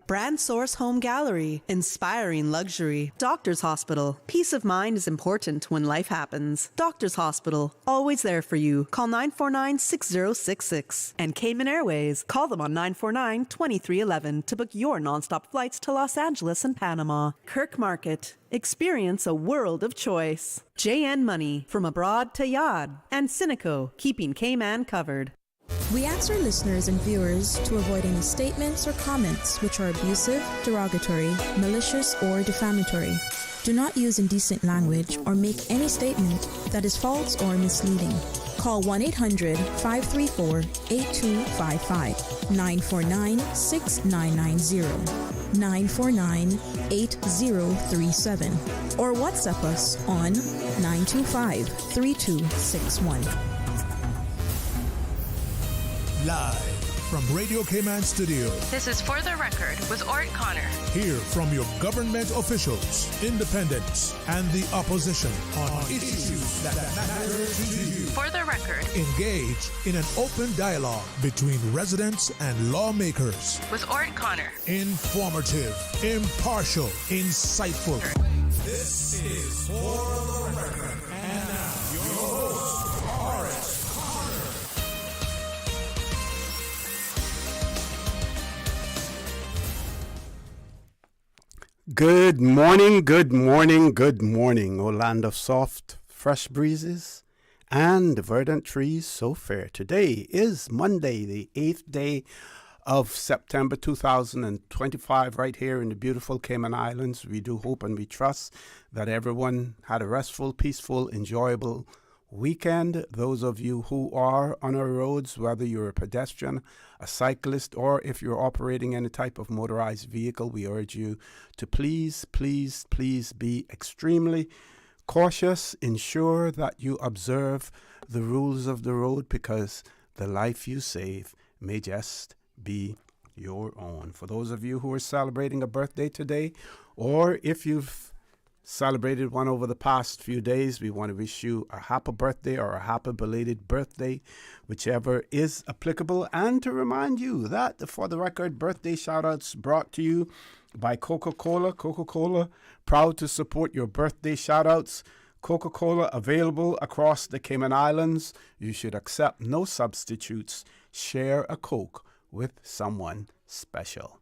Brand Source Home Gallery, inspiring luxury. Doctor's Hospital, peace of mind is important when life happens. Doctor's Hospital, always there for you. Call 949-6066. And Cayman Airways, call them on 949-2311 to book your nonstop flights to Los Angeles and Panama. Kirk Market, experience a world of choice. JN Money, from abroad to Yad. And Cineco, keeping Cayman covered. We ask our listeners and viewers to avoid any statements or comments which are abusive, derogatory, malicious, or defamatory. Do not use indecent language or make any statement that is false or misleading. Call 1-800-534-8255, 949-6990, 949-8037, or WhatsApp us on 925-3261. Live from Radio Cayman Studio. This is For the Record with ORRETT Connor. Hear from your government officials, independents, and the opposition on issues that matter to you. For the Record. Engage in an open dialogue between residents and lawmakers. With ORRETT Connor. Informative, impartial, insightful. This is For the Record. And now, your host, ORRETT. Good morning, good morning, good morning, O land of soft, fresh breezes and verdant trees so fair. Today is Monday, the 8th day of September 2025, right here in the beautiful Cayman Islands. We do hope and we trust that everyone had a restful, peaceful, enjoyable weekend. Those of you who are on our roads, whether you're a pedestrian, a cyclist, or if you're operating any type of motorized vehicle, we urge you to please be extremely cautious. Ensure that you observe the rules of the road, because the life you save may just be your own. For those of you who are celebrating a birthday today, or if you've celebrated one over the past few days, we want to wish you a happy birthday or a happy belated birthday, whichever is applicable. And to remind you that For the Record birthday shoutouts brought to you by Coca-Cola. Coca-Cola, proud to support your birthday shoutouts. Coca-Cola available across the Cayman Islands. You should accept no substitutes. Share a Coke with someone special.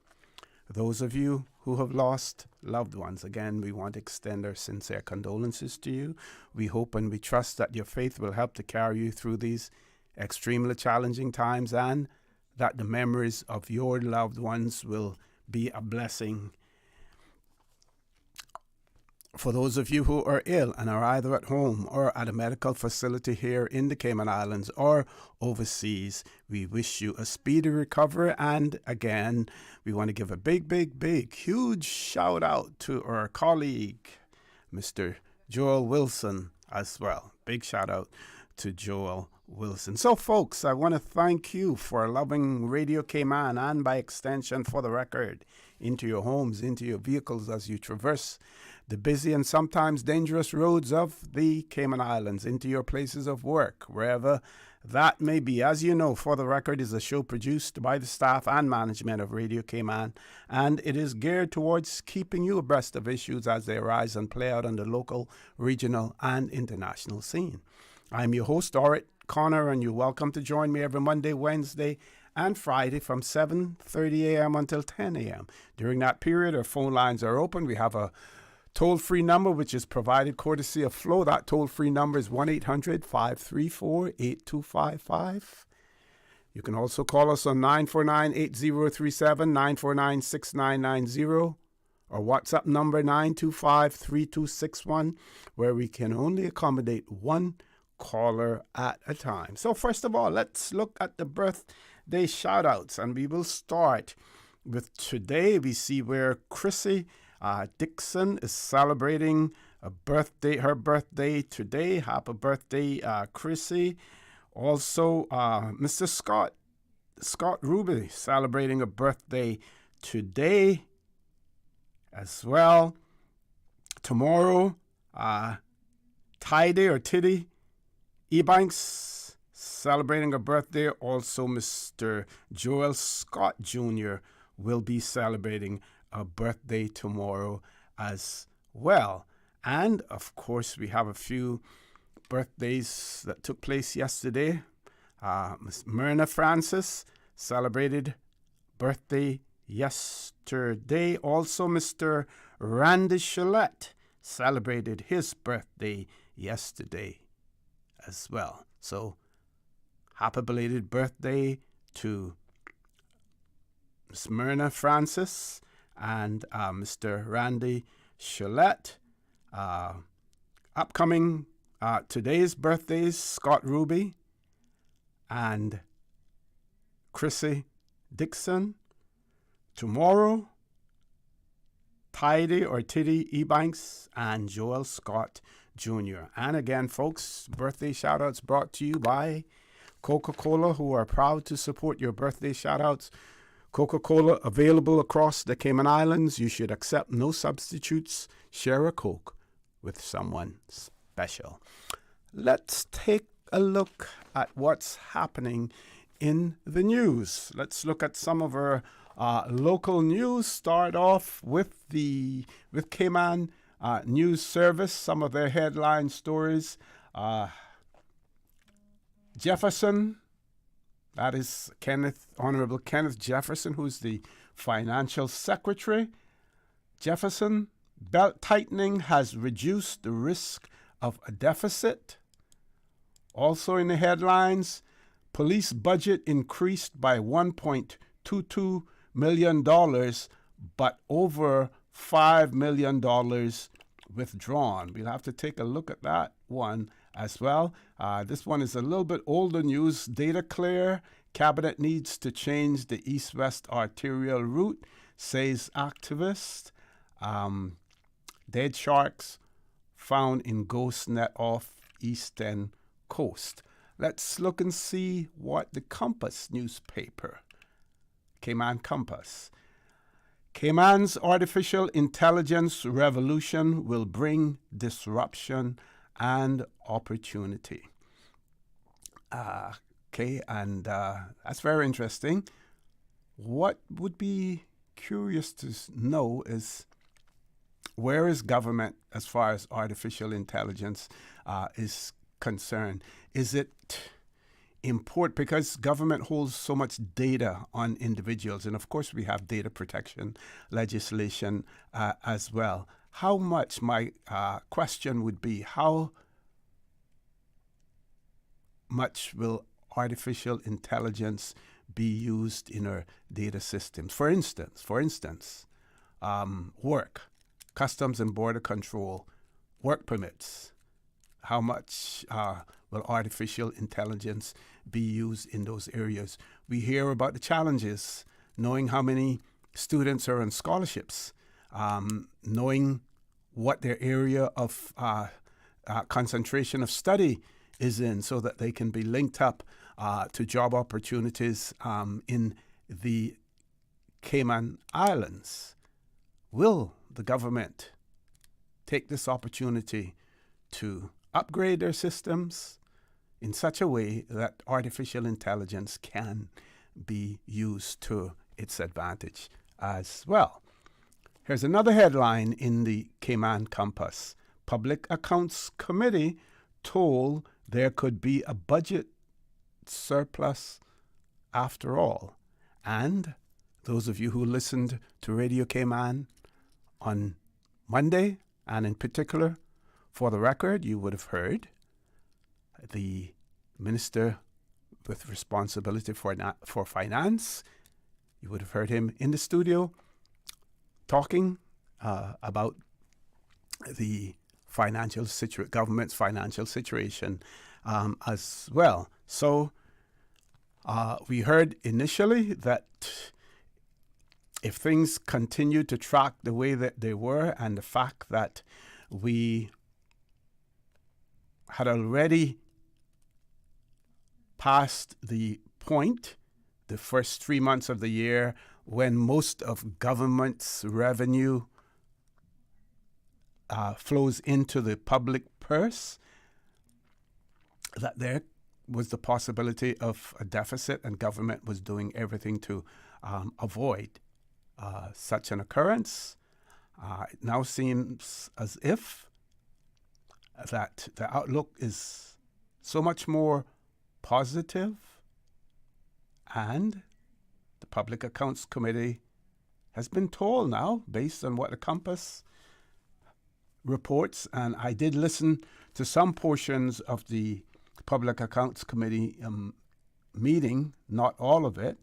Those of you who have lost loved ones, again, we want to extend our sincere condolences to you. We hope and we trust that your faith will help to carry you through these extremely challenging times, and that the memories of your loved ones will be a blessing. For those of you who are ill and are either at home or at a medical facility here in the Cayman Islands or overseas, we wish you a speedy recovery. And again, we want to give a big, huge shout out to our colleague, Mr. Joel Wilson, as well. Big shout out to Joel Wilson. So, folks, I want to thank you for loving Radio Cayman, and by extension, For the Record, into your homes, into your vehicles as you traverse the busy and sometimes dangerous roads of the Cayman Islands, into your places of work, wherever that may be. As you know, For the Record is a show produced by the staff and management of Radio Cayman, and it is geared towards keeping you abreast of issues as they arise and play out on the local, regional, and international scene. I'm your host, ORRETT Connor, and you're welcome to join me every Monday, Wednesday, and Friday from 7:30 a.m. until 10 a.m. During that period, our phone lines are open. We have a toll-free number which is provided courtesy of Flow. That toll-free number is 1-800-534-8255. You can also call us on 949-8037, 949-6990, or WhatsApp number 925-3261, where we can only accommodate one caller at a time. So first of all, let's look at the birthday shout-outs, and we will start with today. We see where Chrissy Dixon is celebrating her birthday today. Happy birthday, Chrissy. Also, Mr. Scott Ruby celebrating a birthday today as well. Tomorrow, Tidy or Tiddy Ebanks celebrating a birthday. Also, Mr. Joel Scott Jr. will be celebrating a birthday tomorrow as well. And of course, we have a few birthdays that took place yesterday. Miss Myrna Francis celebrated birthday yesterday. Also, Mr. Randy Chalette celebrated his birthday yesterday as well. So, happy belated birthday to Miss Myrna Francis and Mr. Randy Chalette. Upcoming today's birthdays, Scott Ruby and Chrissy Dixon. Tomorrow, Tidy or Tiddy Ebanks and Joel Scott Jr. And again, folks, birthday shout-outs brought to you by Coca-Cola, who are proud to support your birthday shout-outs. Coca-Cola available across the Cayman Islands. You should accept no substitutes. Share a Coke with someone special. Let's take a look at what's happening in the news. Let's look at some of our local news. Start off with Cayman News Service, some of their headline stories. Jefferson, that is Honorable Kenneth Jefferson, who's the financial secretary. Jefferson, belt tightening has reduced the risk of a deficit. Also in the headlines, police budget increased by $1.22 million, but over $5 million withdrawn. We'll have to take a look at that one as well. This one is a little bit older news. Data clear. Cabinet needs to change the east-west arterial route, says activist. Dead sharks found in ghost net off eastern coast. Let's look and see what the Compass newspaper, Cayman Compass. Cayman's artificial intelligence revolution will bring disruption and opportunity. And that's very interesting. What would be curious to know is, where is government as far as artificial intelligence is concerned? Is it important because government holds so much data on individuals, and of course we have data protection legislation as well. How much, my question would be, how much will artificial intelligence be used in our data systems? For instance, work, Customs and Border Control, work permits. How much will artificial intelligence be used in those areas? We hear about the challenges, knowing how many students are on scholarships, knowing what their area of concentration of study is in, so that they can be linked up to job opportunities in the Cayman Islands. Will the government take this opportunity to upgrade their systems in such a way that artificial intelligence can be used to its advantage as well? Here's another headline in the Cayman Compass. Public Accounts Committee told there could be a budget surplus after all. And those of you who listened to Radio Cayman on Monday, and in particular, For the Record, you would have heard the Minister with responsibility for finance. You would have heard him in the studio talking about the government's financial situation as well. So we heard initially that if things continue to track the way that they were, and the fact that we had already passed the point, the first 3 months of the year, when most of government's revenue flows into the public purse, that there was the possibility of a deficit, and government was doing everything to avoid such an occurrence. It now seems as if that the outlook is so much more positive, and the Public Accounts Committee has been told now, based on what the Compass reports, and I did listen to some portions of the Public Accounts Committee meeting, not all of it,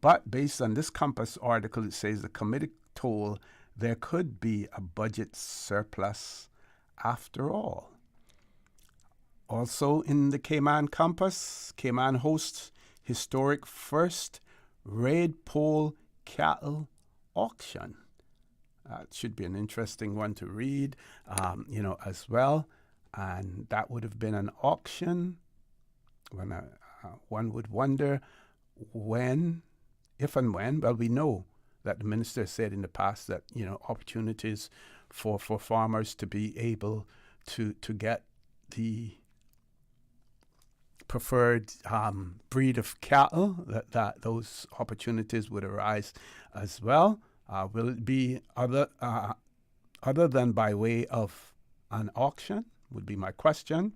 but based on this Compass article, it says the committee told there could be a budget surplus after all. Also in the Cayman Compass, Cayman hosts historic first red pole cattle auction. It should be an interesting one to read, as well. And that would have been an auction when one would wonder when, if and when. Well, we know that the minister said in the past that, opportunities for farmers to be able to get the preferred breed of cattle, that those opportunities would arise as well. Will it be other than by way of an auction, would be my question.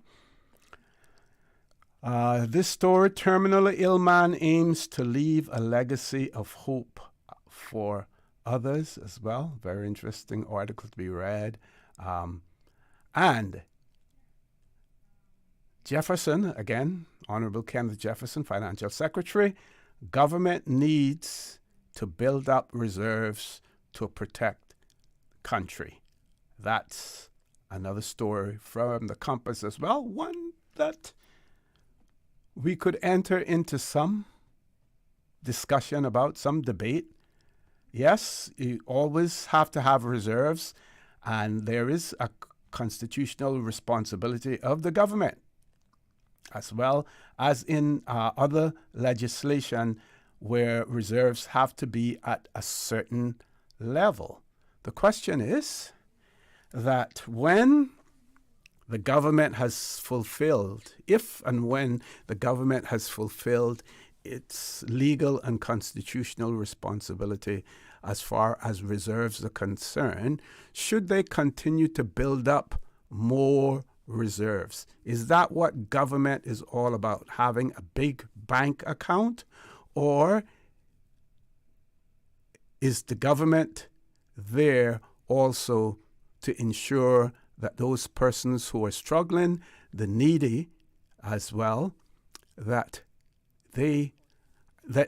This story, terminally ill man aims to leave a legacy of hope for others as well. Very interesting article to be read. And Jefferson, again, Honorable Kenneth Jefferson, Financial Secretary, government needs to build up reserves to protect the country. That's another story from the Compass as well, one that we could enter into some discussion about, some debate. Yes, you always have to have reserves, and there is a constitutional responsibility of the government, as well as in other legislation where reserves have to be at a certain level. The question is that when the government has fulfilled, if and when the government has fulfilled its legal and constitutional responsibility as far as reserves are concerned, should they continue to build up more reserves? Is that what government is all about, having a big bank account? Or is the government there also to ensure that those persons who are struggling, the needy as well, that they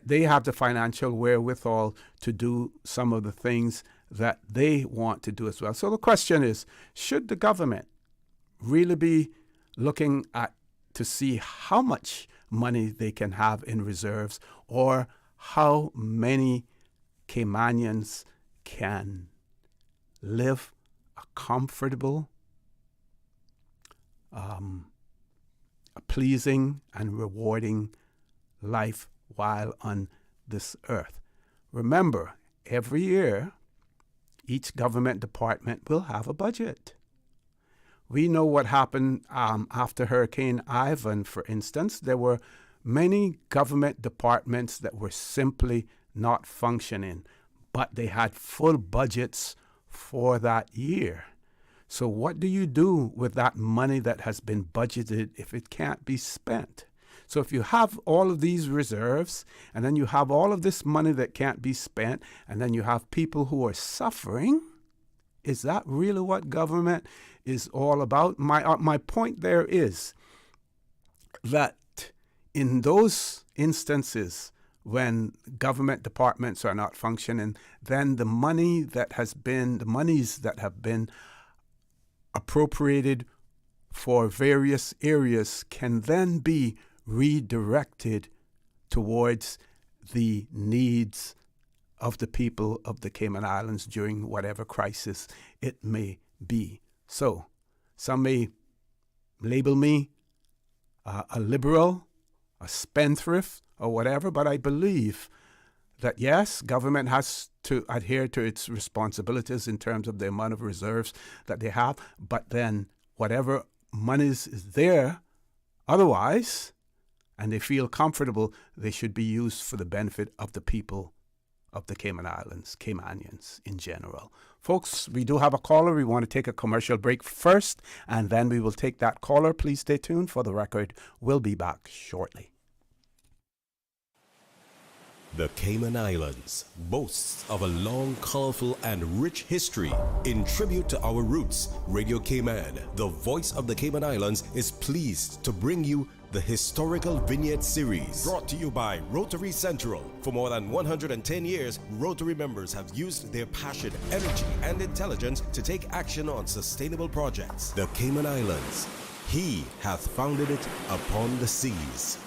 have the financial wherewithal to do some of the things that they want to do as well? So the question is, should the government really be looking at to see how much money they can have in reserves, or how many Caymanians can live a comfortable, a pleasing and rewarding life while on this earth? Remember, every year, each government department will have a budget. We know what happened after Hurricane Ivan, for instance. There were many government departments that were simply not functioning, but they had full budgets for that year. So what do you do with that money that has been budgeted if it can't be spent? So if you have all of these reserves, and then you have all of this money that can't be spent, and then you have people who are suffering, is that really what government is all about? My point there is that in those instances when government departments are not functioning, then the monies that have been appropriated for various areas can then be redirected towards the needs of the people of the Cayman Islands during whatever crisis it may be. So, some may label me a liberal, a spendthrift, or whatever, but I believe that yes, government has to adhere to its responsibilities in terms of the amount of reserves that they have, but then whatever monies is there otherwise, and they feel comfortable, they should be used for the benefit of the people of the Cayman Islands, Caymanians in general. Folks, we do have a caller. We want to take a commercial break first, and then we will take that caller. Please stay tuned. For the record, we'll be back shortly. The Cayman Islands boasts of a long, colorful, and rich history. In tribute to our roots, Radio Cayman, the voice of the Cayman Islands, is pleased to bring you the Historical Vignette Series, brought to you by Rotary Central. For more than 110 years, Rotary members have used their passion, energy, and intelligence to take action on sustainable projects. The Cayman Islands, he hath founded it upon the seas.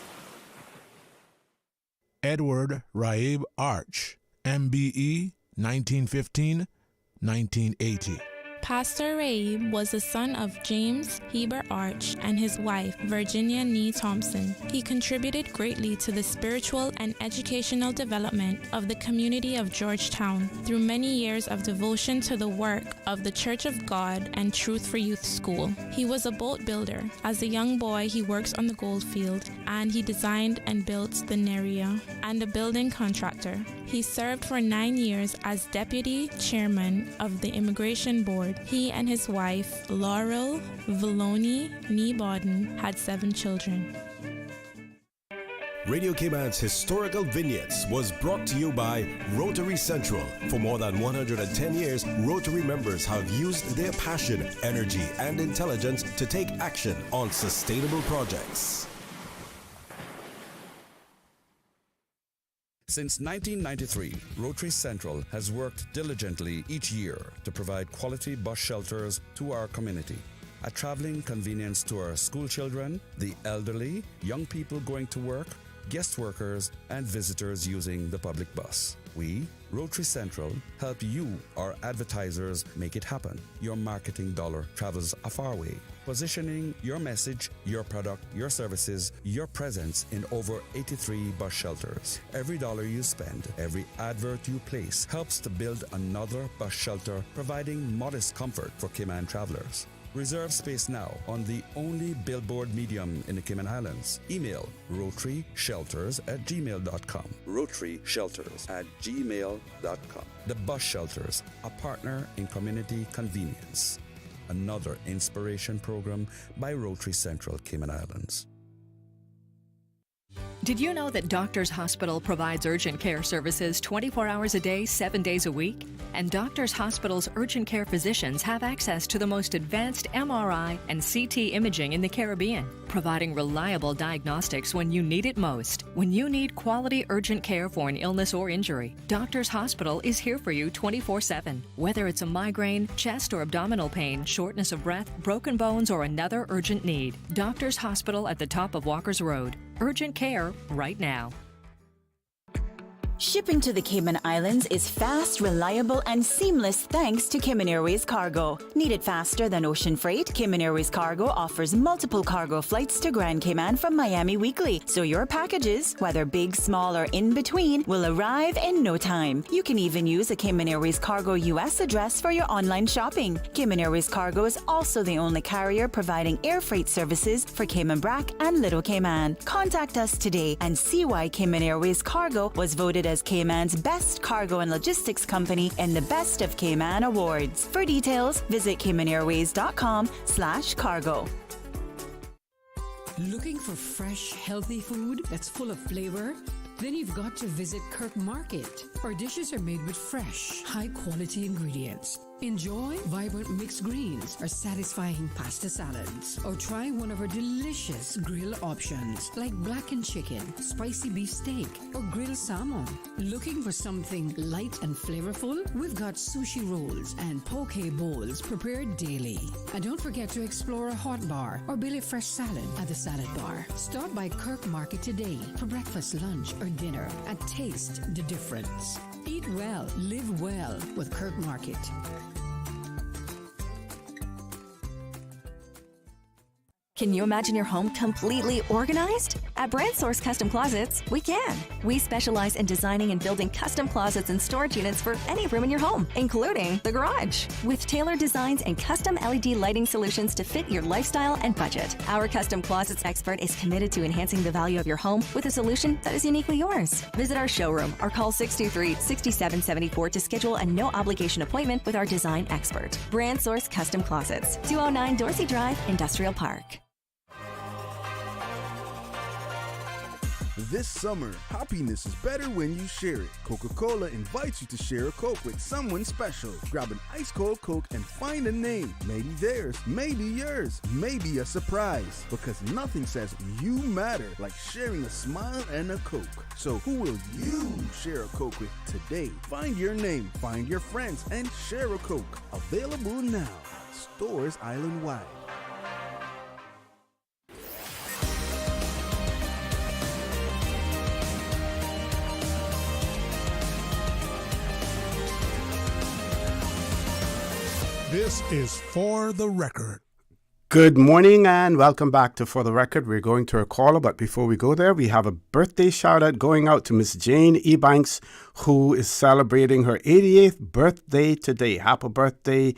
Edward Raib Arch, MBE, 1915-1980. Pastor Raib was the son of James Heber Arch and his wife, Virginia Nee Thompson. He contributed greatly to the spiritual and educational development of the community of Georgetown through many years of devotion to the work of the Church of God and Truth for Youth School. He was a boat builder. As a young boy, he works on the gold field, and he designed and built the Neria, and a building contractor. He served for 9 years as deputy chairman of the Immigration Board. He and his wife, Laurel Valloni Nee-Bodden, had 7 children. Radio Cayman's Historical Vignettes was brought to you by Rotary Central. For more than 110 years, Rotary members have used their passion, energy, and intelligence to take action on sustainable projects. Since 1993, Rotary Central has worked diligently each year to provide quality bus shelters to our community. A traveling convenience to our school children, the elderly, young people going to work, guest workers, and visitors using the public bus. We, Rotary Central, help you, our advertisers, make it happen. Your marketing dollar travels a far way. Positioning your message, your product, your services, your presence in over 83 bus shelters. Every dollar you spend, every advert you place helps to build another bus shelter, providing modest comfort for Cayman travelers. Reserve space now on the only billboard medium in the Cayman Islands. Email rotaryshelters@gmail.com. rotaryshelters@gmail.com. The Bus Shelters, a partner in community convenience. Another inspiration program by Rotary Central Cayman Islands. Did you know that Doctors Hospital provides urgent care services 24 hours a day, 7 days a week? And Doctors Hospital's urgent care physicians have access to the most advanced MRI and CT imaging in the Caribbean, providing reliable diagnostics when you need it most. When you need quality urgent care for an illness or injury, Doctors Hospital is here for you 24/7. Whether it's a migraine, chest or abdominal pain, shortness of breath, broken bones, or another urgent need, Doctors Hospital at the top of Walker's Road. Urgent care right now. Shipping to the Cayman Islands is fast, reliable, and seamless thanks to Cayman Airways Cargo. Need it faster than ocean freight? Cayman Airways Cargo offers multiple cargo flights to Grand Cayman from Miami weekly, so your packages, whether big, small, or in between, will arrive in no time. You can even use a Cayman Airways Cargo US address for your online shopping. Cayman Airways Cargo is also the only carrier providing air freight services for Cayman Brac and Little Cayman. Contact us today and see why Cayman Airways Cargo was voted as Cayman's best cargo and logistics company in the Best of Cayman Awards. For details, visit caymanairways.com/cargo. Looking for fresh, healthy food that's full of flavor? Then you've got to visit Kirk Market. Our dishes are made with fresh, high-quality ingredients. Enjoy vibrant mixed greens or satisfying pasta salads. Or try one of our delicious grill options like blackened chicken, spicy beef steak, or grilled salmon. Looking for something light and flavorful? We've got sushi rolls and poke bowls prepared daily. And don't forget to explore a hot bar or Billy Fresh salad at the salad bar. Stop by Kirk Market today for breakfast, lunch, or dinner and taste the difference. Eat well, live well with Kirk Market. Can you imagine your home completely organized? At Brand Source Custom Closets, we can. We specialize in designing and building custom closets and storage units for any room in your home, including the garage. With tailored designs and custom LED lighting solutions to fit your lifestyle and budget. Our custom closets expert is committed to enhancing the value of your home with a solution that is uniquely yours. Visit our showroom or call 623-6774 to schedule a no-obligation appointment with our design expert. Brand Source Custom Closets, 209 Dorsey Drive, Industrial Park. This summer, happiness is better when you share it. Coca-Cola invites you to share a Coke with someone special. Grab an ice-cold Coke and find a name. Maybe theirs, maybe yours, maybe a surprise. Because nothing says you matter like sharing a smile and a Coke. So who will you share a Coke with today? Find your name, find your friends, and share a Coke. Available now. Stores island-wide. This is For the Record. Good morning and welcome back to For the Record. We're going to a caller, but before we go there, we have a birthday shout out going out to Miss Jane Ebanks, who is celebrating her 88th birthday today. Happy birthday,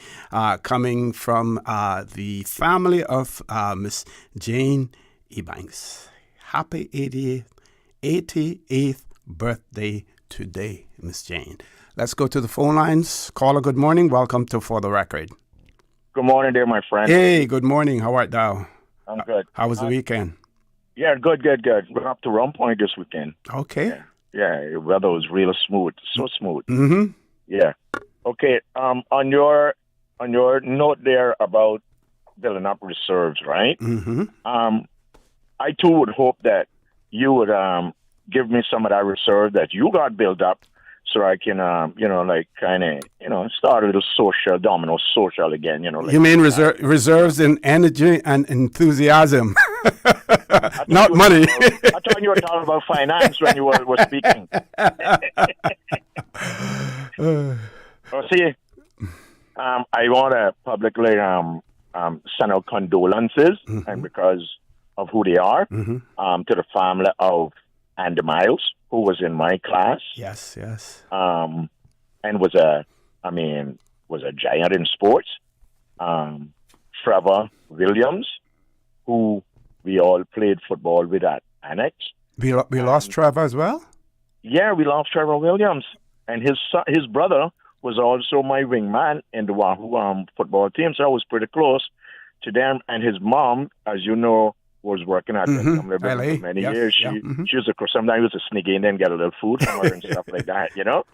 coming from the family of Miss Jane Ebanks. Happy 88th birthday today, Miss Jane. Let's go to the phone lines. Caller, good morning. Welcome to For the Record. Good morning there, my friend. Hey, good morning. How art thou? I'm good. How was the weekend? Yeah, good. We're up to Rum Point this weekend. Okay. Yeah, the weather was real smooth. So smooth. Mm-hmm. Yeah. Okay, on your note there about building up reserves, right? Mm-hmm. I too would hope that you would give me some of that reserve that you got built up, so I can, start a little domino social again, You mean reserves in energy and enthusiasm, not money. I thought you were talking about finance when you were speaking. I want to publicly send out condolences, and because of who they are, to the family of Andy Miles, who was in my class. Yes. And was a giant in sports. Trevor Williams, who we all played football with at Annex. We lost Trevor as well? Yeah, we lost Trevor Williams. And his brother was also my wingman in the Wahoo football team, so I was pretty close to them. And his mom, as you know, was working at LA for many years. She was sometimes was a sneak in and get a little food from her and stuff like that, you know.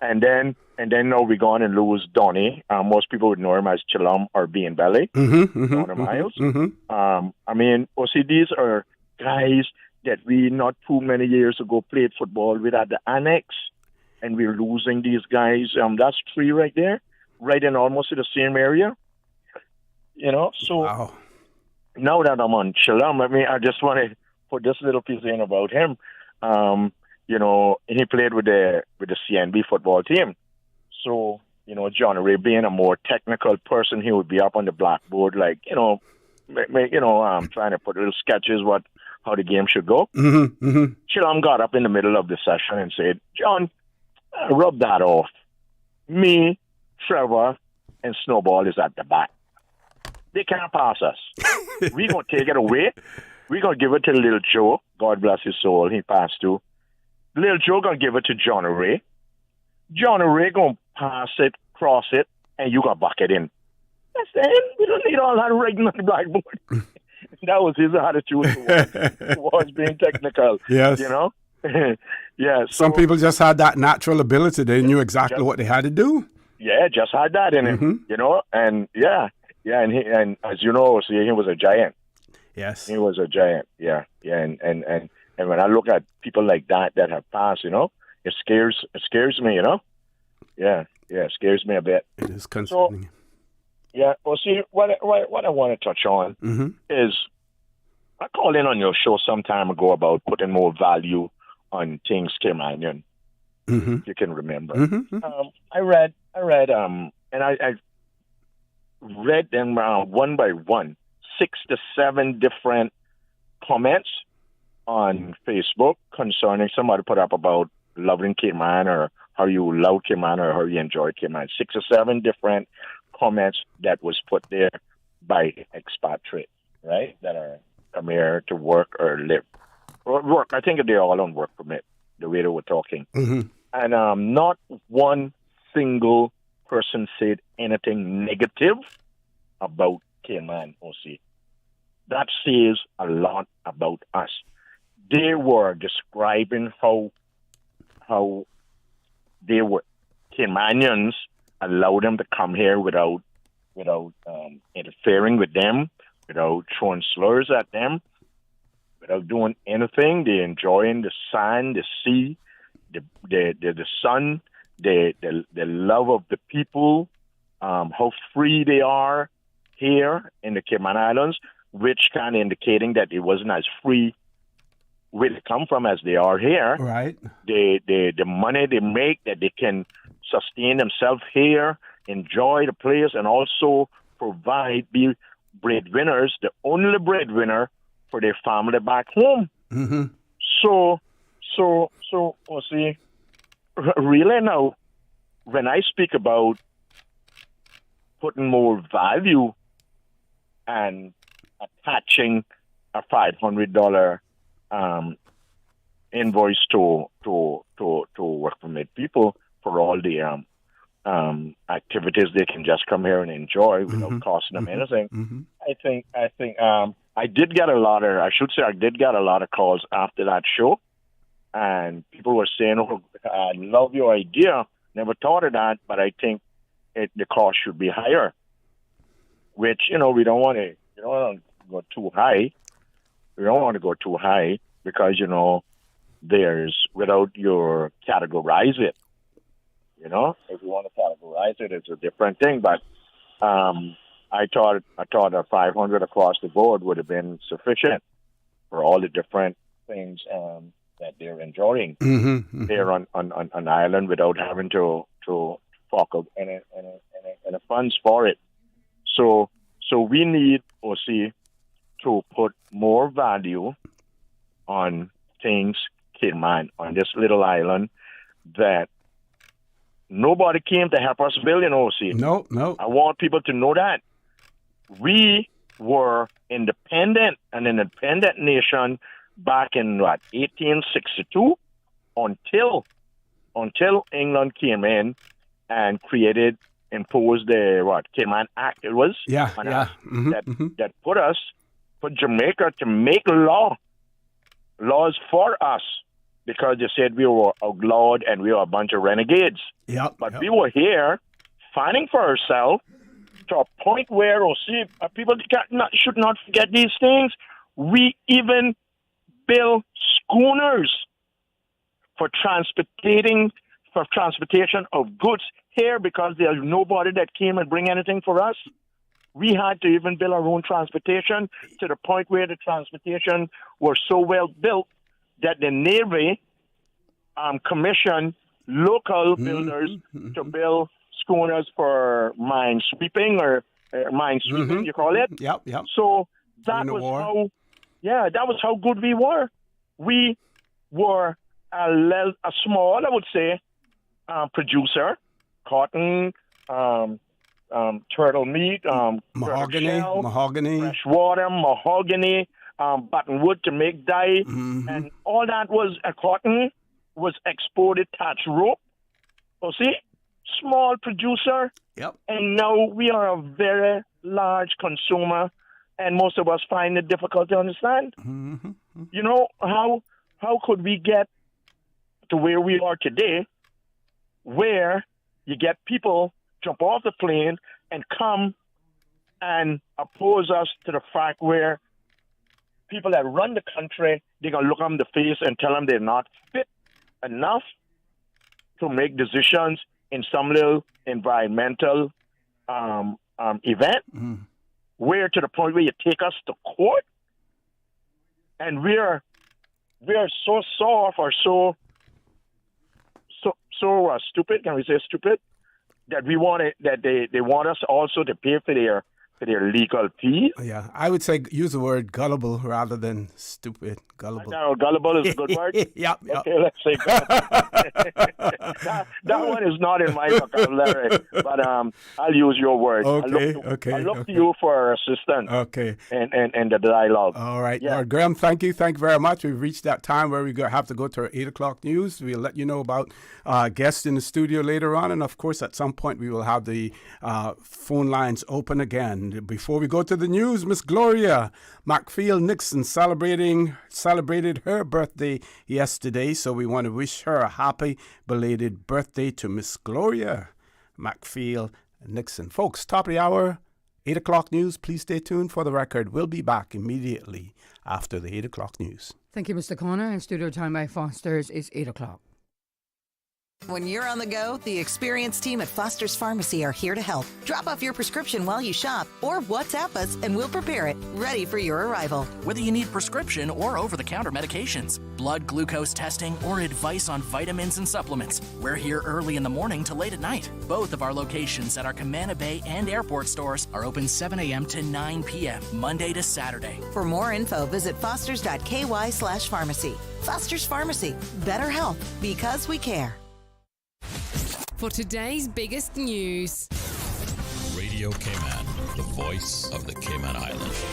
And then now we're going and lose Donnie. Most people would know him as Chilum or Bean Belly, Donnie Miles. These are guys that we not too many years ago played football with at the Annex, and we're losing these guys. That's three right there, right in almost in the same area, you know. So. Wow. Now that I'm on Chilum, I just want to put this little piece in about him. He played with the CNB football team. So, John Ray being a more technical person, he would be up on the blackboard, trying to put little sketches how the game should go. Chilum got up in the middle of the session and said, "John, rub that off. Me, Trevor, and Snowball is at the back. They can't pass us. We're going to take it away. We're going to give it to Little Joe. God bless his soul. He passed too. Little Joe going to give it to John Ray. John Ray going to pass it, cross it, and you going to buck it in. That's it. We don't need all that writing on the blackboard." That was his attitude towards being technical. Yes. Yeah. Some people just had that natural ability. They knew exactly what they had to do. Yeah, just had that in him, and yeah. Yeah, and as you know, he was a giant. Yes, he was a giant. Yeah, and when I look at people like that have passed, it scares me. Yeah, it scares me a bit. It is concerning. So, what I want to touch on is I called in on your show some time ago about putting more value on things Caymanian. If you can remember, I read, and I read them one by one, 6 to 7 different comments on Facebook concerning somebody put up about loving Cayman or how you love Cayman or how you enjoy Cayman. 6 or 7 different comments that was put there by expatriates, right, that are come here to work or live. Or work, I think they're all on work permit, the way they were talking. Mm-hmm. And not one single person said anything negative about Cayman, OC. That says a lot about us. They were describing how they were Caymanians allowed them to come here without interfering with them, without throwing slurs at them, without doing anything. They're enjoying the sand, the sea, the sun, the love of the people, how free they are here in the Cayman Islands, which kind of indicating that it wasn't as free where they come from as they are here. Right. The money they make, that they can sustain themselves here, enjoy the place, and also be breadwinners, the only breadwinner for their family back home. Mm-hmm. So, see, really now, when I speak about putting more value and attaching a $500 invoice to work permit people for all the activities they can just come here and enjoy without costing them anything. Mm-hmm. I think I did get a lot of calls after that show, and people were saying, "Oh, I love your idea. Never thought of that, but I think the cost should be higher." Which we don't want to go too high. We don't want to go too high because there's without you categorize it. If you want to categorize it, it's a different thing. But I thought a 500 across the board would have been sufficient for all the different things that they're enjoying there on an island without having to fork out any funds for it. So we need OC to put more value on things Cayman, on this little island that nobody came to help us build, OC. No. I want people to know that. We were an independent nation back in 1862 until England came in and imposed the Cayman Act. It was that put Jamaica to make laws for us, because they said we were outlawed and we were a bunch of renegades. But we were here fighting for ourselves to a point where, people should not forget these things. We even built schooners for transportation of goods here because there's nobody that came and bring anything for us. We had to even build our own transportation to the point where the transportation was so well built that the Navy commissioned local builders to build schooners for mine sweeping you call it. Yep. So that was how good we were. We were a small, I would say, producer, cotton, turtle meat, mahogany, fresh water, mahogany, buttonwood to make dye, and all that was cotton was exported, thatch rope. Small producer. And now we are a very large consumer, and most of us find it difficult to understand. How could we get to where we are today, where you get people jump off the plane and come and oppose us to the fact where people that run the country, they're going to look them in the face and tell them they're not fit enough to make decisions in some little environmental event, where to the point where you take us to court, and we're so soft or so stupid. Can we say stupid? That they want us also to pay for their to their legal teeth. Yeah, I would say use the word gullible rather than stupid. Gullible. No, gullible is a good word. Yep. Okay, let's say gullible. that one is not in my vocabulary, but I'll use your word. Okay, I look to you for assistance. Okay. And the dialogue. All right. Yeah. Lord Graham, thank you very much. We've reached that time where we have to go to our 8 o'clock news. We'll let you know about guests in the studio later on, and of course, at some point, we will have the phone lines open again. Before we go to the news, Miss Gloria McField Nixon celebrated her birthday yesterday, so we want to wish her a happy belated birthday to Miss Gloria McField Nixon. Folks, top of the hour, 8 o'clock news. Please stay tuned for the record. We'll be back immediately after the 8 o'clock news. Thank you, Mr. Connor. And studio time by Foster's is 8 o'clock. When you're on the go, the experienced team at Foster's Pharmacy are here to help. Drop off your prescription while you shop or WhatsApp us and we'll prepare it, ready for your arrival. Whether you need prescription or over-the-counter medications, blood glucose testing, or advice on vitamins and supplements, we're here early in the morning to late at night. Both of our locations at our Camana Bay and airport stores are open 7 a.m. to 9 p.m., Monday to Saturday. For more info, visit fosters.ky/pharmacy. Foster's Pharmacy. Better health because we care. For today's biggest news. Radio Cayman, the voice of the Cayman Islands.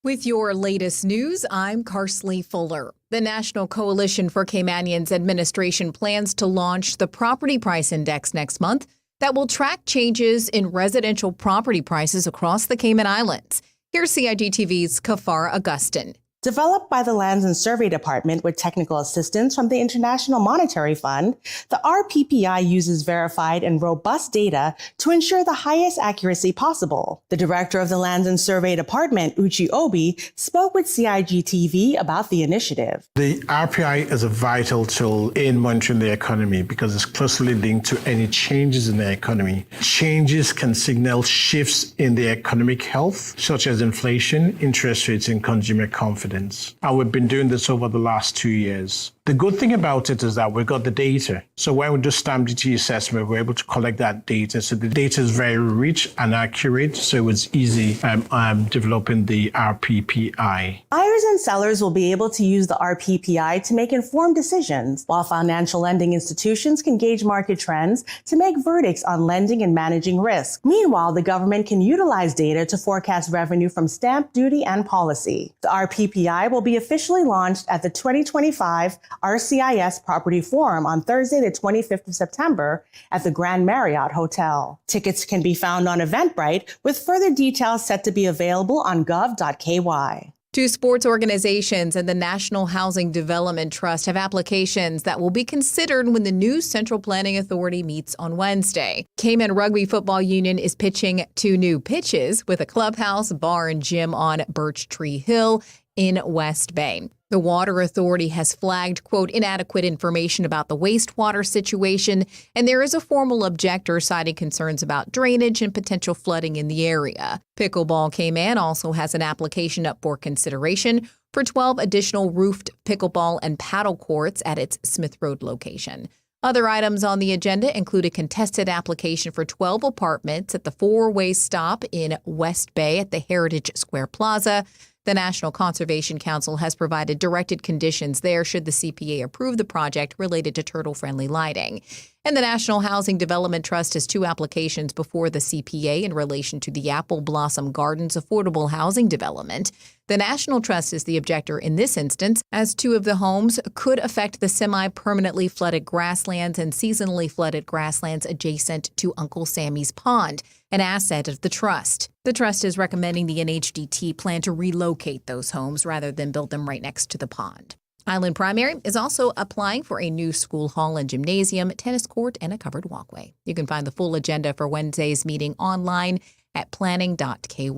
With your latest news, I'm Carsley Fuller. The National Coalition for Caymanians Administration plans to launch the Property Price Index next month that will track changes in residential property prices across the Cayman Islands. Here's CIGTV's Kafar Augustin. Developed by the Lands and Survey Department with technical assistance from the International Monetary Fund, the RPPI uses verified and robust data to ensure the highest accuracy possible. The director of the Lands and Survey Department, Uchi Obi, spoke with CIGTV about the initiative. The RPI is a vital tool in monitoring the economy because it's closely linked to any changes in the economy. Changes can signal shifts in the economic health, such as inflation, interest rates, and consumer confidence. And we've been doing this over the last 2 years. The good thing about it is that we've got the data. So when we do stamp duty assessment, we're able to collect that data. So the data is very rich and accurate. So it's easy developing the RPPI. Buyers and sellers will be able to use the RPPI to make informed decisions, while financial lending institutions can gauge market trends to make verdicts on lending and managing risk. Meanwhile, the government can utilize data to forecast revenue from stamp duty and policy. The RPPI will be officially launched at the 2025 RCIS Property Forum on Thursday, the 25th of September at the Grand Marriott Hotel. Tickets can be found on Eventbrite, with further details set to be available on gov.ky. Two sports organizations and the National Housing Development Trust have applications that will be considered when the new Central Planning Authority meets on Wednesday. Cayman Rugby Football Union is pitching 2 new pitches with a clubhouse, bar, and gym on Birch Tree Hill in West Bay. The Water Authority has flagged, quote, inadequate information about the wastewater situation, and there is a formal objector citing concerns about drainage and potential flooding in the area. Pickleball Cayman also has an application up for consideration for 12 additional roofed pickleball and paddle courts at its Smith Road location. Other items on the agenda include a contested application for 12 apartments at the 4-way stop in West Bay at the Heritage Square Plaza. The National Conservation Council has provided directed conditions there should the CPA approve the project related to turtle-friendly lighting. And the National Housing Development Trust has 2 applications before the CPA in relation to the Apple Blossom Gardens affordable housing development. The National Trust is the objector in this instance, as 2 of the homes could affect the semi-permanently flooded grasslands and seasonally flooded grasslands adjacent to Uncle Sammy's Pond, an asset of the trust. The trust is recommending the NHDT plan to relocate those homes rather than build them right next to the pond. Island Primary is also applying for a new school hall and gymnasium, tennis court, and a covered walkway. You can find the full agenda for Wednesday's meeting online at planning.ky.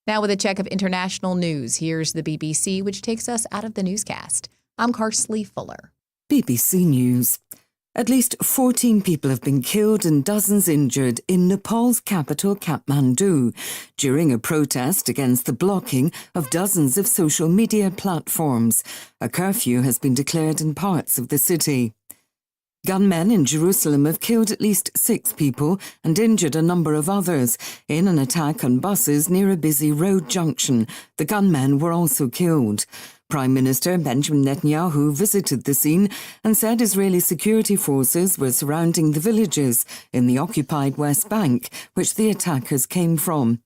Now with a check of international news, here's the BBC, which takes us out of the newscast. I'm Carsley Fuller. BBC News. At least 14 people have been killed and dozens injured in Nepal's capital, Kathmandu, during a protest against the blocking of dozens of social media platforms. A curfew has been declared in parts of the city. Gunmen in Jerusalem have killed at least 6 people and injured a number of others in an attack on buses near a busy road junction. The gunmen were also killed. Prime Minister Benjamin Netanyahu visited the scene and said Israeli security forces were surrounding the villages in the occupied West Bank, which the attackers came from.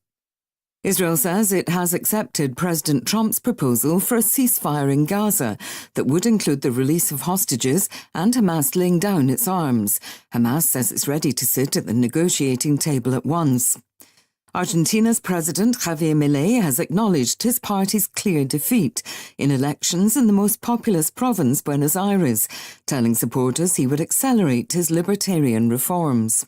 Israel says it has accepted President Trump's proposal for a ceasefire in Gaza that would include the release of hostages and Hamas laying down its arms. Hamas says it's ready to sit at the negotiating table at once. Argentina's President Javier Milei has acknowledged his party's clear defeat in elections in the most populous province, Buenos Aires, telling supporters he would accelerate his libertarian reforms.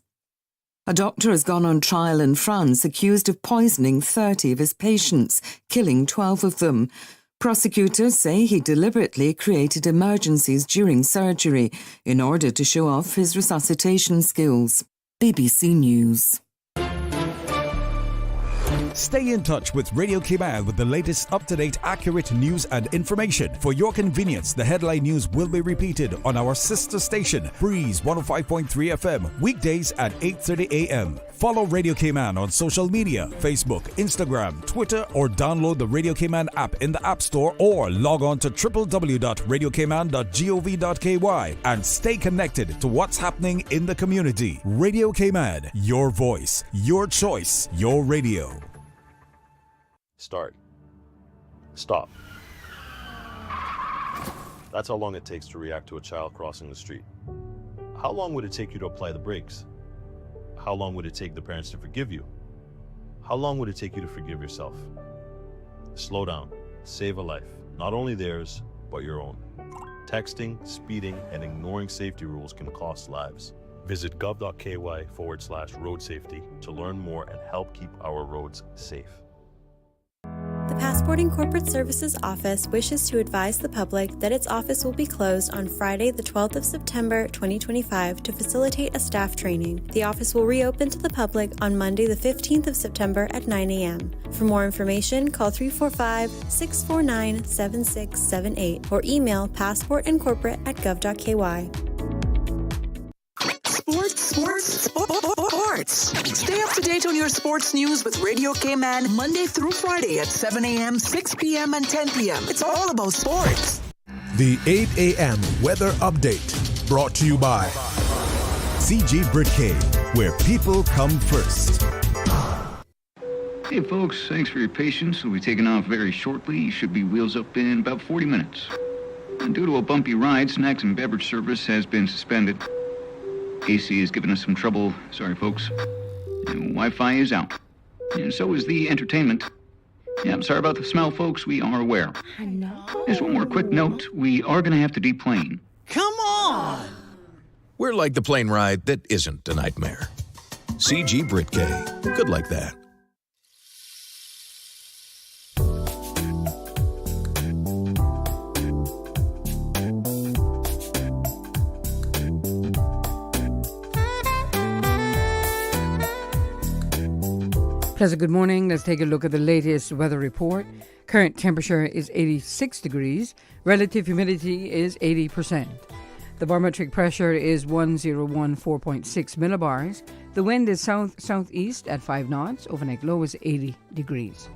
A doctor has gone on trial in France accused of poisoning 30 of his patients, killing 12 of them. Prosecutors say he deliberately created emergencies during surgery in order to show off his resuscitation skills. BBC News. Stay in touch with Radio Cayman with the latest up-to-date, accurate news and information. For your convenience, the headline news will be repeated on our sister station, Breeze 105.3 FM, weekdays at 8:30 a.m. Follow Radio Cayman on social media, Facebook, Instagram, Twitter, or download the Radio Cayman app in the App Store or log on to www.radiocayman.gov.ky and stay connected to what's happening in the community. Radio Cayman, your voice, your choice, your radio. Start. Stop. That's how long it takes to react to a child crossing the street. How long would it take you to apply the brakes? How long would it take the parents to forgive you? How long would it take you to forgive yourself? Slow down. Save a life. Not only theirs, but your own. Texting, speeding, and ignoring safety rules can cost lives. Visit gov.ky/road safety to learn more and help keep our roads safe. The Passport and Corporate Services Office wishes to advise the public that its office will be closed on Friday, the 12th of September, 2025, to facilitate a staff training. The office will reopen to the public on Monday, the 15th of September at 9 a.m. For more information, call 345-649-7678 or email passportandcorporate@gov.ky. Sports. Stay up to date on your sports news with Radio Cayman Monday through Friday at 7 a.m., 6 p.m., and 10 p.m. It's all about sports. The 8 a.m. weather update brought to you by CG Britcade, where people come first. Hey folks, thanks for your patience. We'll be taking off very shortly. You should be wheels up in about 40 minutes. And due to a bumpy ride, snacks and beverage service has been suspended. AC has given us some trouble. Sorry, folks. And Wi-Fi is out. And so is the entertainment. Yeah, I'm sorry about the smell, folks. We are aware. I know. Just one more quick note. We are going to have to deplane. Come on! We're like the plane ride that isn't a nightmare. CG Britcade. Good like that. Pleasant good morning. Let's take a look at the latest weather report. Current temperature is 86 degrees. Relative humidity is 80%. The barometric pressure is 1014.6 millibars. The wind is south-southeast at 5 knots. Overnight low is 80 degrees.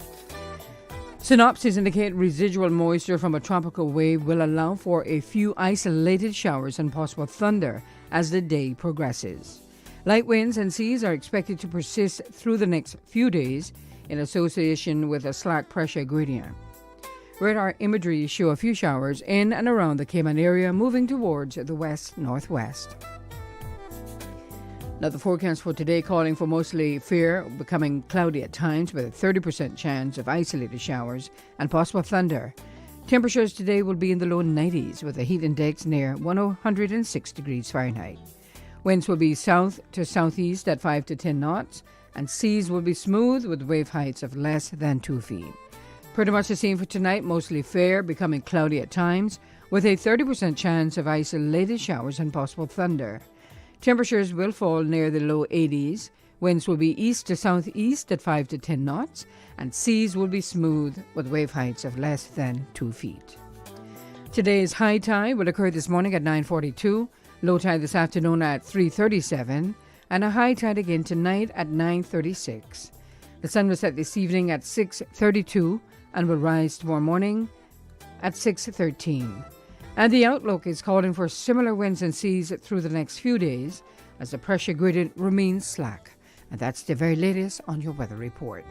Synopsis indicate residual moisture from a tropical wave will allow for a few isolated showers and possible thunder as the day progresses. Light winds and seas are expected to persist through the next few days in association with a slack pressure gradient. Radar imagery show a few showers in and around the Cayman area moving towards the west-northwest. Now the forecast for today calling for mostly fair, becoming cloudy at times with a 30% chance of isolated showers and possible thunder. Temperatures today will be in the low 90s with a heat index near 106 degrees Fahrenheit. Winds will be south to southeast at 5 to 10 knots, and seas will be smooth with wave heights of less than 2 feet. Pretty much the same for tonight, mostly fair, becoming cloudy at times, with a 30% chance of isolated showers and possible thunder. Temperatures will fall near the low 80s. Winds will be east to southeast at 5 to 10 knots, and seas will be smooth with wave heights of less than 2 feet. Today's high tide will occur this morning at 9:42. Low tide this afternoon at 3:37 and a high tide again tonight at 9:36. The sun will set this evening at 6:32 and will rise tomorrow morning at 6:13. And the outlook is calling for similar winds and seas through the next few days as the pressure gradient remains slack. And that's the very latest on your weather report.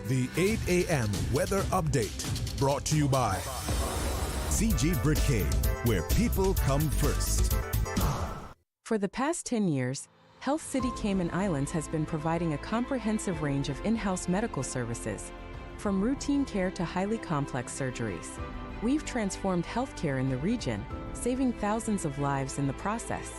The 8 a.m. weather update brought to you by CG Britcay, where people come first. For the past 10 years, Health City Cayman Islands has been providing a comprehensive range of in-house medical services, from routine care to highly complex surgeries. We've transformed healthcare in the region, saving thousands of lives in the process.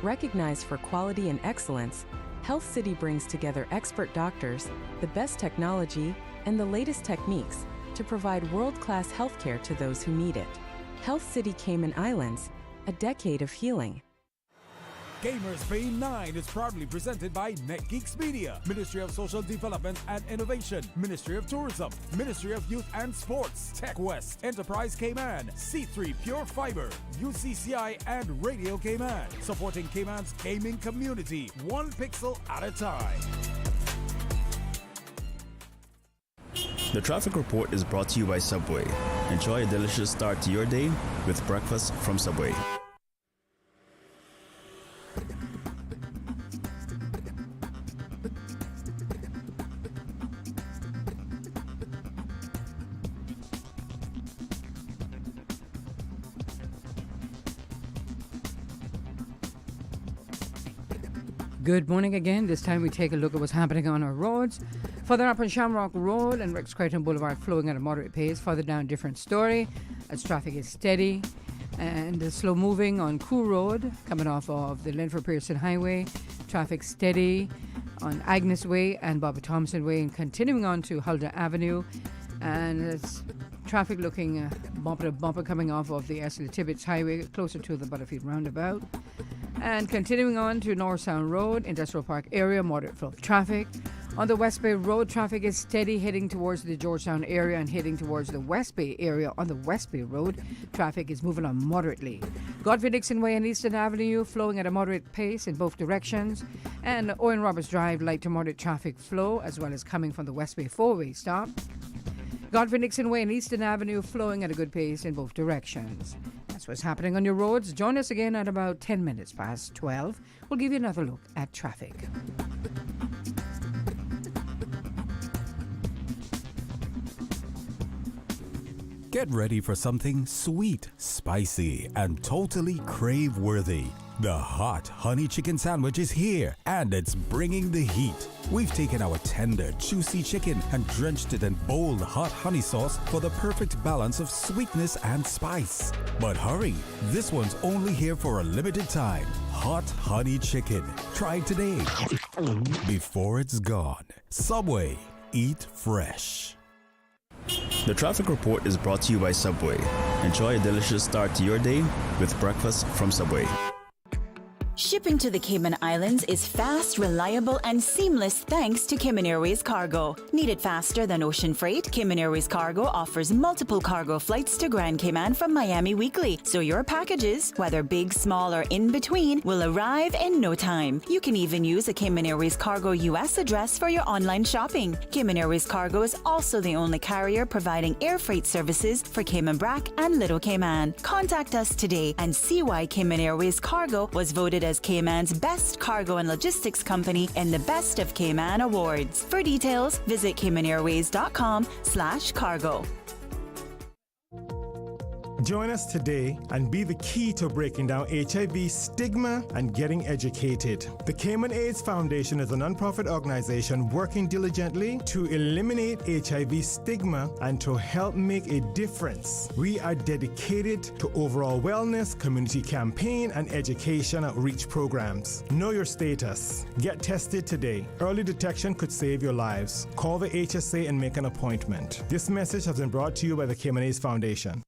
Recognized for quality and excellence, Health City brings together expert doctors, the best technology, and the latest techniques to provide world-class healthcare to those who need it. Health City Cayman Islands, a decade of healing. Gamers Bay 9 is proudly presented by NetGeeks Media, Ministry of Social Development and Innovation, Ministry of Tourism, Ministry of Youth and Sports, Tech West, Enterprise Cayman, C3 Pure Fiber, UCCI, and Radio Cayman, supporting Cayman's gaming community, one pixel at a time. The traffic report is brought to you by Subway. Enjoy a delicious start to your day with breakfast from Subway. Good morning again. This time we take a look at what's happening on our roads. Further up on Shamrock Road and Rex Creighton Boulevard flowing at a moderate pace. Further down, different story as traffic is steady and slow moving on Cool Road coming off of the Linford Pearson Highway. Traffic steady on Agnes Way and Bobby Thompson Way and continuing on to Huldah Avenue. And it's traffic looking bumper to bumper coming off of the Esley Tibbetts Highway closer to the Butterfield Roundabout. And continuing on to North Sound Road, Industrial Park area, moderate flow of traffic. On the West Bay Road, traffic is steady heading towards the Georgetown area and heading towards the West Bay area. On the West Bay Road, traffic is moving on moderately. Godfrey Dixon Way and Eastern Avenue flowing at a moderate pace in both directions. And Owen Roberts Drive, light to moderate traffic flow, as well as coming from the West Bay four-way stop. Godfrey Dixon Way and Eastern Avenue flowing at a good pace in both directions. That's what's happening on your roads. Join us again at about 10 minutes past 12. We'll give you another look at traffic. Get ready for something sweet, spicy, and totally crave-worthy. The hot honey chicken sandwich is here, and it's bringing the heat. We've taken our tender, juicy chicken and drenched it in bold, hot honey sauce for the perfect balance of sweetness and spice. But hurry, this one's only here for a limited time. Hot honey chicken. Try it today before it's gone. Subway. Eat fresh. The traffic report is brought to you by Subway. Enjoy a delicious start to your day with breakfast from Subway. Shipping to the Cayman Islands is fast, reliable, and seamless thanks to Cayman Airways Cargo. Need it faster than ocean freight? Cayman Airways Cargo offers multiple cargo flights to Grand Cayman from Miami weekly, so your packages, whether big, small, or in between, will arrive in no time. You can even use a Cayman Airways Cargo US address for your online shopping. Cayman Airways Cargo is also the only carrier providing air freight services for Cayman Brac and Little Cayman. Contact us today and see why Cayman Airways Cargo was voted as Cayman's best cargo and logistics company in the Best of Cayman Awards. For details, visit caymanairways.com/cargo. Join us today and be the key to breaking down HIV stigma and getting educated. The Cayman AIDS Foundation is a nonprofit organization working diligently to eliminate HIV stigma and to help make a difference. We are dedicated to overall wellness, community campaign, and education outreach programs. Know your status. Get tested today. Early detection could save your lives. Call the HSA and make an appointment. This message has been brought to you by the Cayman AIDS Foundation.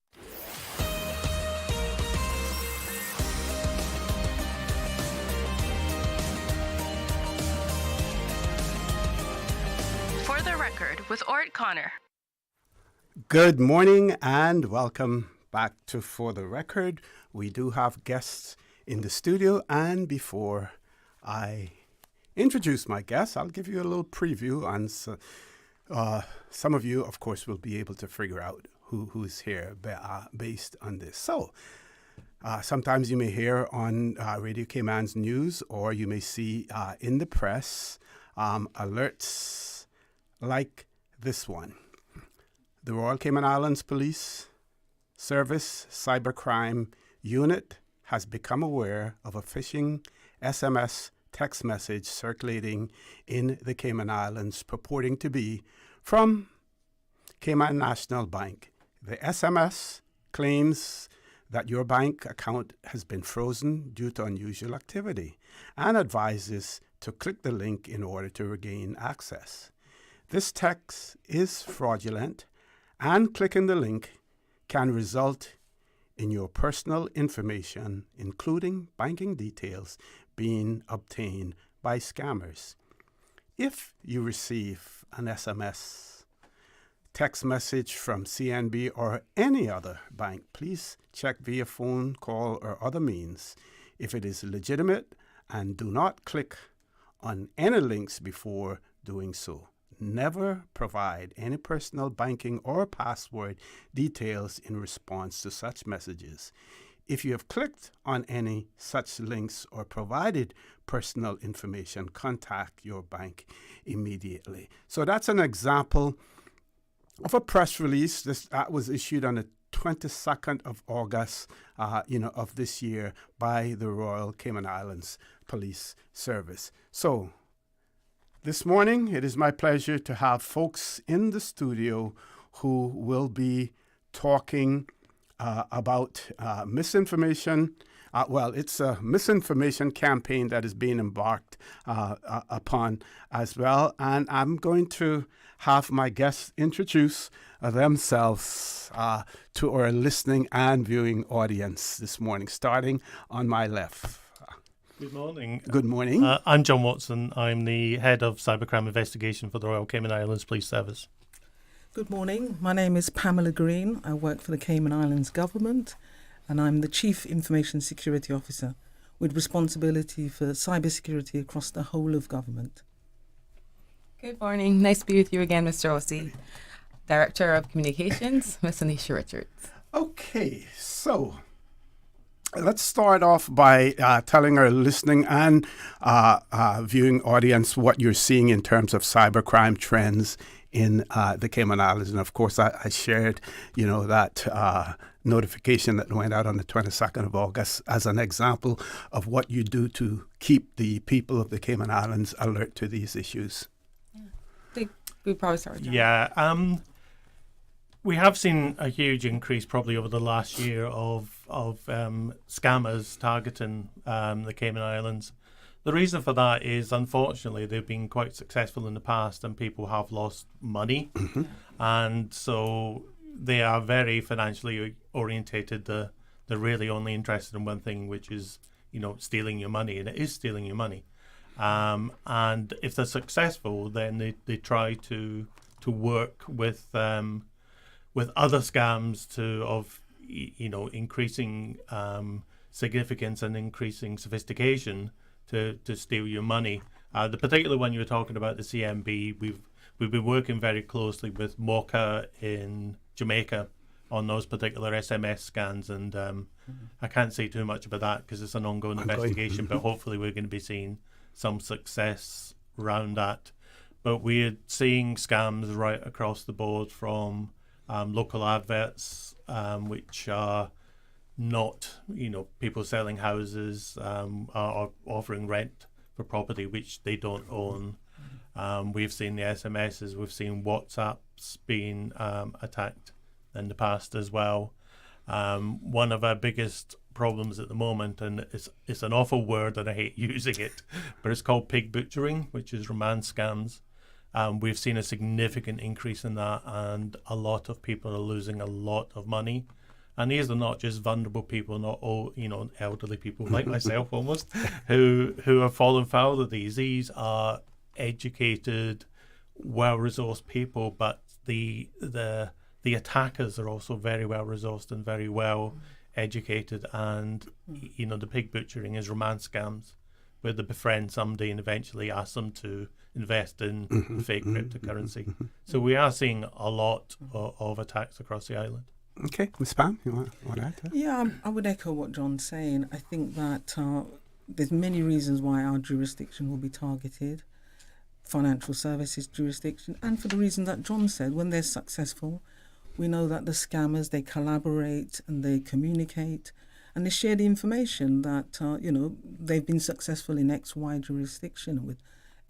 With ORRETT Connor. Good morning and welcome back to For the Record. We do have guests in the studio, and before I introduce my guests, I'll give you a little preview, and some of you, of course, will be able to figure out who's here based on this. So, sometimes you may hear on Radio Cayman's news, or you may see in the press alerts like this one. The Royal Cayman Islands Police Service Cybercrime Unit has become aware of a phishing SMS text message circulating in the Cayman Islands purporting to be from Cayman National Bank. The SMS claims that your bank account has been frozen due to unusual activity and advises to click the link in order to regain access. This text is fraudulent, and clicking the link can result in your personal information, including banking details, being obtained by scammers. If you receive an SMS, text message from CNB or any other bank, please check via phone call or other means if it is legitimate, and do not click on any links before doing so. Never provide any personal banking or password details in response to such messages. If you have clicked on any such links or provided personal information, contact your bank immediately. So that's an example of a press release that was issued on the 22nd of August, of this year by the Royal Cayman Islands Police Service. So, this morning, it is my pleasure to have folks in the studio who will be talking about misinformation. It's a misinformation campaign that is being embarked upon as well. And I'm going to have my guests introduce themselves to our listening and viewing audience this morning, starting on my left. Good morning. Good morning. I'm John Watson. I'm the head of cybercrime investigation for the Royal Cayman Islands Police Service. Good morning. My name is Pamela Greene. I work for the Cayman Islands government, and I'm the Chief Information Security Officer with responsibility for cybersecurity across the whole of government. Good morning. Nice to be with you again, Mr. Ossie. Director of Communications, Ms. Oneisha Richards. Okay, so let's start off by telling our listening and viewing audience what you're seeing in terms of cybercrime trends in the Cayman Islands. And of course, I shared, that notification that went out on the 22nd of August as an example of what you do to keep the people of the Cayman Islands alert to these issues. We probably start with John. Yeah, we have seen a huge increase probably over the last year of scammers targeting the Cayman Islands. The reason for that is, unfortunately, they've been quite successful in the past, and people have lost money, and so they are very financially orientated. They're really only interested in one thing, which is stealing your money, and it is stealing your money. And if they're successful, then they try to work with other scams of increasing significance and increasing sophistication to steal your money. The particular one you were talking about, the CMB, we've been working very closely with MOCA in Jamaica on those particular SMS scans, and I can't say too much about that because it's an ongoing investigation, but hopefully we're going to be seeing some success around that. But we're seeing scams right across the board, from local adverts, which are not, people selling houses, are offering rent for property which they don't own. We've seen the SMSs, we've seen WhatsApps being attacked in the past as well. One of our biggest problems at the moment, and it's an awful word and I hate using it, but it's called pig butchering, which is romance scams. We've seen a significant increase in that, and a lot of people are losing a lot of money. And these are not just vulnerable people, not all, elderly people like myself almost, who have fallen foul of these. These are educated, well-resourced people, but the the attackers are also very well resourced and very well educated, and the pig butchering is romance scams where they befriend somebody and eventually ask them to invest in fake cryptocurrency. So we are seeing a lot of attacks across the island. Okay, Ms. Pam, you want to add to that? Yeah, I would echo what John's saying. I think that there's many reasons why our jurisdiction will be targeted, financial services jurisdiction, and for the reason that John said, when they're successful, we know that the scammers, they collaborate and they communicate and they share the information that, they've been successful in X, Y jurisdiction with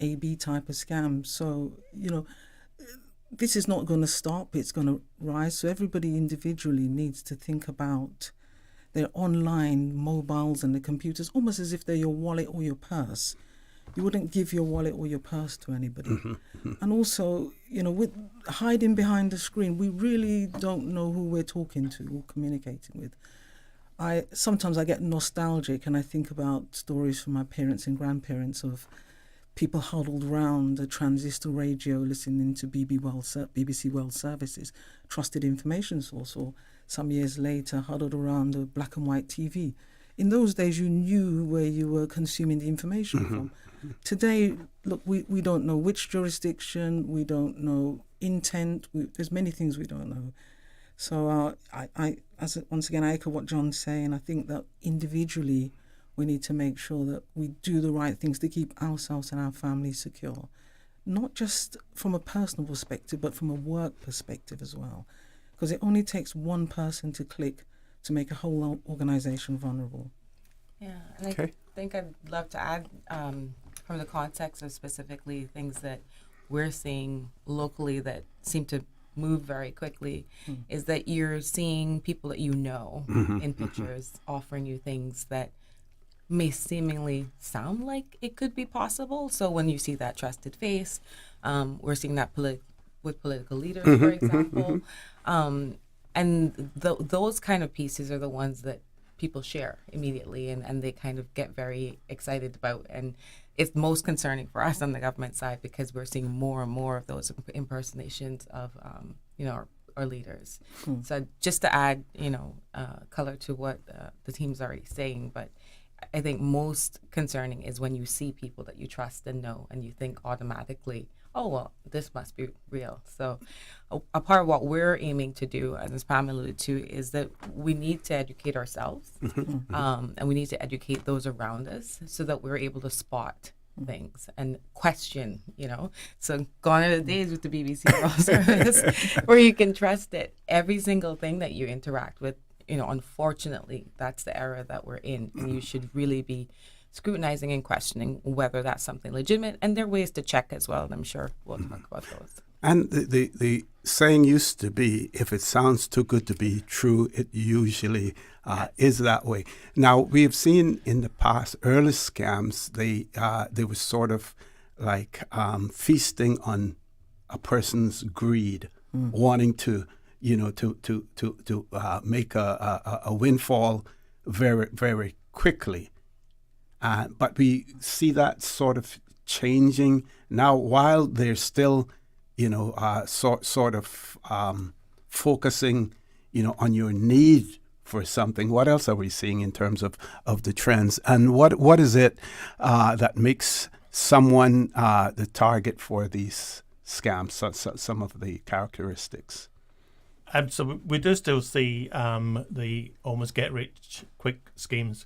AB type of scams. So, this is not going to stop. It's going to rise. So everybody individually needs to think about their online mobiles and the computers, almost as if they're your wallet or your purse. You wouldn't give your wallet or your purse to anybody. And also, with hiding behind the screen, we really don't know who we're talking to or communicating with. Sometimes I get nostalgic and I think about stories from my parents and grandparents of people huddled around a transistor radio listening to BBC World Services, trusted information source, or some years later huddled around a black and white TV. In those days, you knew where you were consuming the information from. Today, look, we don't know which jurisdiction, we don't know intent, there's many things we don't know. So once again, I echo what John's saying. I think that individually, we need to make sure that we do the right things to keep ourselves and our families secure, not just from a personal perspective, but from a work perspective as well. Because it only takes one person to click to make a whole organization vulnerable. Yeah, and I think I'd love to add from the context of specifically things that we're seeing locally that seem to move very quickly, is that you're seeing people that in pictures offering you things that may seemingly sound like it could be possible. So when you see that trusted face, we're seeing that with political leaders, for example. And those kind of pieces are the ones that people share immediately and they kind of get very excited about. And it's most concerning for us on the government side because we're seeing more and more of those impersonations of, our leaders. So just to add, color to what the team's already saying, but I think most concerning is when you see people that you trust and know and you think automatically, oh, well, this must be real. So a part of what we're aiming to do, as Pam alluded to, is that we need to educate ourselves and we need to educate those around us so that we're able to spot things and question, So gone are the days with the BBC World Service where you can trust it. Every single thing that you interact with, unfortunately, that's the era that we're in, and you should really be scrutinizing and questioning whether that's something legitimate. And there are ways to check as well, and I'm sure we'll talk about those. And the saying used to be, if it sounds too good to be true, it usually is that way. Now, we have seen in the past early scams, they were sort of like feasting on a person's greed, wanting to make a windfall very, very quickly. But we see that sort of changing now while they're still, sort of focusing, on your need for something. What else are we seeing in terms of the trends? And what is it that makes someone the target for these scams, some of the characteristics? So we do still see the almost get-rich-quick schemes.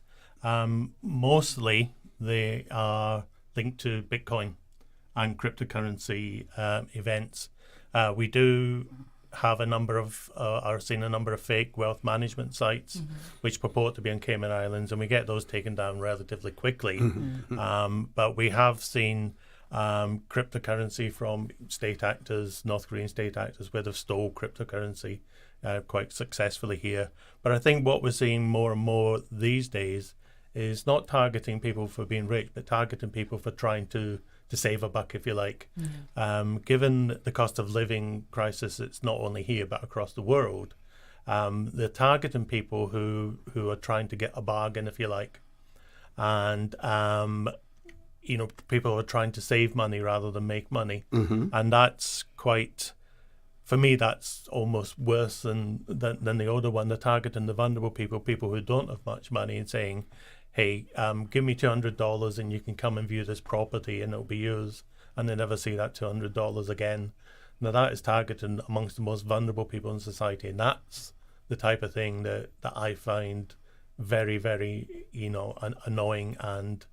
Mostly they are linked to Bitcoin and cryptocurrency events. We do have a number of, are seeing a number of fake wealth management sites which purport to be on Cayman Islands, and we get those taken down relatively quickly. But we have seen cryptocurrency from state actors, North Korean state actors, where they've stole cryptocurrency quite successfully here. But I think what we're seeing more and more these days is not targeting people for being rich, but targeting people for trying to save a buck, if you like. Given the cost of living crisis, it's not only here but across the world. They're targeting people who are trying to get a bargain, if you like, and people are trying to save money rather than make money, and that's quite for me, that's almost worse than the other one. They're targeting the vulnerable people who don't have much money, and saying, hey, give me $200 and you can come and view this property and it'll be yours, and they never see that $200 again. Now that is targeted amongst the most vulnerable people in society, and that's the type of thing that I find very, very, annoying, and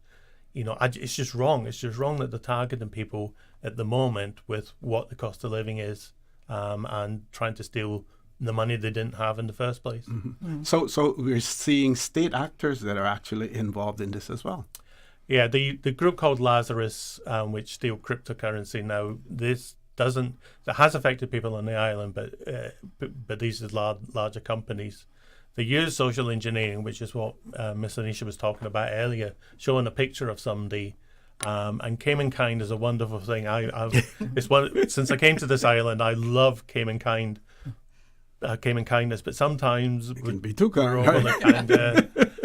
it's just wrong. It's just wrong that they're targeting people at the moment with what the cost of living is, and trying to steal the money they didn't have in the first place. Mm-hmm. So we're seeing state actors that are actually involved in this as well. Yeah, the group called Lazarus, which steal cryptocurrency. Now, it has affected people on the island, but these are larger companies. They use social engineering, which is what Miss Oneisha was talking about earlier, showing a picture of somebody. And Cayman kind is a wonderful thing. Since I came to this island, I love Cayman kindness, but sometimes it can be too kind.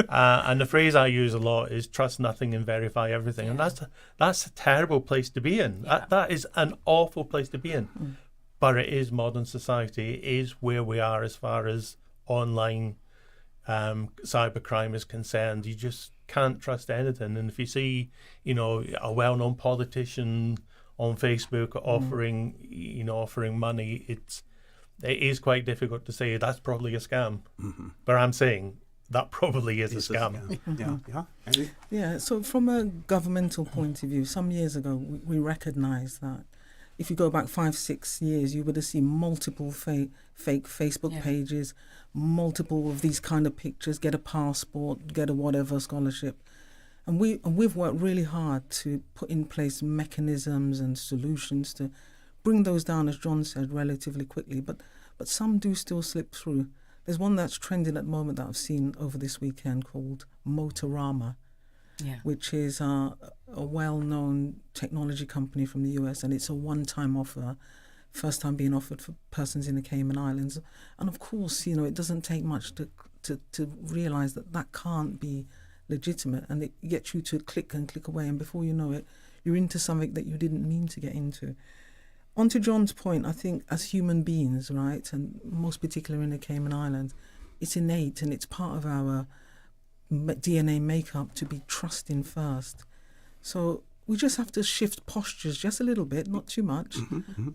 And the phrase I use a lot is "trust nothing and verify everything," and that's a terrible place to be in. Yeah. That is an awful place to be in. But it is modern society. It is where we are as far as online cybercrime is concerned. You just can't trust anything. And if you see, a well-known politician on Facebook offering money, it is quite difficult to say that's probably a scam. Mm-hmm. But I'm saying that probably is a scam. Yeah. So from a governmental point of view, some years ago we recognised that if you go back 5-6 years, you would have seen multiple fake Facebook pages, multiple of these kind of pictures, get a passport, get a whatever scholarship. And we've worked really hard to put in place mechanisms and solutions to bring those down, as John said, relatively quickly. But some do still slip through. There's one that's trending at the moment that I've seen over this weekend called Motorama, which is a well-known technology company from the US, and it's a one-time offer, first time being offered for persons in the Cayman Islands. And of course, it doesn't take much to realise that can't be legitimate, and it gets you to click away, and before you know it, you're into something that you didn't mean to get into. On to John's point, I think as human beings, right, and most particularly in the Cayman Islands, it's innate and it's part of our DNA makeup to be trusting first. So we just have to shift postures just a little bit, not too much,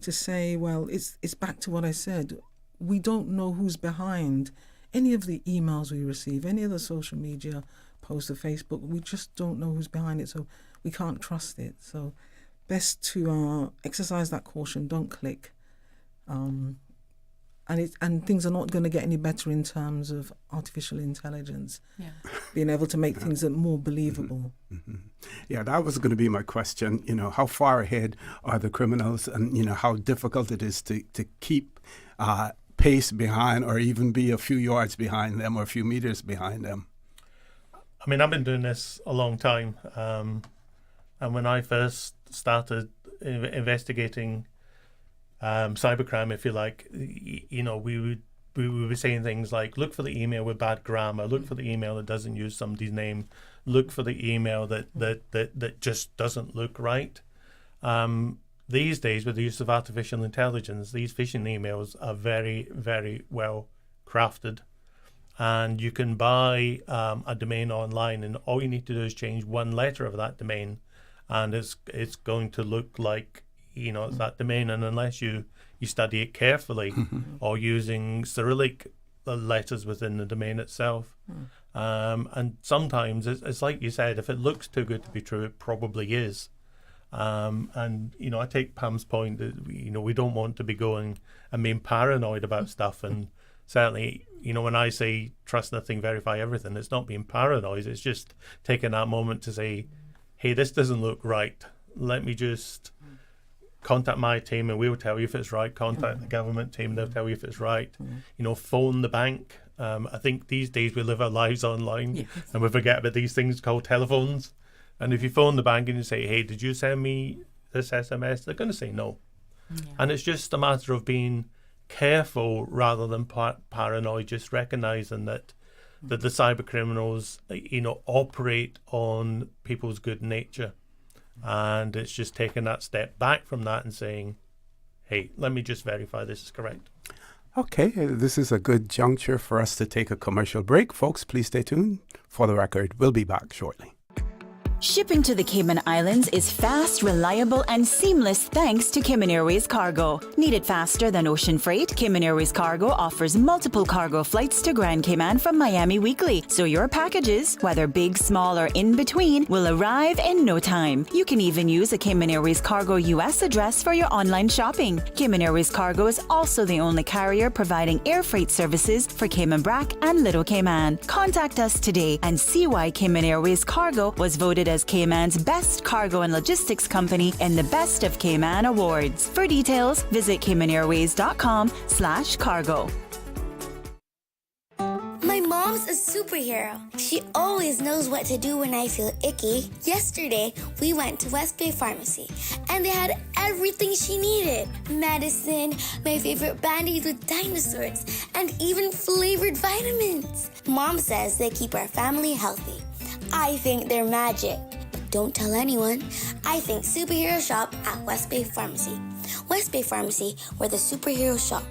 to say, well, it's back to what I said. We don't know who's behind any of the emails we receive, any of the social media posts or Facebook. We just don't know who's behind it, so we can't trust it. So best to exercise that caution, don't click. And things are not going to get any better in terms of artificial intelligence, being able to make things more believable. Mm-hmm. Yeah, that was going to be my question. How far ahead are the criminals, and how difficult it is to keep pace behind, or even be a few yards behind them or a few meters behind them. I mean, I've been doing this a long time, and when I first started investigating cybercrime, if you like, we would be saying things like, look for the email with bad grammar, look for the email that doesn't use somebody's name, look for the email that just doesn't look right. These days, with the use of artificial intelligence, these phishing emails are very, very well crafted. And you can buy a domain online, and all you need to do is change one letter of that domain, and it's going to look like it's that domain. And unless you study it carefully, or using Cyrillic letters within the domain itself, and sometimes it's like you said, if it looks too good to be true, it probably is. And I take Pam's point that we don't want to be going and being paranoid about stuff, and certainly when I say trust nothing, verify everything, it's not being paranoid, it's just taking that moment to say, hey, this doesn't look right, let me just contact my team and we'll tell you if it's right, contact the government team, they'll tell you if it's right, phone the bank. I think these days we live our lives online, and we forget about these things called telephones. And if you phone the bank and you say, hey, did you send me this SMS? They're going to say no. And it's just a matter of being careful rather than paranoid, just recognizing that the cyber criminals, operate on people's good nature. And it's just taking that step back from that and saying, hey, let me just verify this is correct. Okay, this is a good juncture for us to take a commercial break. Folks, please stay tuned. For the record, we'll be back shortly. Shipping to the Cayman Islands is fast, reliable, and seamless thanks to Cayman Airways Cargo. Need it faster than ocean freight? Cayman Airways Cargo offers multiple cargo flights to Grand Cayman from Miami weekly, so your packages, whether big, small, or in between, will arrive in no time. You can even use a Cayman Airways Cargo US address for your online shopping. Cayman Airways Cargo is also the only carrier providing air freight services for Cayman Brac and Little Cayman. Contact us today and see why Cayman Airways Cargo was voted as Cayman's best cargo and logistics company in the Best of Cayman Awards. For details, visit caymanairways.com/cargo. My mom's a superhero. She always knows what to do when I feel icky. Yesterday, we went to West Bay Pharmacy, and they had everything she needed. Medicine, my favorite Band-Aids with dinosaurs, and even flavored vitamins. Mom says they keep our family healthy. I think they're magic. Don't tell anyone. I think superheroes shop at West Bay Pharmacy. West Bay Pharmacy, where the superheroes shop.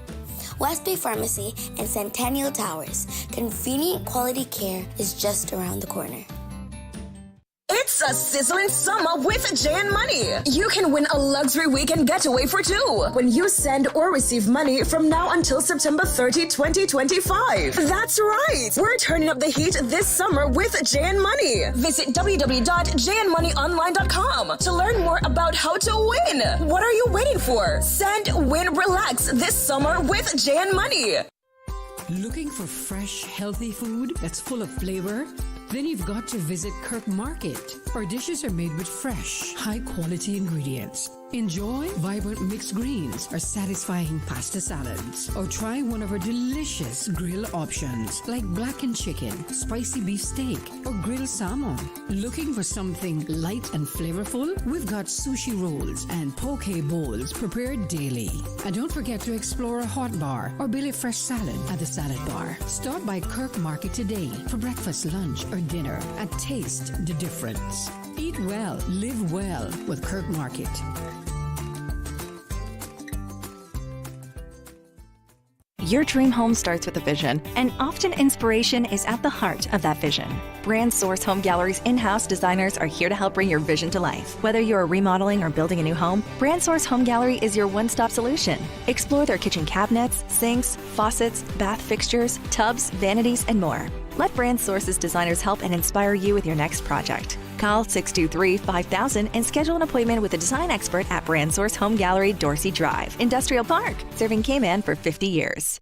West Bay Pharmacy and Centennial Towers. Convenient quality care is just around the corner. It's a sizzling summer with J&. Money. You can win a luxury weekend getaway for two when you send or receive money from now until September 30, 2025. That's right. We're turning up the heat this summer with J&. Money. Visit www.jnmoneyonline.com to learn more about how to win. What are you waiting for? Send, win, relax this summer with J&. Money. Looking for fresh, healthy food that's full of flavor? Then you've got to visit Kirk Market. Our dishes are made with fresh, high-quality ingredients. Enjoy vibrant mixed greens or satisfying pasta salads. Or try one of our delicious grill options like blackened chicken, spicy beef steak, or grilled salmon. Looking for something light and flavorful? We've got sushi rolls and poke bowls prepared daily. And don't forget to explore a hot bar or Billy Fresh salad at the salad bar. Stop by Kirk Market today for breakfast, lunch, or dinner and taste the difference. Eat well, live well with Kirk Market. Your dream home starts with a vision, and often inspiration is at the heart of that vision. Brand Source Home Gallery's in-house designers are here to help bring your vision to life. Whether you're remodeling or building a new home, Brand Source Home Gallery is your one-stop solution. Explore their kitchen cabinets, sinks, faucets, bath fixtures, tubs, vanities, and more. Let Brand Source's designers help and inspire you with your next project. Call 623-5000 and schedule an appointment with a design expert at Brand Source Home Gallery, Dorsey Drive, Industrial Park, serving Cayman for 50 years.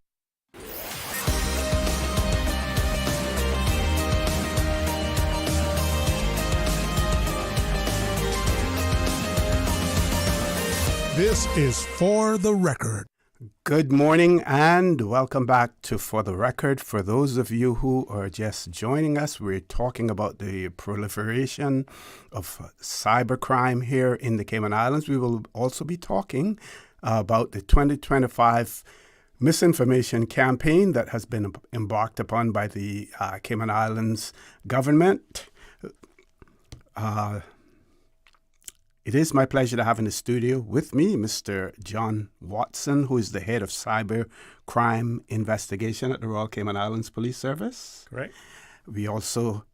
This is For the Record. Good morning and welcome back to For the Record. For those of you who are just joining us, we're talking about the proliferation of cybercrime here in the Cayman Islands. We will also be talking about the 2025 Misinformation Campaign that has been embarked upon by the Cayman Islands government. It is my pleasure to have in the studio with me Mr. John Watson, who is the head of cyber crime investigation at the Royal Cayman Islands Police Service. Correct. We also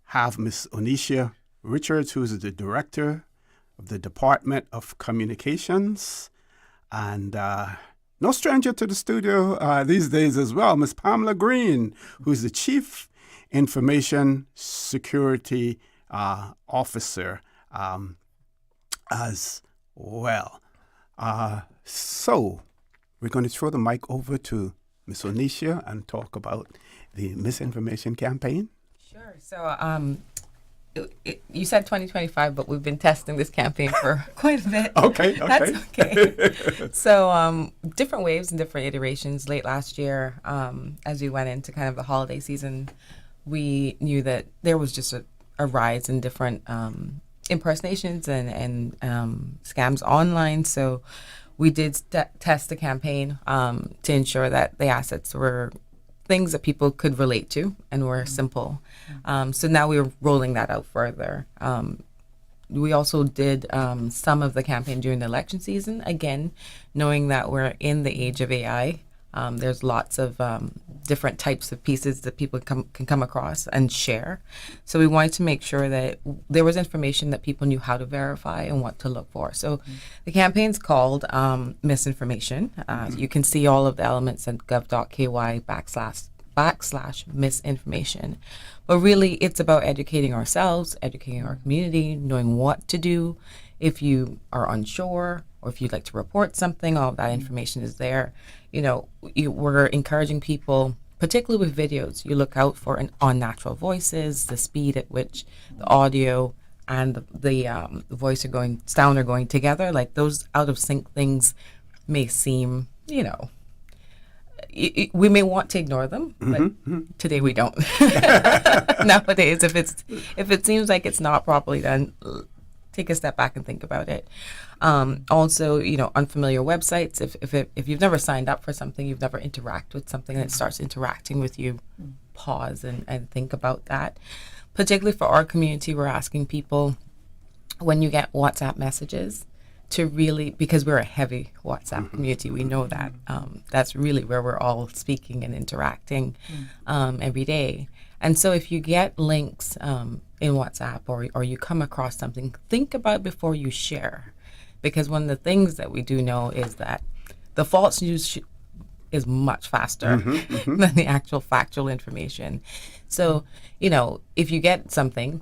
have Miss Oneisha Richards, who is the director of the Department of Communications. And no stranger to the studio these days as well, Miss Pamela Greene, who is the Chief Information Security Officer as well. So we're going to throw the mic over to Miss Oneisha and talk about the Misinformation Campaign. Sure. So you said 2025, but we've been testing this campaign for quite a bit. Okay. That's okay. So different waves and different iterations. Late last year, as we went into kind of the holiday season, we knew that there was just a rise in different impersonations and scams online. So we did test the campaign to ensure that the assets were things that people could relate to and were simple. So now we're rolling that out further. we also did some of the campaign during the election season, again, knowing that we're in the age of AI. There's lots of different types of pieces that people can come across and share. So we wanted to make sure that there was information that people knew how to verify and what to look for. So the campaign's called Misinformation. You can see all of the elements at gov.ky/misinformation. But really, it's about educating ourselves, educating our community, knowing what to do. If you are unsure or if you'd like to report something, all of that information is there. We're encouraging people, particularly with videos, you look out for unnatural voices, the speed at which the audio and the voice sound are going together. Like those out of sync things may seem, we may want to ignore them, but today we don't. Nowadays, if it seems like it's not properly done, take a step back and think about it. Also, unfamiliar websites. If you've never signed up for something, you've never interacted with something, and it starts interacting with you, pause and think about that. Particularly for our community, we're asking people, when you get WhatsApp messages, to really, because we're a heavy WhatsApp community, we know that. That's really where we're all speaking and interacting every day. And so if you get links in WhatsApp or you come across something, think about it before you share. Because one of the things that we do know is that the false news is much faster than the actual factual information. So, if you get something,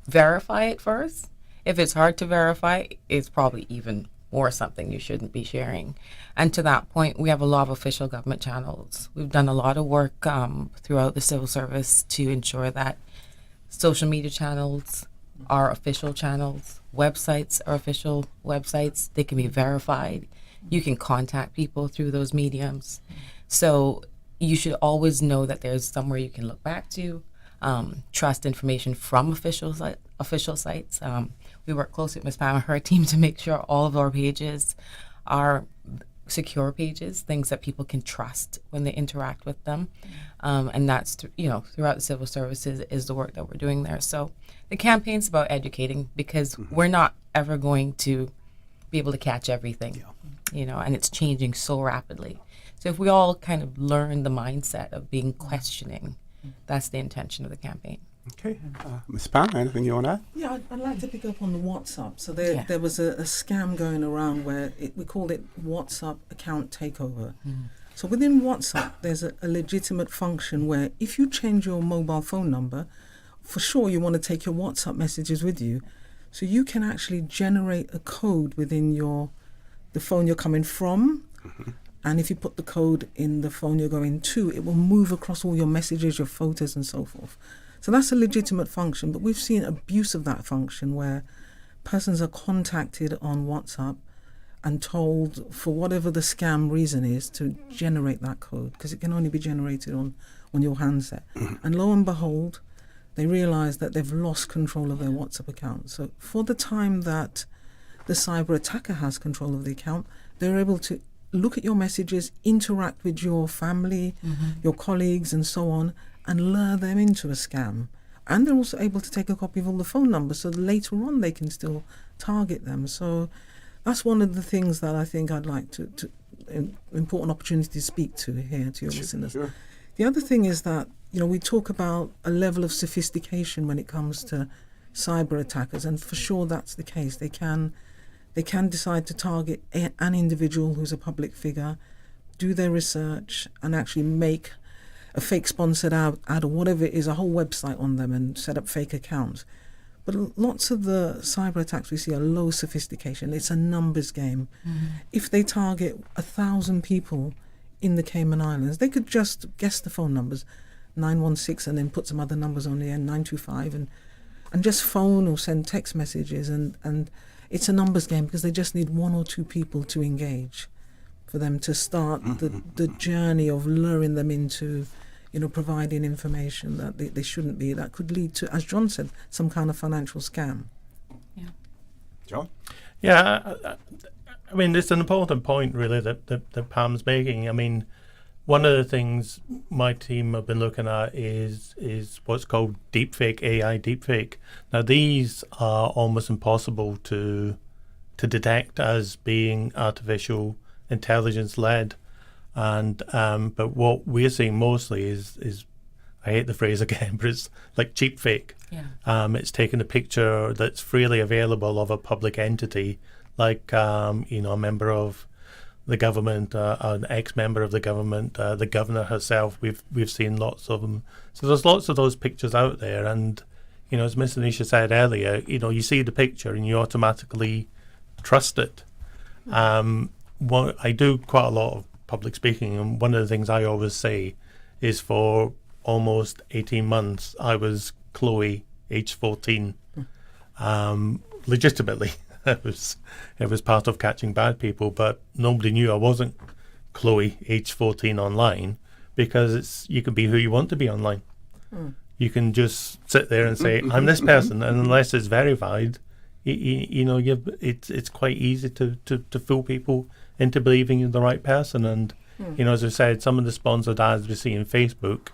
verify it first. If it's hard to verify, it's probably even more something you shouldn't be sharing. And to that point, we have a lot of official government channels. We've done a lot of work throughout the civil service to ensure that social media channels are official channels, websites are official websites, they can be verified. You can contact people through those mediums. So you should always know that there's somewhere you can look back to, trust information from official sites. We work closely with Ms. Pamela and her team to make sure all of our pages are secure pages, things that people can trust when they interact with them. And that's, throughout the civil services is the work that we're doing there. So the campaign's about educating, because we're not ever going to be able to catch everything, and it's changing so rapidly. So if we all kind of learn the mindset of being questioning, that's the intention of the campaign. Okay. Ms. Pam, anything you want to add? Yeah, I'd like to pick up on the WhatsApp. So there was a scam going around where we called it WhatsApp account takeover. So within WhatsApp, there's a legitimate function where if you change your mobile phone number, for sure you want to take your WhatsApp messages with you. So you can actually generate a code within the phone you're coming from. And if you put the code in the phone you're going to, it will move across all your messages, your photos and so forth. So that's a legitimate function, but we've seen abuse of that function where persons are contacted on WhatsApp and told, for whatever the scam reason is, to generate that code, because it can only be generated on your handset. And lo and behold, they realize that they've lost control of their WhatsApp account. So for the time that the cyber attacker has control of the account, they're able to look at your messages, interact with your family, your colleagues and so on, and lure them into a scam. And they're also able to take a copy of all the phone numbers so that later on they can still target them. So that's one of the things that I think I'd like to important opportunity to speak to here to your listeners. Sure. The other thing is that, we talk about a level of sophistication when it comes to cyber attackers, and for sure that's the case. They can decide to target an individual who's a public figure, do their research, and actually make a fake sponsored ad or whatever it is, a whole website on them, and set up fake accounts. But lots of the cyber attacks we see are low sophistication. It's a numbers game. If they target 1,000 people in the Cayman Islands, they could just guess the phone numbers, 916, and then put some other numbers on the end, 925, and just phone or send text messages. And it's a numbers game because they just need one or two people to engage for them to start the journey of luring them into, providing information that they shouldn't be. That could lead to, as John said, some kind of financial scam. Yeah. John? Yeah, I mean, it's an important point, really, that Pam's making. I mean, one of the things my team have been looking at is what's called deepfake, AI deepfake. Now, these are almost impossible to detect as being artificial intelligence led, and but what we're seeing mostly is I hate the phrase again, but it's like cheap fake. Yeah. It's taking a picture that's freely available of a public entity, like a member of the government, an ex-member of the government, the governor herself. We've seen lots of them. So there's lots of those pictures out there, and as Miss Oneisha said earlier, you see the picture and you automatically trust it. I do quite a lot of public speaking, and one of the things I always say is for almost 18 months I was Chloe, age 14, legitimately. It was part of catching bad people, but nobody knew I wasn't Chloe, age 14 online, because you can be who you want to be online. You can just sit there and say, I'm this person, and unless it's verified, it's quite easy to fool people into believing you're the right person. And as I said, some of the sponsored ads we see on Facebook,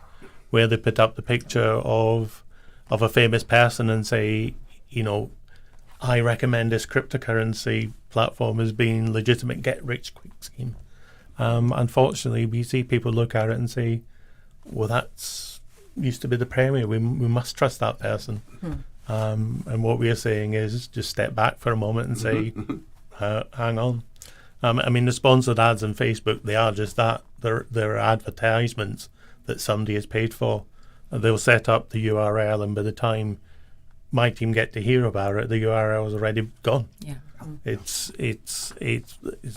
where they put up the picture of a famous person and say, I recommend this cryptocurrency platform as being legitimate get-rich-quick scheme. Unfortunately, we see people look at it and say, well, that's used to be the premier. We must trust that person. And what we're saying is just step back for a moment and say, hang on. The sponsored ads on Facebook, they are just that. They're advertisements that somebody has paid for. They'll set up the URL, and by the time my team get to hear about it, the URL is already gone. Yeah. It's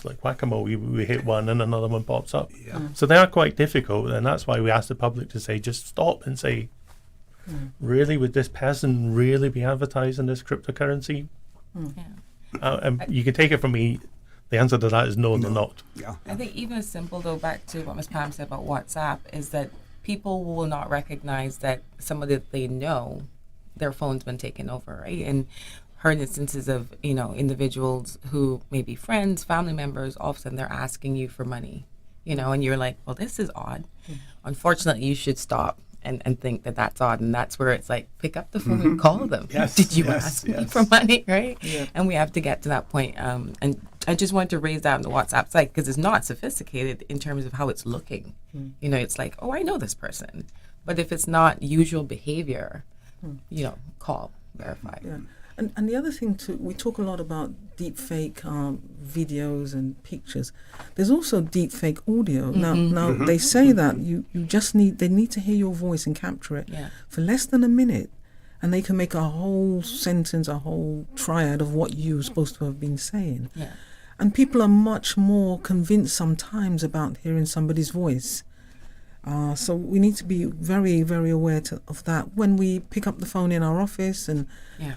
like whack-a-mole. We hit one and another one pops up. Yeah. So they are quite difficult, and that's why we ask the public to say, just stop and say, really, would this person really be advertising this cryptocurrency? And you can take it from me, the answer to that is no, they're not. Yeah. I think even as simple, though, back to what Ms. Pam said about WhatsApp, is that people will not recognize that somebody that they know, their phone's been taken over, right? And heard instances of, individuals who may be friends, family members, all of a sudden they're asking you for money, and you're like, well, this is odd. Unfortunately, you should stop and think that that's odd. And that's where it's like, pick up the phone and call them. Did you ask me for money, right? Yeah. And we have to get to that point. And I just wanted to raise that on the WhatsApp site, because it's not sophisticated in terms of how it's looking. It's like, oh, I know this person. But if it's not usual behavior, call, verify. Yeah. And the other thing too, we talk a lot about deep fake videos and pictures. There's also deep fake audio. Now they say that they need to hear your voice and capture it for less than a minute, and they can make a whole sentence, a whole triad of what you're supposed to have been saying. Yeah. And people are much more convinced sometimes about hearing somebody's voice. So we need to be very, very aware of that. When we pick up the phone in our office and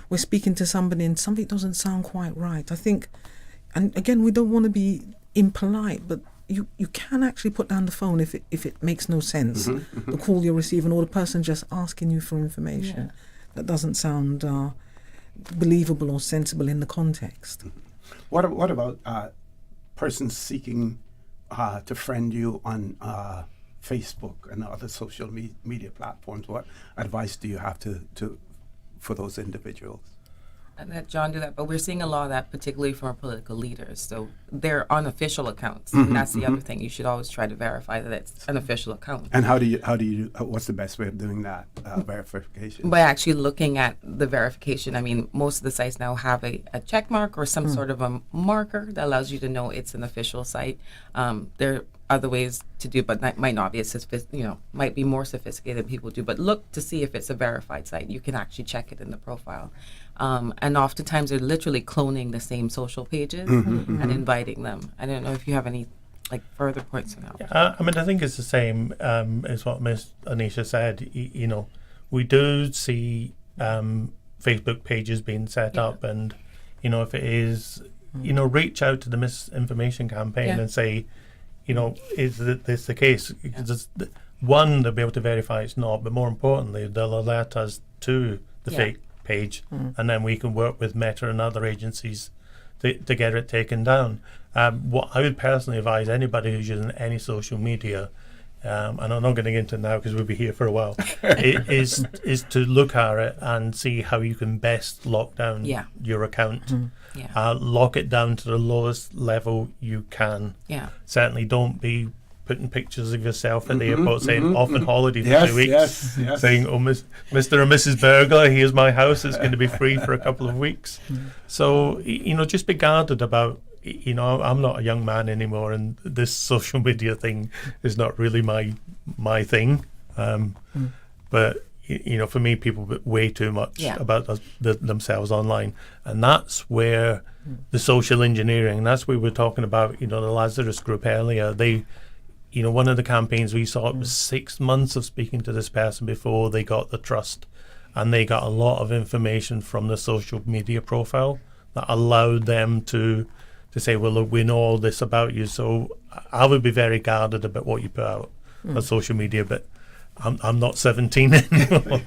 we're speaking to somebody and something doesn't sound quite right, I think, and again, we don't want to be impolite, but you can actually put down the phone if it makes no sense. The call you're receiving, or the person just asking you for information that doesn't sound believable or sensible in the context. What about persons seeking to friend you on Facebook and other social media platforms? What advice do you have for those individuals? And let John do that, but we're seeing a lot of that, particularly from our political leaders. So they're unofficial accounts, and that's the other thing. You should always try to verify that it's an official account. And how do you what's the best way of doing that verification? By actually looking at the verification. Most of the sites now have a check mark or some sort of a marker that allows you to know it's an official site. There are other ways to do, but that might not be as might be more sophisticated than people do. But look to see if it's a verified site. You can actually check it in the profile. And oftentimes they're literally cloning the same social pages and inviting them. I don't know if you have any further points on that. I think it's the same as what Ms. Oneisha said. We do see Facebook pages being set up, and if it is, reach out to the Misinformation Campaign and say, is this the case? One, they'll be able to verify it's not, but more importantly, they'll alert us to the fake page, and then we can work with Meta and other agencies to get it taken down. What I would personally advise anybody who's using any social media and I'm not going to get into it now because we'll be here for a while, is to look at it and see how you can best lock down your account. Lock it down to the lowest level you can. Certainly don't be putting pictures of yourself at the airport saying off on holiday for 2 weeks, saying, oh, Mr. and Mrs. Burglar, here's my house, it's going to be free for a couple of weeks. So, just be guarded about, I'm not a young man anymore, and this social media thing is not really my thing. But, for me, people put way too much about themselves online. And that's where the social engineering, that's where we're talking about, the Lazarus group earlier, one of the campaigns we saw, it was 6 months of speaking to this person before they got the trust. And they got a lot of information from the social media profile that allowed them to say, well, look, we know all this about you. So I would be very guarded about what you put out on social media, but I'm not 17 anymore.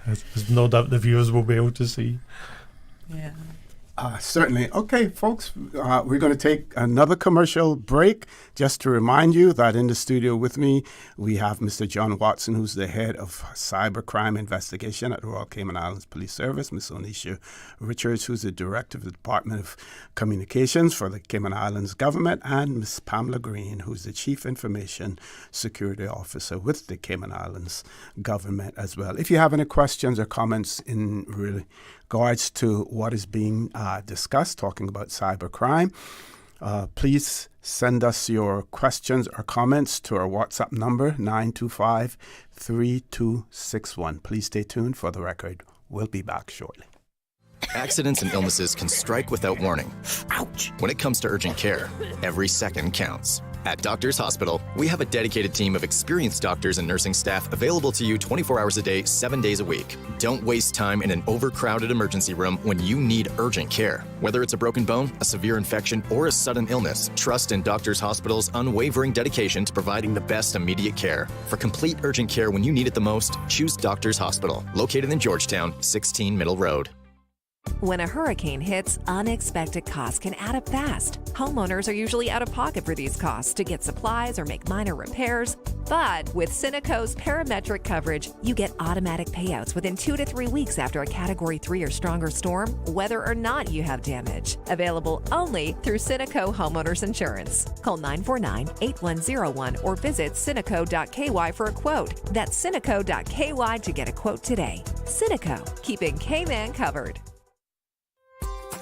There's no doubt the viewers will be able to see. Yeah. Certainly. Okay, folks, we're going to take another commercial break. Just to remind you that in the studio with me, we have Mr. John Watson, who's the head of cybercrime investigation at the Royal Cayman Islands Police Service, Ms. Oneisha Richards, who's the director of the Department of Communications for the Cayman Islands government, and Ms. Pamela Greene, who's the chief information security officer with the Cayman Islands government as well. If you have any questions or comments in regards to what is being discussed, talking about cybercrime, please send us your questions or comments to our WhatsApp number, 925-3261. Please stay tuned for the record. We'll be back shortly. Accidents and illnesses can strike without warning. Ouch! When it comes to urgent care, every second counts. At Doctors Hospital, we have a dedicated team of experienced doctors and nursing staff available to you 24 hours a day, 7 days a week. Don't waste time in an overcrowded emergency room when you need urgent care. Whether it's a broken bone, a severe infection, or a sudden illness, trust in Doctors Hospital's unwavering dedication to providing the best immediate care. For complete urgent care when you need it the most, choose Doctors Hospital, located in Georgetown, 16 Middle Road. When a hurricane hits, unexpected costs can add up fast. Homeowners are usually out of pocket for these costs to get supplies or make minor repairs. But with Cineco's parametric coverage, you get automatic payouts within 2 to 3 weeks after a Category 3 or stronger storm, whether or not you have damage. Available only through Cineco Homeowners Insurance. Call 949-8101 or visit Cineco.ky for a quote. That's Cineco.ky to get a quote today. Cineco, keeping Cayman covered.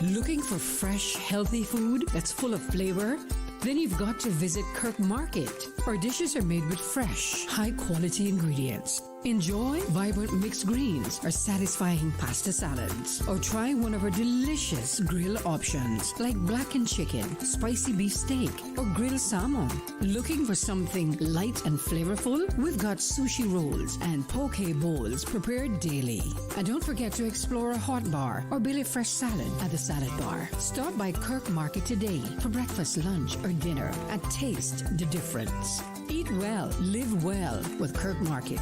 Looking for fresh, healthy food that's full of flavor? Then you've got to visit Kirk Market. Our dishes are made with fresh, high-quality ingredients. Enjoy vibrant mixed greens or satisfying pasta salads. Or try one of our delicious grill options like blackened chicken, spicy beef steak, or grilled salmon. Looking for something light and flavorful? We've got sushi rolls and poke bowls prepared daily. And don't forget to explore a hot bar or Billy Fresh salad at the salad bar. Stop by Kirk Market today for breakfast, lunch, or dinner and taste the difference. Eat well, live well with Kirk Market.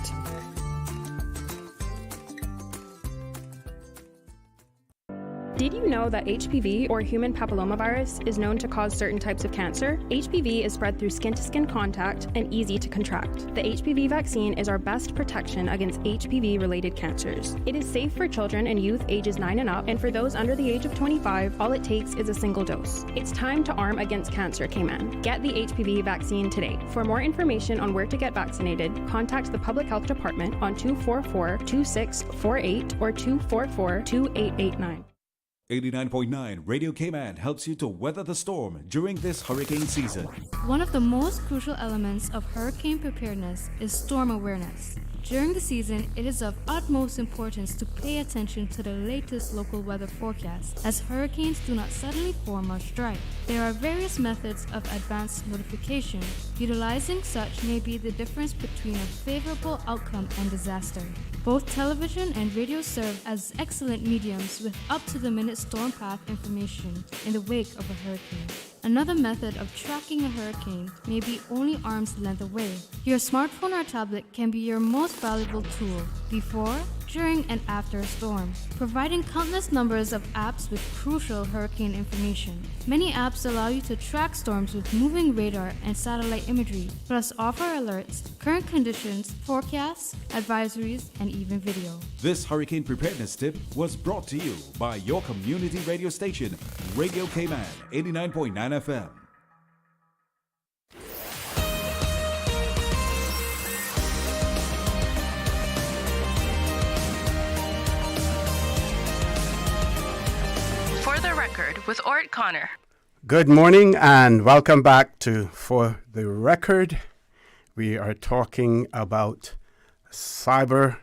Did you know that HPV, or human papillomavirus, is known to cause certain types of cancer? HPV is spread through skin-to-skin contact and easy to contract. The HPV vaccine is our best protection against HPV-related cancers. It is safe for children and youth ages 9 and up, and for those under the age of 25, all it takes is a single dose. It's time to arm against cancer, Cayman. Get the HPV vaccine today. For more information on where to get vaccinated, contact the Public Health Department on 244-2648 or 244-2889. 89.9 Radio Cayman helps you to weather the storm during this hurricane season. One of the most crucial elements of hurricane preparedness is storm awareness. During the season, it is of utmost importance to pay attention to the latest local weather forecasts, as hurricanes do not suddenly form or strike. There are various methods of advanced notification. Utilizing such may be the difference between a favorable outcome and disaster. Both television and radio serve as excellent mediums with up-to-the-minute storm path information in the wake of a hurricane. Another method of tracking a hurricane may be only arm's length away. Your smartphone or tablet can be your most valuable tool before, during and after a storm, providing countless numbers of apps with crucial hurricane information. Many apps allow you to track storms with moving radar and satellite imagery, plus offer alerts, current conditions, forecasts, advisories, and even video. This hurricane preparedness tip was brought to you by your community radio station, Radio Cayman 89.9 FM. For the record, with ORRETT Connor. Good morning and welcome back to For the Record. We are talking about cyber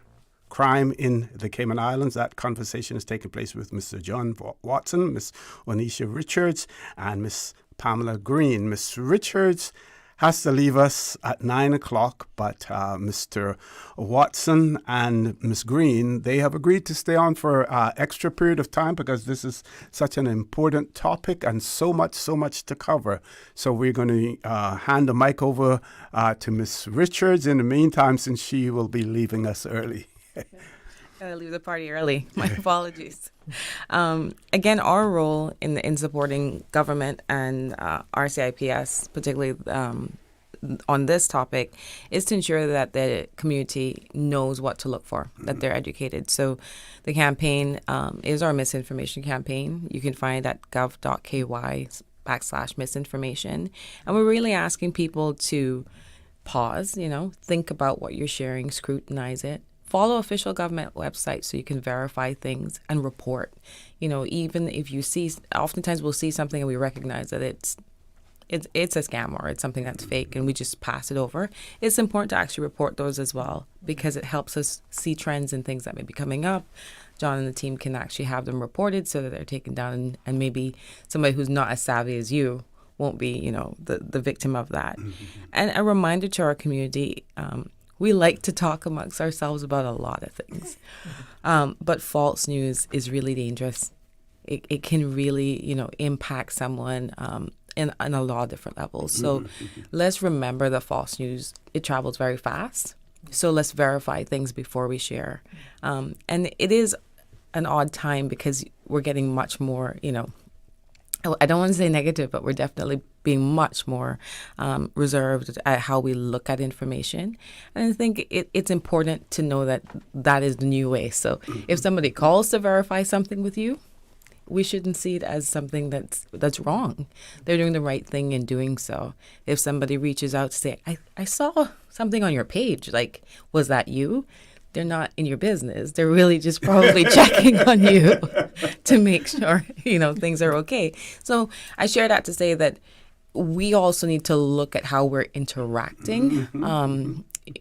crime in the Cayman Islands. That conversation is taking place with Mr. John Watson, Miss Oneisha Richards, and Miss Pamela Greene. Miss Richards has to leave us at 9 o'clock, but Mr. Watson and Miss Greene, they have agreed to stay on for extra period of time because this is such an important topic and so much to cover. So we're going to hand the mic over to Miss Richards in the meantime, since she will be leaving us early. Gotta leave the party early. My apologies. Again, our role in supporting government and RCIPS, particularly on this topic, is to ensure that the community knows what to look for, that they're educated. So the campaign is our misinformation campaign. You can find it at gov.ky/misinformation. And we're really asking people to pause, think about what you're sharing, scrutinize it. Follow official government websites so you can verify things and report. Even if you see, oftentimes we'll see something and we recognize that it's a scam or it's something that's fake and we just pass it over. It's important to actually report those as well because it helps us see trends and things that may be coming up. John and the team can actually have them reported so that they're taken down and maybe somebody who's not as savvy as you won't be, the victim of that. And a reminder to our community, we like to talk amongst ourselves about a lot of things, but false news is really dangerous. It can really, impact someone in a lot of different levels. So let's remember that false news, it travels very fast. So let's verify things before we share. And it is an odd time because we're getting much more, I don't want to say negative, but we're definitely being much more reserved at how we look at information. And I think it's important to know that that is the new way. So if somebody calls to verify something with you, we shouldn't see it as something that's wrong. They're doing the right thing in doing so. If somebody reaches out to say, I saw something on your page, like, was that you? They're not in your business. They're really just probably checking on you to make sure, things are okay. So I share that to say that we also need to look at how we're interacting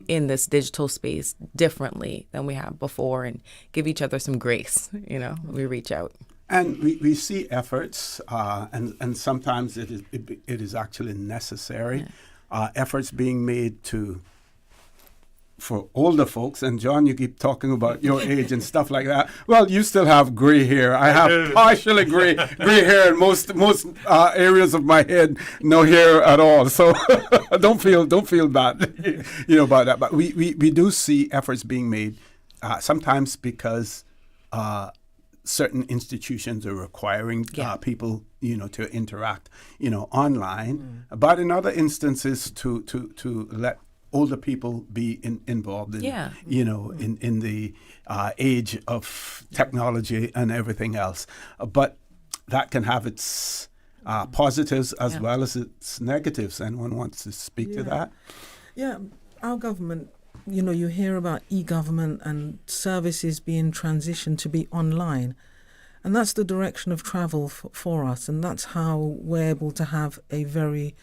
in this digital space differently than we have before and give each other some grace, when we reach out. And we see efforts, and sometimes it is actually necessary, efforts being made for older folks. And John, you keep talking about your age and stuff like that. Well, you still have gray hair. I have partially gray hair in most areas of my head, no hair at all. So don't feel bad, about that. But we do see efforts being made, sometimes because certain institutions are requiring people, to interact, online. But in other instances, to let older people be involved in, in the age of technology and everything else. But that can have its positives as well as its negatives. Anyone wants to speak to that? Yeah, our government, you hear about e-government and services being transitioned to be online. And that's the direction of travel for us. And that's how we're able to have a very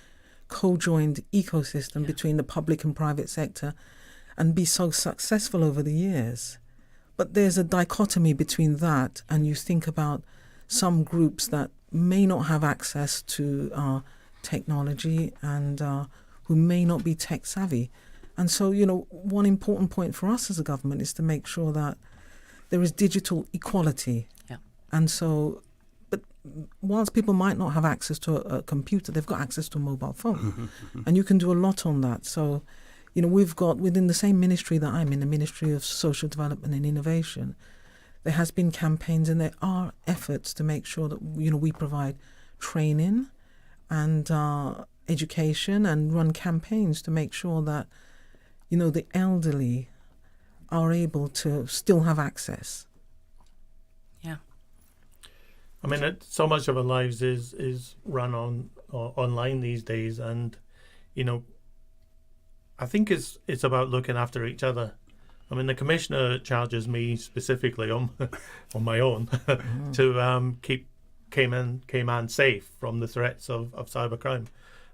co-joined ecosystem between the public and private sector and be so successful over the years. But there's a dichotomy between that and you think about some groups that may not have access to technology and who may not be tech savvy. And so, one important point for us as a government is to make sure that there is digital equality. Yeah. And so, but whilst people might not have access to a computer, they've got access to a mobile phone. And you can do a lot on that. So, we've got within the same ministry that I'm in, the Ministry of Social Development and Innovation, there has been campaigns and there are efforts to make sure that, we provide training and education and run campaigns to make sure that, the elderly are able to still have access. Yeah. I mean, so much of our lives is run online these days, and I think it's about looking after each other. I mean, the commissioner charges me specifically on my own to keep Cayman safe from the threats of cybercrime.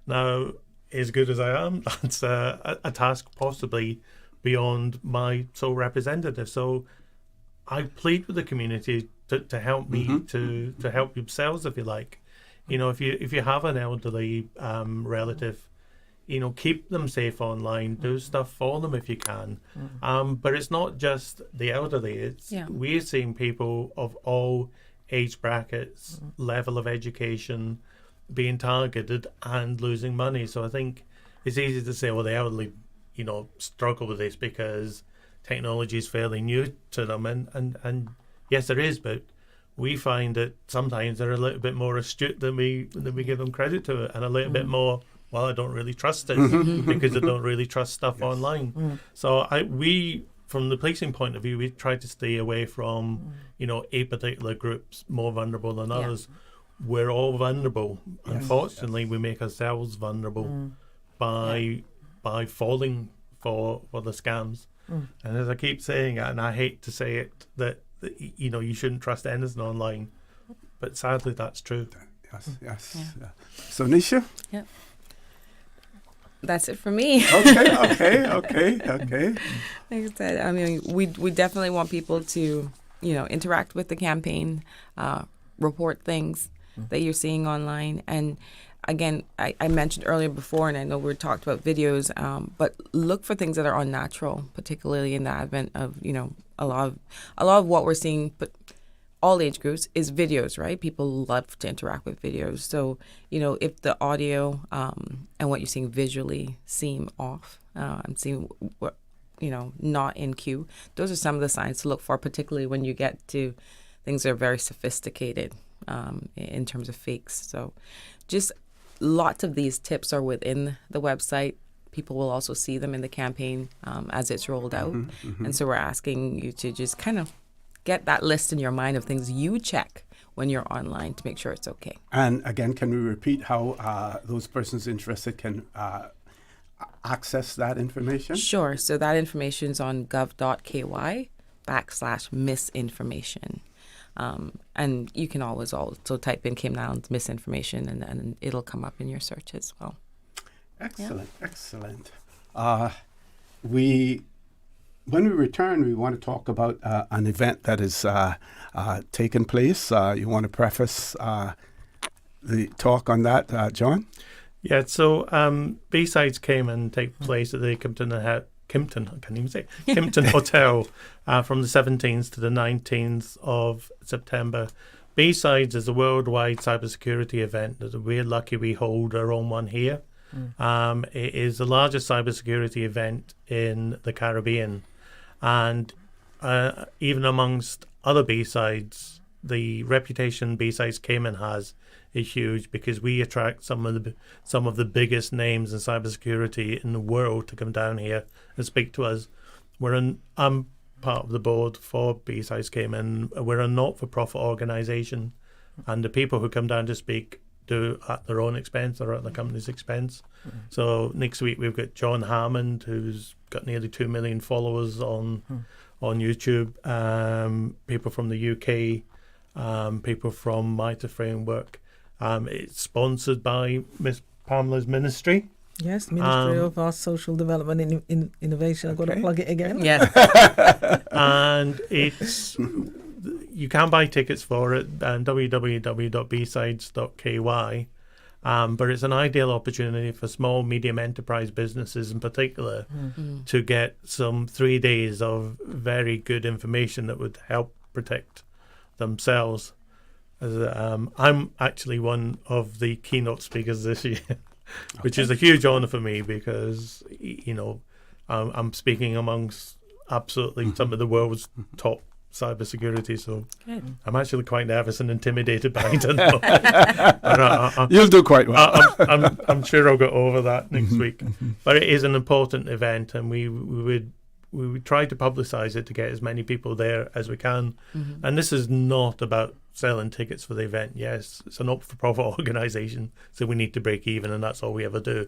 Now, as good as I am, that's a task possibly beyond my sole representative. So I plead with the community to help me to help yourselves, if you like. If you have an elderly relative, keep them safe online. Do stuff for them if you can. But it's not just the elderly. We're seeing people of all age brackets, level of education, being targeted and losing money. So I think it's easy to say, well, the elderly, struggle with this because technology is fairly new to them, and yes, there is, but we find that sometimes they're a little bit more astute than we give them credit to, and a little bit more, well, I don't really trust it because I don't really trust stuff online. So we, from the policing point of view, we try to stay away from, a particular group's more vulnerable than others. We're all vulnerable. Yes. Unfortunately, we make ourselves vulnerable by falling for the scams. And as I keep saying, and I hate to say it, that you shouldn't trust anything online, but sadly that's true. Yes. Yeah. So Nisha? Yeah. That's it for me. Okay. Like I said, I mean, we definitely want people to, interact with the campaign, report things that you're seeing online. And again, I mentioned earlier before, and I know we talked about videos, but look for things that are unnatural, particularly in the advent of, a lot of what we're seeing, but all age groups, is videos, right? People love to interact with videos. So, if the audio and what you're seeing visually seem off, and seem what, not in cue, those are some of the signs to look for, particularly when you get to things that are very sophisticated in terms of fakes. So just lots of these tips are within the website. People will also see them in the campaign as it's rolled out. And so we're asking you to just kind of get that list in your mind of things you check when you're online to make sure it's okay. And again, can we repeat how those persons interested can access that information? Sure. So that information is on gov.ky/misinformation. And you can always also type in Cayman Islands misinformation, and it'll come up in your search as well. Excellent. When we return, we want to talk about an event that is taking place. You want to preface the talk on that, John? Yeah, so B-Sides Cayman take place at the Kimpton Hotel from the 17th to the 19th of September. B-Sides is a worldwide cybersecurity event that we're lucky we hold our own one here. It is the largest cybersecurity event in the Caribbean. And even amongst other B-Sides, the reputation B-Sides Cayman has is huge because we attract some of the biggest names in cybersecurity in the world to come down here and speak to us. I'm part of the board for B-Sides Cayman. We're a not-for-profit organisation, and the people who come down to speak do at their own expense or at the company's expense. So next week we've got John Hammond, who's got nearly 2 million followers on YouTube. People from the UK, people from MITRE Framework. It's sponsored by Miss Pamela's ministry. Yes, Ministry of our Social Development and Innovation. I've got to plug it again. Yes. And you can buy tickets for it at www.bsides.ky. But it's an ideal opportunity for small, medium enterprise businesses in particular to get some 3 days of very good information that would help protect themselves. I'm actually one of the keynote speakers this year, which is a huge honor for me because, I'm speaking amongst absolutely some of the world's top cybersecurity, so Good. I'm actually quite nervous and intimidated by it. You'll do quite well. I'm sure I'll get over that next week. But it is an important event, and we would try to publicise it to get as many people there as we can. And this is not about selling tickets for the event. Yes, it's a not-for-profit organisation, so we need to break even, and that's all we ever do.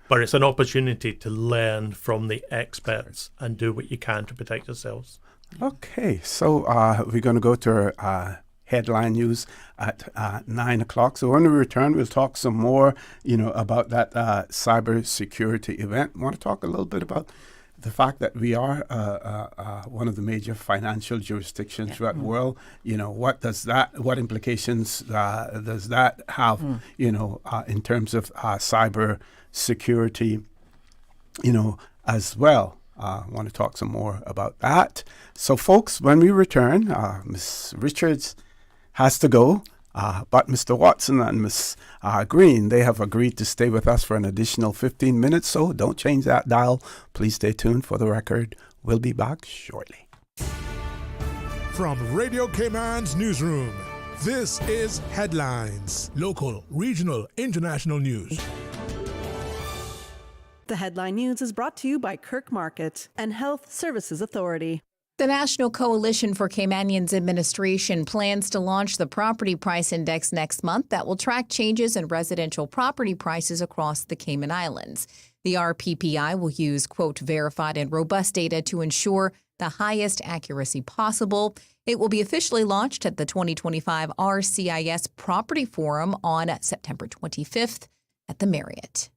But it's an opportunity to learn from the experts and do what you can to protect yourselves. Okay, so we're going to go to our headline news at 9 o'clock. So when we return, we'll talk some more, about that cyber security event. I want to talk a little bit about the fact that we are one of the major financial jurisdictions throughout the world. What implications does that have, in terms of cyber security, as well. I want to talk some more about that. So, folks, when we return, Ms. Richards has to go, but Mr. Watson and Ms. Greene, they have agreed to stay with us for an additional 15 minutes, so don't change that dial. Please stay tuned for the record. We'll be back shortly. From Radio Cayman's newsroom, this is Headlines. Local, regional, international news. The Headline News is brought to you by Kirk Market and Health Services Authority. The National Coalition for Caymanians Administration plans to launch the Property Price Index next month that will track changes in residential property prices across the Cayman Islands. The RPPI will use, quote, verified and robust data to ensure the highest accuracy possible. It will be officially launched at the 2025 RCIS Property Forum on September 25th at the Marriott.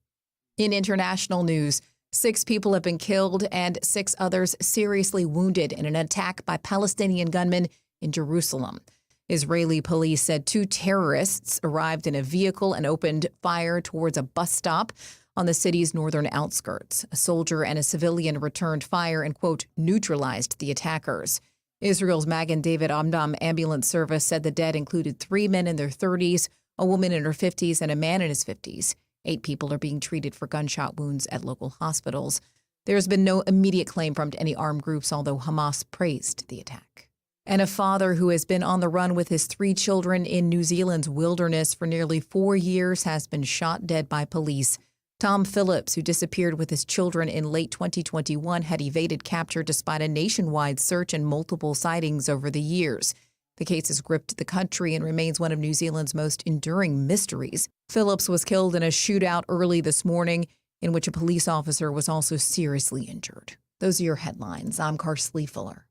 In international news, 6 people have been killed and 6 others seriously wounded in an attack by Palestinian gunmen in Jerusalem. Israeli police said 2 terrorists arrived in a vehicle and opened fire towards a bus stop on the city's northern outskirts. A soldier and a civilian returned fire and, quote, neutralized the attackers. Israel's Magen David Adom ambulance service said the dead included 3 men in their 30s, a woman in her 50s, and a man in his 50s. 8 people are being treated for gunshot wounds at local hospitals. There's been no immediate claim from any armed groups, although Hamas praised the attack. And a father who has been on the run with his 3 children in New Zealand's wilderness for nearly 4 years has been shot dead by police. Tom Phillips, who disappeared with his children in late 2021, had evaded capture despite a nationwide search and multiple sightings over the years. The case has gripped the country and remains one of New Zealand's most enduring mysteries. Phillips was killed in a shootout early this morning in which a police officer was also seriously injured. Those are your headlines. I'm Carsley Fuller.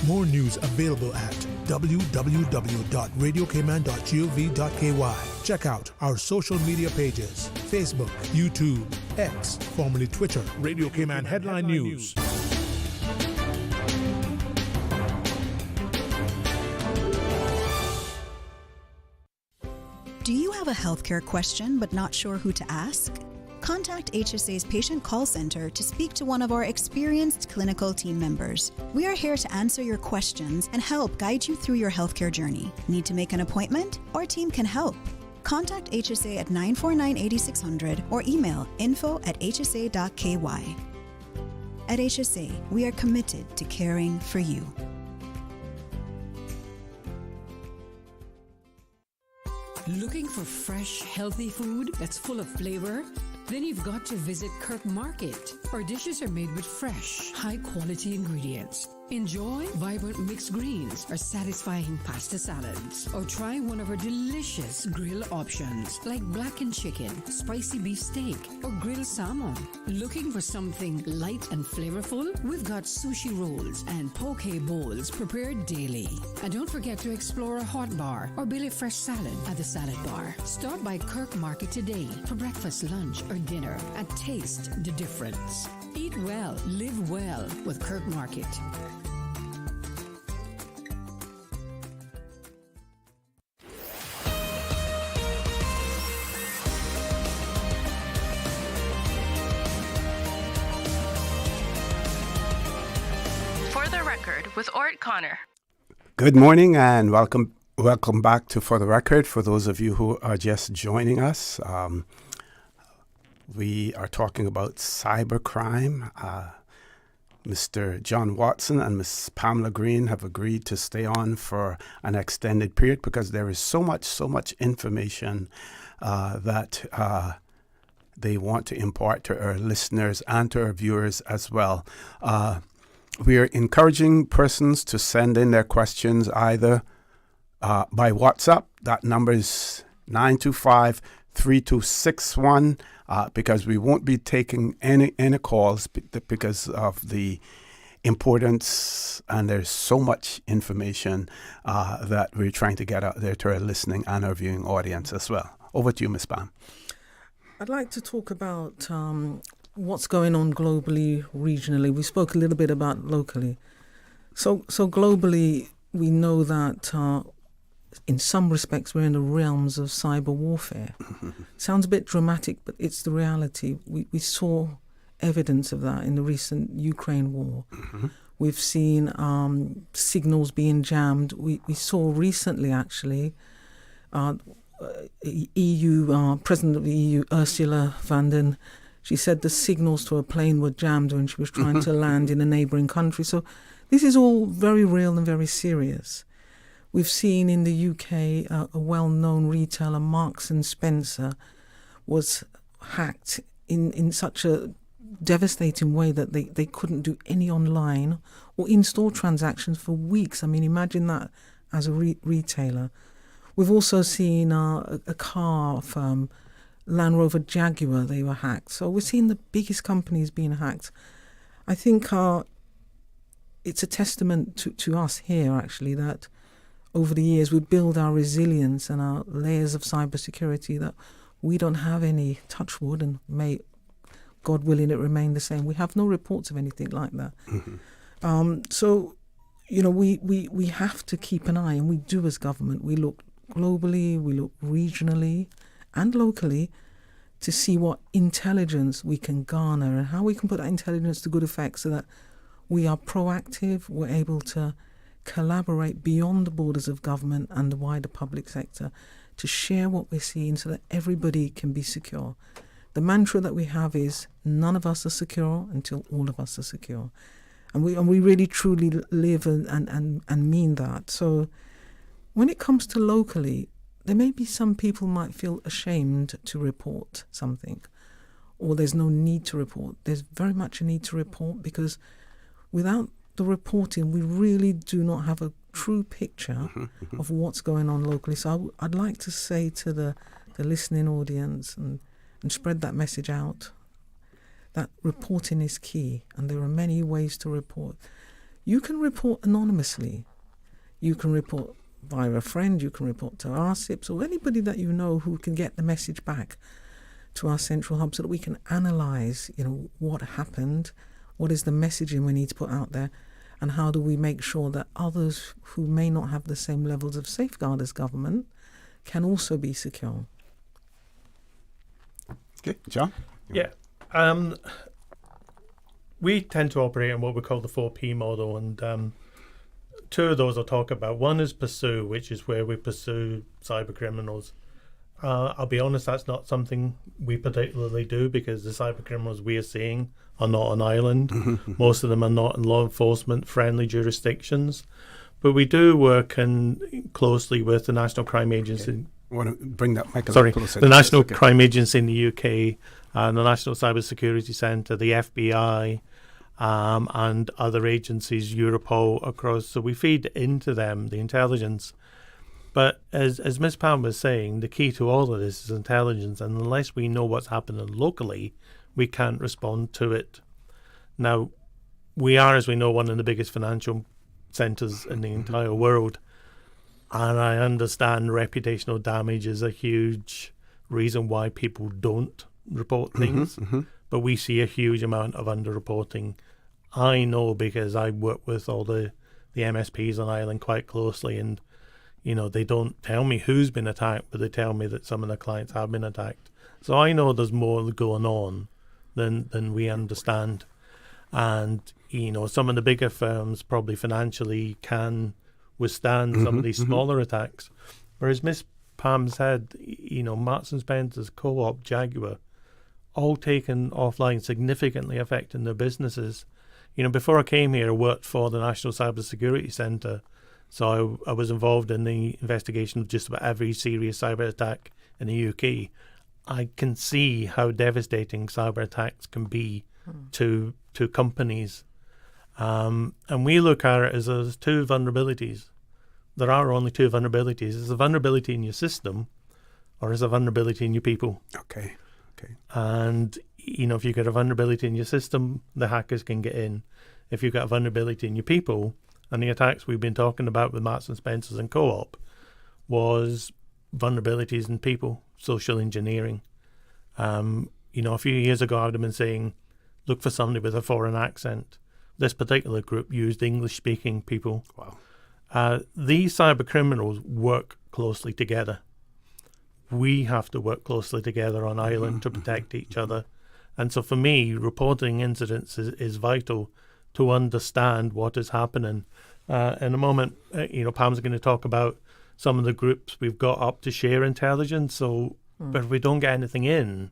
More news available at www.radiocayman.gov.ky. Check out our social media pages: Facebook, YouTube, X, formerly Twitter, Radio Cayman Headline News. Do you have a healthcare question but not sure who to ask? Contact HSA's Patient Call Center to speak to one of our experienced clinical team members. We are here to answer your questions and help guide you through your healthcare journey. Need to make an appointment? Our team can help. Contact HSA at 949-8600 or email info@hsa.ky. At HSA, we are committed to caring for you. Looking for fresh, healthy food that's full of flavor? Then you've got to visit Kirk Market. Our dishes are made with fresh, high-quality ingredients. Enjoy vibrant mixed greens or satisfying pasta salads. Or try one of our delicious grill options like blackened chicken, spicy beef steak, or grilled salmon. Looking for something light and flavorful? We've got sushi rolls and poke bowls prepared daily. And don't forget to explore a hot bar or Billy Fresh salad at the salad bar. Stop by Kirk Market today for breakfast, lunch, or dinner and taste the difference. Eat well, live well with Kirk Market. For the Record with ORRETT Connor. Good morning and welcome back to For the Record. For those of you who are just joining us, We are talking about cybercrime. Mr. John Watson and Ms. Pamela Greene have agreed to stay on for an extended period because there is so much information that they want to impart to our listeners and to our viewers as well. We are encouraging persons to send in their questions either by WhatsApp. That number is 925-3261. Because we won't be taking any calls because of the importance, and there's so much information that we're trying to get out there to our listening and our viewing audience as well. Over to you, Ms. Pam. I'd like to talk about what's going on globally, regionally. We spoke a little bit about locally. So globally, we know that in some respects, we're in the realms of cyber warfare. Sounds a bit dramatic, but it's the reality. We saw evidence of that in the recent Ukraine war. We've seen signals being jammed. We saw recently, actually, EU President of the EU, Ursula von der Leyen, she said the signals to a plane were jammed when she was trying to land in a neighbouring country. So this is all very real and very serious. We've seen in the UK a well-known retailer, Marks and Spencer, was hacked in such a devastating way that they couldn't do any online or in-store transactions for weeks. I mean, imagine that as a retailer. We've also seen a car firm, Land Rover Jaguar, they were hacked. So we're seeing the biggest companies being hacked. I think it's a testament to us here, actually, that over the years, we build our resilience and our layers of cybersecurity that we don't have any, touch wood, and may, God willing, it remain the same. We have no reports of anything like that. So, we have to keep an eye, and we do as government. We look globally, we look regionally and locally to see what intelligence we can garner and how we can put that intelligence to good effect so that we are proactive, we're able to collaborate beyond the borders of government and the wider public sector to share what we're seeing so that everybody can be secure. The mantra that we have is none of us are secure until all of us are secure. And we really truly live and mean that. So when it comes to locally, there may be some people might feel ashamed to report something, or there's no need to report. There's very much a need to report because without the reporting, we really do not have a true picture of what's going on locally. So I'd like to say to the listening audience and spread that message out, that reporting is key, and there are many ways to report. You can report anonymously. You can report via a friend, you can report to RCIPS or anybody that you know who can get the message back to our central hub so that we can analyse, what happened, what is the messaging we need to put out there, and how do we make sure that others who may not have the same levels of safeguard as government can also be secure. Okay, John? Yeah. We tend to operate on what we call the 4P model, and two of those I'll talk about. One is pursue, which is where we pursue cyber criminals. I'll be honest, that's not something we particularly do because the cyber criminals we are seeing are not on island. Most of them are not in law enforcement friendly jurisdictions. But we do work closely with the National Crime Agency. Okay. I want to bring that mic a Sorry, little closer. the National Crime Agency in the UK, and the National Cybersecurity Centre, the FBI, and other agencies, Europol, across. So we feed into them the intelligence. But as Ms. Pam was saying, the key to all of this is intelligence, and unless we know what's happening locally, we can't respond to it. Now, we are, as we know, one of the biggest financial centres in the entire world, and I understand reputational damage is a huge reason why people don't report things, but we see a huge amount of underreporting. I know because I work with all the MSPs on Ireland quite closely, and they don't tell me who's been attacked, but they tell me that some of the clients have been attacked. So I know there's more going on than we understand. And, some of the bigger firms probably financially can withstand some of these smaller attacks. Whereas Miss Pam said, Marks and Spencer's, Co-op, Jaguar, all taken offline, significantly affecting their businesses. Before I came here, I worked for the National Cybersecurity Centre, so I was involved in the investigation of just about every serious cyber attack in the UK. I can see how devastating cyber attacks can be to companies. And we look at it as there's two vulnerabilities. There are only two vulnerabilities. There's a vulnerability in your system, or there's a vulnerability in your people. Okay. And, if you've got a vulnerability in your system, the hackers can get in. If you've got a vulnerability in your people, and the attacks we've been talking about with Marks and Spencers and Co-op was vulnerabilities in people, social engineering. A few years ago, I would have been saying, look for somebody with a foreign accent. This particular group used English-speaking people. Wow. These cyber criminals work closely together. We have to work closely together on island to protect each other. And so for me, reporting incidents is vital to understand what is happening. In a moment, Pam's going to talk about some of the groups we've got up to share intelligence. So, but if we don't get anything in,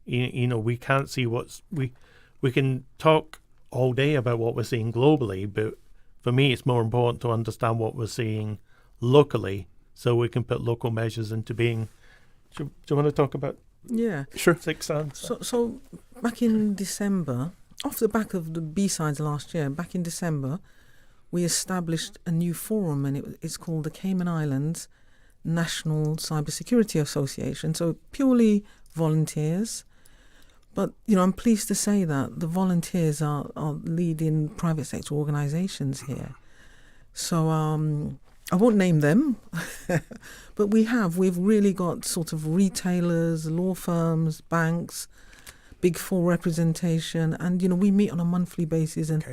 we can't see we can talk all day about what we're seeing globally, but for me, it's more important to understand what we're seeing locally so we can put local measures into being. Do you want to talk about? Yeah. Sure. Six Sense. So back in December, off the back of the B-sides last year, back in December, we established a new forum, and it's called the Cayman Islands National Cybersecurity Association. So purely volunteers. But, I'm pleased to say that the volunteers are leading private sector organisations here. So I won't name them, but we've really got sort of retailers, law firms, banks, Big Four representation, and, we meet on a monthly basis. And,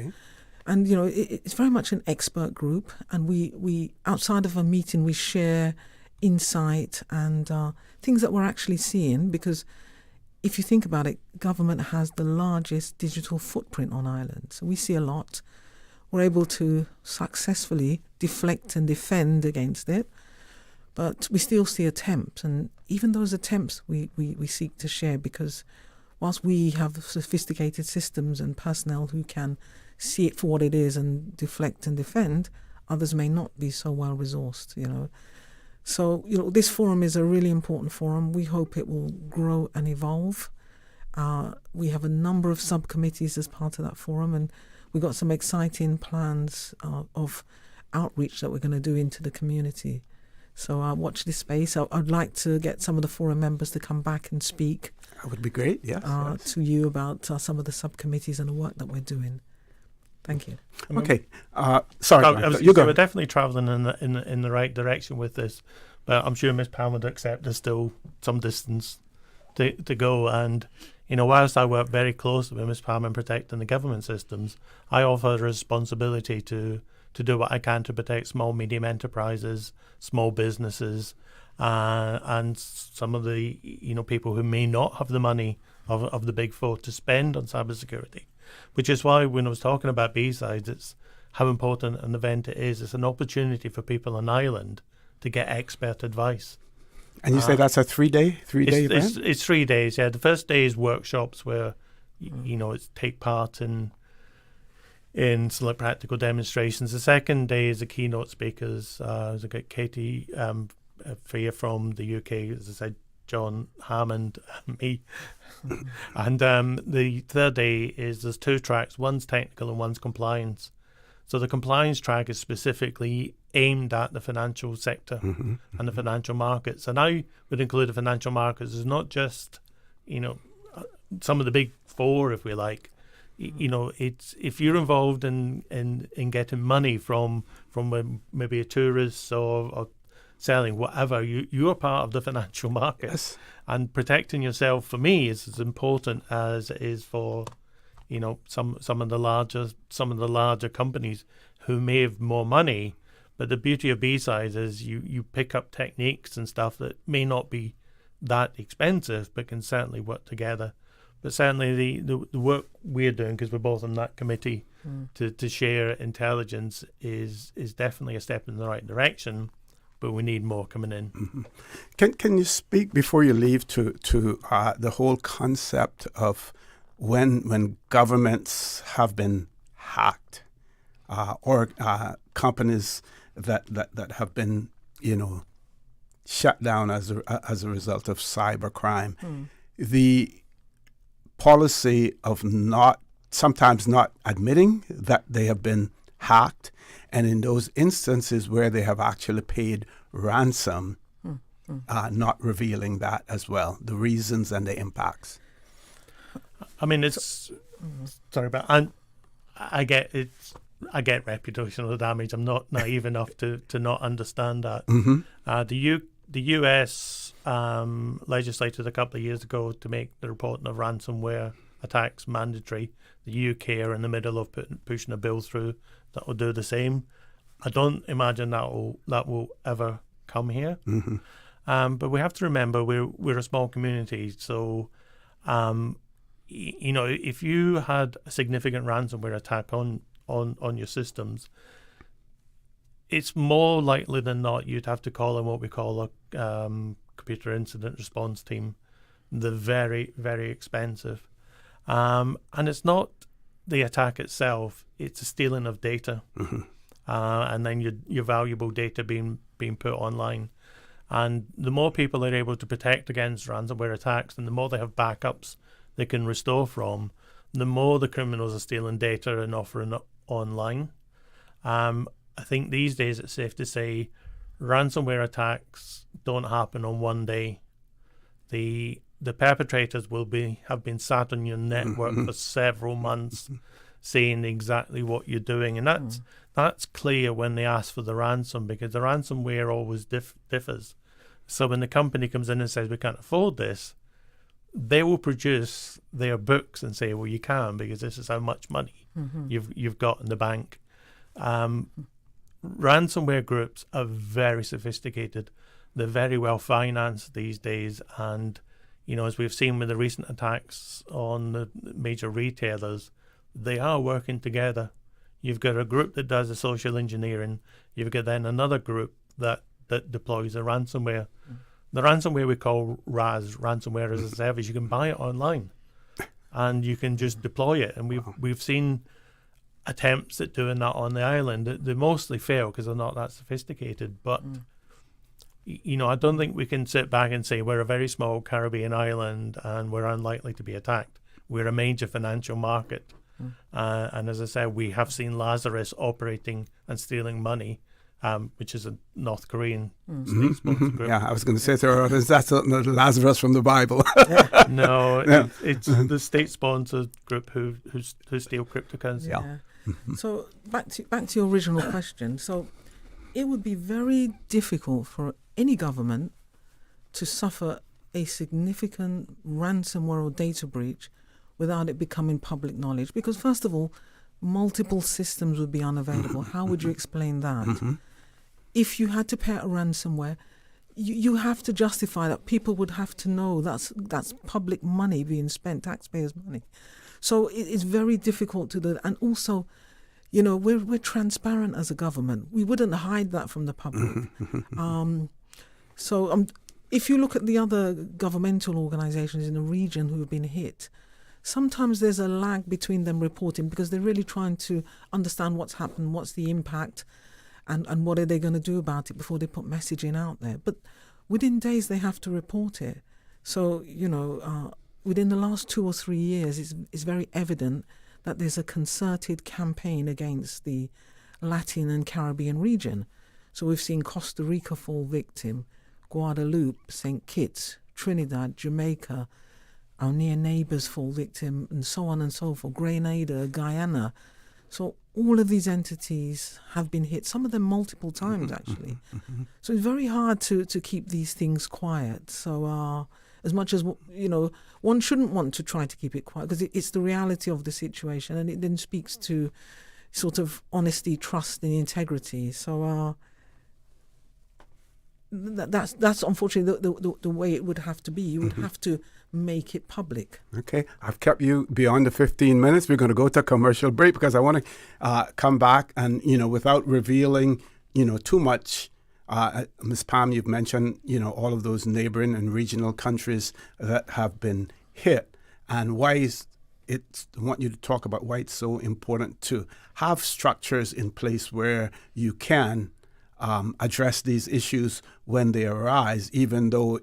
it's very much an expert group. And we outside of a meeting, we share insight and things that we're actually seeing, because if you think about it, government has the largest digital footprint on Ireland. So we see a lot. We're able to successfully deflect and defend against it. But we still see attempts. And even those attempts we seek to share, because whilst we have sophisticated systems and personnel who can see it for what it is and deflect and defend, others may not be so well resourced, So, this forum is a really important forum. We hope it will grow and evolve. We have a number of subcommittees as part of that forum, and we've got some exciting plans of outreach that we're going to do into the community. So watch this space. I'd like to get some of the forum members to come back and speak. That would be great, yes. To you about some of the subcommittees and the work that we're doing. Thank you. Okay. Sorry, we're definitely travelling in the right direction with this, but I'm sure Ms. Pam would accept there's still some distance to go. And whilst I work very closely with Ms. Pam in protecting the government systems, I offer the responsibility to do what I can to protect small, medium enterprises, small businesses, and some of the people who may not have the money of the Big Four to spend on cybersecurity. Which is why when I was talking about B-sides, it's how important an event it is. It's an opportunity for people on Ireland to get expert advice. And you say that's a three-day event? It's 3 days, yeah. The first day is workshops where, it's take part in select practical demonstrations. The second day is the keynote speakers. I've got Katie Freya from the UK, as I said, John Hammond, me. And the third day is there's two tracks. One's technical and one's compliance. So the compliance track is specifically aimed at the financial sector and the financial markets. And I would include the financial markets as not just, some of the Big Four, if we like. It's if you're involved in getting money from maybe a tourist or selling whatever, you're part of the financial markets. Yes. And protecting yourself for me is as important as it is for some of the larger companies who may have more money. But the beauty of B-sides is you pick up techniques and stuff that may not be that expensive but can certainly work together. But certainly the work we're doing, because we're both on that committee to share intelligence, is definitely a step in the right direction. but we need more coming in. Can you speak before you leave to the whole concept of when governments have been hacked or companies that have been shut down as a result of cybercrime, the policy of sometimes not admitting that they have been hacked, and in those instances where they have actually paid ransom, not revealing that as well, the reasons and the impacts. I mean, it's sorry, but I get reputational damage. I'm not naive enough to not understand that. The US legislated a couple of years ago to make the reporting of ransomware attacks mandatory. The UK are in the middle of pushing a bill through that will do the same. I don't imagine that will ever come here. But we have to remember we're a small community, so if you had a significant ransomware attack on your systems, it's more likely than not you'd have to call in what we call a computer incident response team. They're very, very expensive. And it's not the attack itself, it's the stealing of data. And then your valuable data being put online. And the more people are able to protect against ransomware attacks and the more they have backups they can restore from, the more the criminals are stealing data and offering it online. I think these days it's safe to say ransomware attacks don't happen on one day. The perpetrators have been sat on your network for several months, seeing exactly what you're doing, and that's clear when they ask for the ransom, because the ransomware always differs. So when the company comes in and says we can't afford this, they will produce their books and say, well, you can, because this is how much money you've got in the bank. Ransomware groups are very sophisticated. They're very well financed these days, and as we've seen with the recent attacks on the major retailers, they are working together. You've got a group that does the social engineering. You've got then another group that deploys the ransomware. The ransomware we call RAS, ransomware as a service. You can buy it online, and you can just deploy it. And we've seen attempts at doing that on the island. They mostly fail because they're not that sophisticated. But I don't think we can sit back and say we're a very small Caribbean island and we're unlikely to be attacked. We're a major financial market. And as I said, we have seen Lazarus operating and stealing money, which is a North Korean state-sponsored group. Yeah, I was going to say to her, is that Lazarus from the Bible? No, it's the state-sponsored group who steal cryptocurrency. Yeah. So back to your original question. So it would be very difficult for any government to suffer a significant ransomware or data breach without it becoming public knowledge. Because first of all, multiple systems would be unavailable. How would you explain that? If you had to pay a ransomware, you have to justify that. People would have to know that's public money being spent, taxpayers' money. So it's very difficult to do that. And also, we're transparent as a government. We wouldn't hide that from the public. If you look at the other governmental organizations in the region who have been hit, sometimes there's a lag between them reporting because they're really trying to understand what's happened, what's the impact, and what are they going to do about it before they put messaging out there. But within days, they have to report it. So, within the last 2 or 3 years, it's very evident that there's a concerted campaign against the Latin and Caribbean region. So we've seen Costa Rica fall victim, Guadeloupe, St. Kitts, Trinidad, Jamaica, our near neighbours fall victim, and so on and so forth, Grenada, Guyana. So all of these entities have been hit, some of them multiple times, actually. So it's very hard to keep these things quiet. So as much as, one shouldn't want to try to keep it quiet because it's the reality of the situation, and it then speaks to sort of honesty, trust and integrity. So that's unfortunately the way it would have to be. You would have to make it public. Okay, I've kept you beyond the 15 minutes. We're going to go to a commercial break because I want to come back and, without revealing, too much Ms. Pam, you've mentioned, all of those neighboring and regional countries that have been hit, and I want you to talk about why it's so important to have structures in place where you can address these issues when they arise, even though,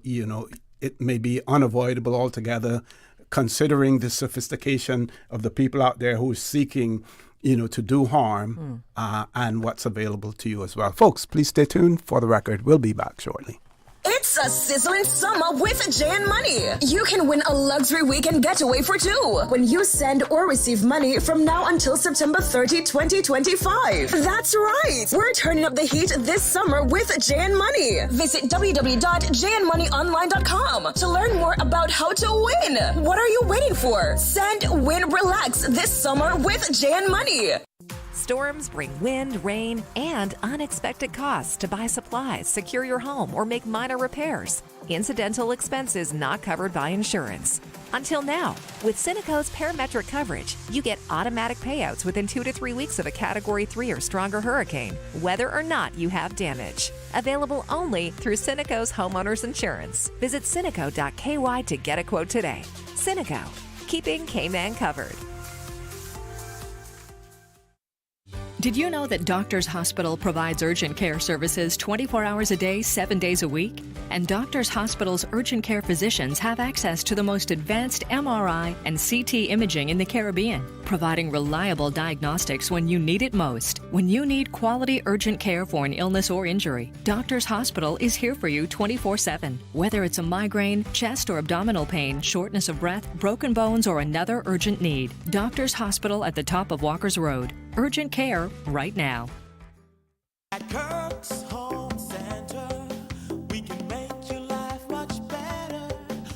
it may be unavoidable altogether, considering the sophistication of the people out there who are seeking to do harm and what's available to you as well. Folks, please stay tuned. For the record, we'll be back shortly. It's a sizzling summer with Jan Money. You can win a luxury weekend getaway for two when you send or receive money from now until September 30, 2025. That's right. We're turning up the heat this summer with Jan Money. Visit www.janmoneyonline.com to learn more about how to win. What are you waiting for? Send, win, relax this summer with Jan Money. Storms bring wind, rain, and unexpected costs to buy supplies, secure your home, or make minor repairs. Incidental expenses not covered by insurance. Until now, with Cineco's parametric coverage, you get automatic payouts within 2 to 3 weeks of a Category 3 or stronger hurricane, whether or not you have damage. Available only through Cineco's homeowners insurance. Visit Cineco.ky to get a quote today. Cineco, keeping Cayman covered. Did you know that Doctors Hospital provides urgent care services 24 hours a day, 7 days a week? And Doctors Hospital's urgent care physicians have access to the most advanced MRI and CT imaging in the Caribbean, providing reliable diagnostics when you need it most. When you need quality urgent care for an illness or injury, Doctors Hospital is here for you 24/7. Whether it's a migraine, chest or abdominal pain, shortness of breath, broken bones, or another urgent need, Doctors Hospital at the top of Walker's Road. Urgent care right now. At Kirk's Home Center, we can make your life much better.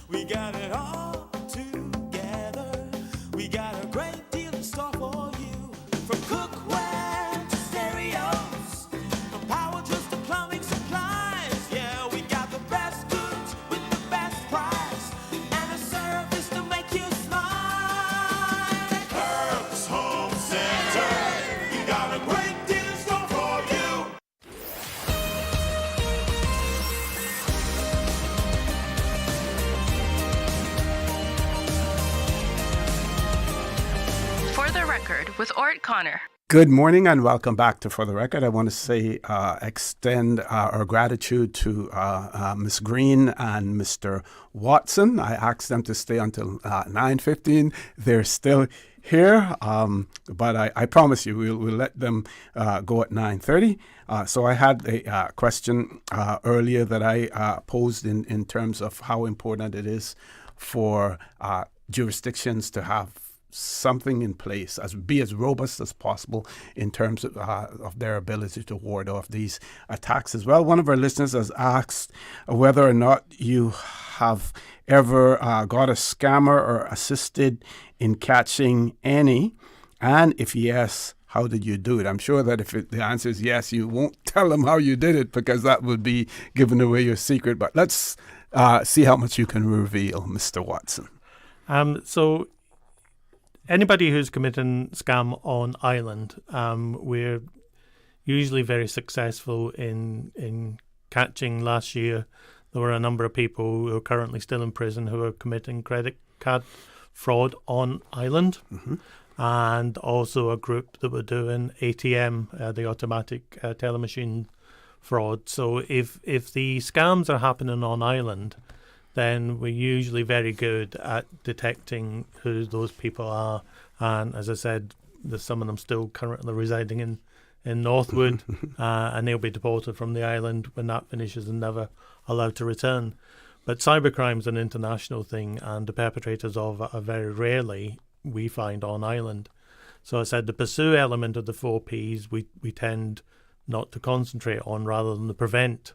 We got it all together. We got a great deal in store for you. From cookware to stereos, from power tools to plumbing supplies. Yeah, we got the best goods with the best price and a service to make you smile. At Kirk's Home Center. For the Record with ORRETT Connor. Good morning and welcome back to For the Record. I want to say, extend our gratitude to Ms. Greene and Mr. Watson. I asked them to stay until 9:15. They're still here, but I promise you we'll let them go at 9:30. So I had a question earlier that I posed in terms of how important it is for jurisdictions to have something in place, be as robust as possible in terms of their ability to ward off these attacks as well. One of our listeners has asked whether or not you have ever got a scammer or assisted in catching any, and if yes, how did you do it? I'm sure that if the answer is yes, you won't tell them how you did it because that would be giving away your secret. But let's see how much you can reveal, Mr. Watson. So anybody who's committing scam on island, we're usually very successful in catching. Last year, there were a number of people who are currently still in prison who are committing credit card fraud on island, and also a group that were doing ATM, the automatic teller machine fraud. So if the scams are happening on island, then we're usually very good at detecting who those people are. And as I said, there's some of them still currently residing in Northwood, and they'll be deported from the island when that finishes and never allowed to return. But cybercrime is an international thing, and the perpetrators of it are very rarely, we find, on island. So I said the pursue element of the 4 Ps we tend not to concentrate on rather than the prevent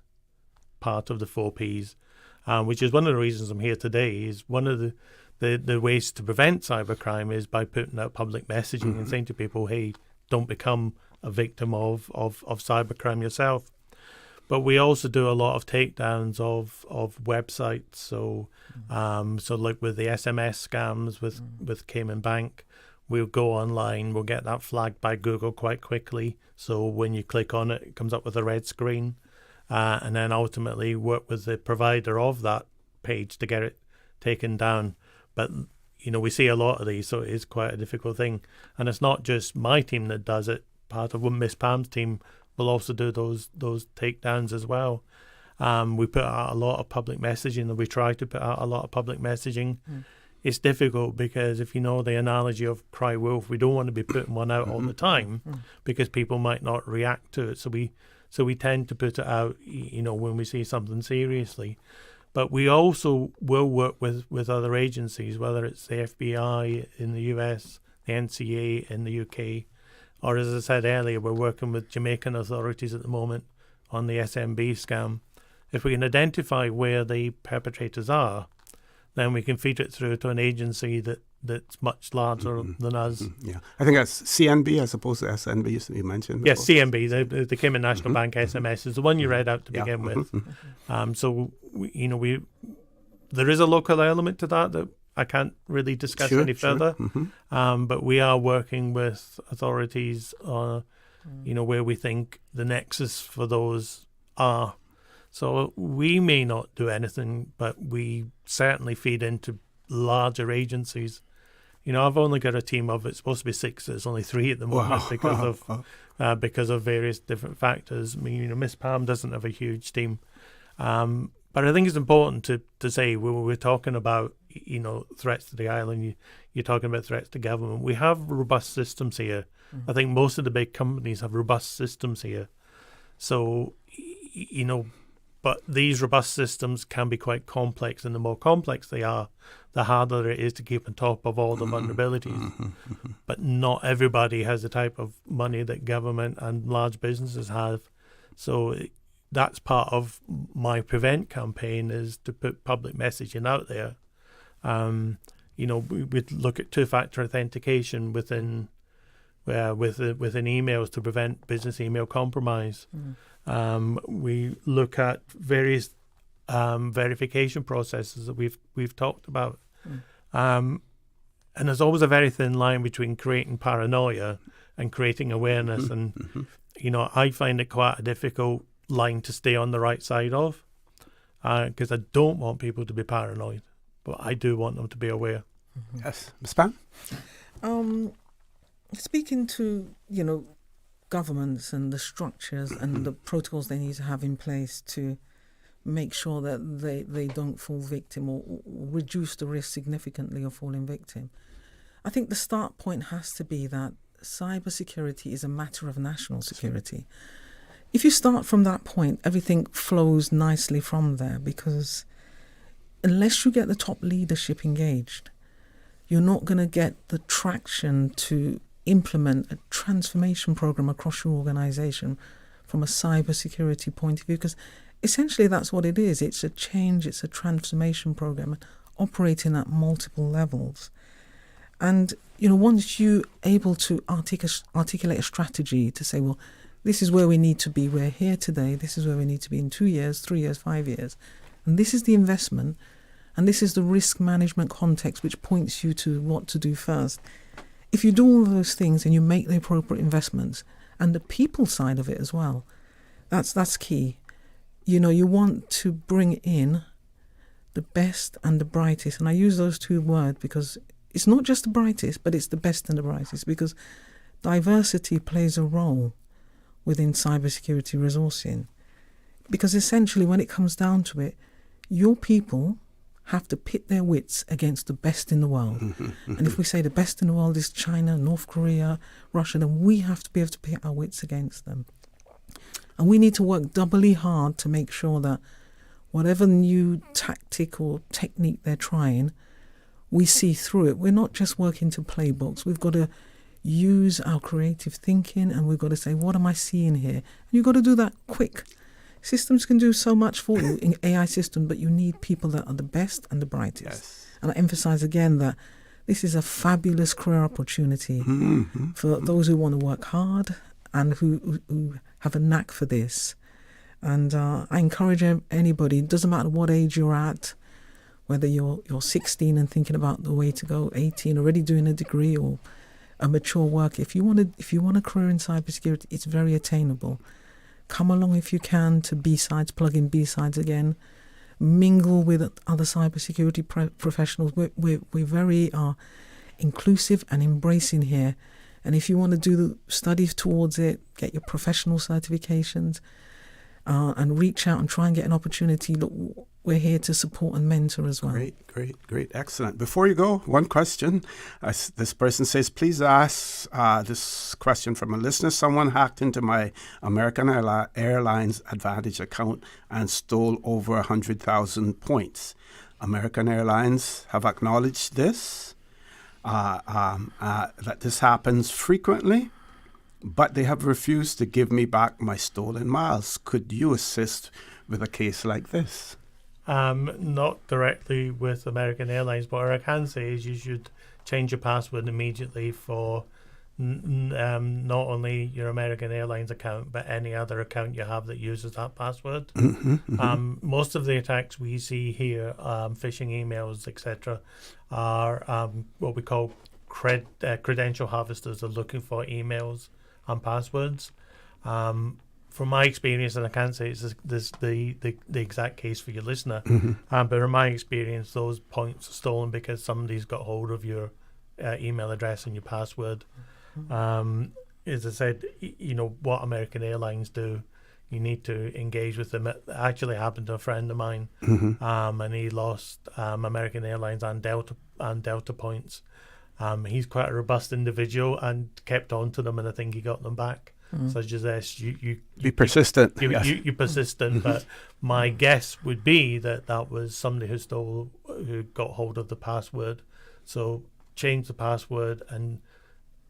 part of the 4 Ps. Which is one of the reasons I'm here today. Is one of the ways to prevent cybercrime is by putting out public messaging and saying to people, hey, don't become a victim of cybercrime yourself. But we also do a lot of takedowns of websites. So like with the SMS scams with Cayman Bank, we'll go online, we'll get that flagged by Google quite quickly. So when you click on it, it comes up with a red screen. and then ultimately work with the provider of that page to get it taken down. But we see a lot of these, so it is quite a difficult thing. And it's not just my team that does it. Part of Miss Pam's team will also do those takedowns as well. We put out a lot of public messaging, and we try to put out a lot of public messaging. It's difficult because if you know the analogy of cry wolf, we don't want to be putting one out all the time because people might not react to it. So we tend to put it out, when we see something seriously. But we also will work with other agencies, whether it's the FBI in the US, the NCA in the UK, or as I said earlier, we're working with Jamaican authorities at the moment on the SMB scam. If we can identify where the perpetrators are, then we can feed it through to an agency that's much larger than us. Yeah, I think that's CNB as opposed to SNB you mentioned. Yes, CNB, the Cayman National Bank SMS is the one you read out to begin with. So there is a local element to that I can't really discuss any further. But we are working with authorities, where we think the nexus for those are. So we may not do anything, but we certainly feed into larger agencies. I've only got a team of, it's supposed to be 6, there's only 3 at the moment because of various different factors. I mean, Miss Pam doesn't have a huge team. But I think it's important to say when we're talking about, threats to the island, you're talking about threats to government. We have robust systems here. I think most of the big companies have robust systems here. So, but these robust systems can be quite complex, and the more complex they are, the harder it is to keep on top of all the vulnerabilities. But not everybody has the type of money that government and large businesses have. So that's part of my Prevent campaign, is to put public messaging out there. We look at two-factor authentication within emails to prevent business email compromise. We look at various verification processes that we've talked about. And there's always a very thin line between creating paranoia and creating awareness. And, I find it quite a difficult line to stay on the right side of, because I don't want people to be paranoid, but I do want them to be aware. Yes. Ms. Pam? Speaking to, governments and the structures and the protocols they need to have in place to make sure that they don't fall victim or reduce the risk significantly of falling victim. I think the start point has to be that cybersecurity is a matter of national security. If you start from that point, everything flows nicely from there, because unless you get the top leadership engaged, you're not going to get the traction to implement a transformation program across your organization from a cybersecurity point of view, because essentially that's what it is. It's a change, it's a transformation program operating at multiple levels. And, once you're able to articulate a strategy to say, well, this is where we need to be. We're here today. This is where we need to be in 2 years, 3 years, 5 years. And this is the investment. And this is the risk management context which points you to what to do first. If you do all those things and you make the appropriate investments, and the people side of it as well, that's key. You want to bring in the best and the brightest. And I use those two words because it's not just the brightest, but it's the best and the brightest, because diversity plays a role within cybersecurity resourcing. Because essentially, when it comes down to it, your people have to pit their wits against the best in the world. And if we say the best in the world is China, North Korea, Russia, then we have to be able to pit our wits against them. And we need to work doubly hard to make sure that whatever new tactic or technique they're trying, we see through it. We're not just working to playbooks. We've got to use our creative thinking, and we've got to say, what am I seeing here? And you've got to do that quick. Systems can do so much for you in AI system, but you need people that are the best and the brightest. Yes. And I emphasize again that this is a fabulous career opportunity for those who want to work hard and who have a knack for this. And I encourage anybody, it doesn't matter what age you're at, whether you're 16 and thinking about the way to go, 18, already doing a degree, or a mature work. If you want a career in cybersecurity, it's very attainable. come along if you can to B-Sides, plug in B-Sides again, mingle with other cybersecurity professionals. We're very inclusive and embracing here. And if you want to do the studies towards it, get your professional certifications, and reach out and try and get an opportunity. Look, we're here to support and mentor as well. Great. Excellent. Before you go, one question. This person says, please ask this question from a listener. Someone hacked into my American Airlines Advantage account and stole over 100,000 points. American Airlines have acknowledged this, that this happens frequently, but they have refused to give me back my stolen miles. Could you assist with a case like this? Not directly with American Airlines, but what I can say is you should change your password immediately for not only your American Airlines account, but any other account you have that uses that password. Most of the attacks we see here, phishing emails, etc., are what we call credential harvesters. Are looking for emails and passwords. From my experience, and I can't say it's the exact case for your listener, but in my experience, those points are stolen because somebody's got hold of your email address and your password. As I said, what American Airlines do, you need to engage with them. It actually happened to a friend of mine, and he lost American Airlines and Delta points. He's quite a robust individual and kept on to them, and I think he got them back. So I suggest you be persistent. You're persistent, but my guess would be that was somebody who got hold of the password. So change the password and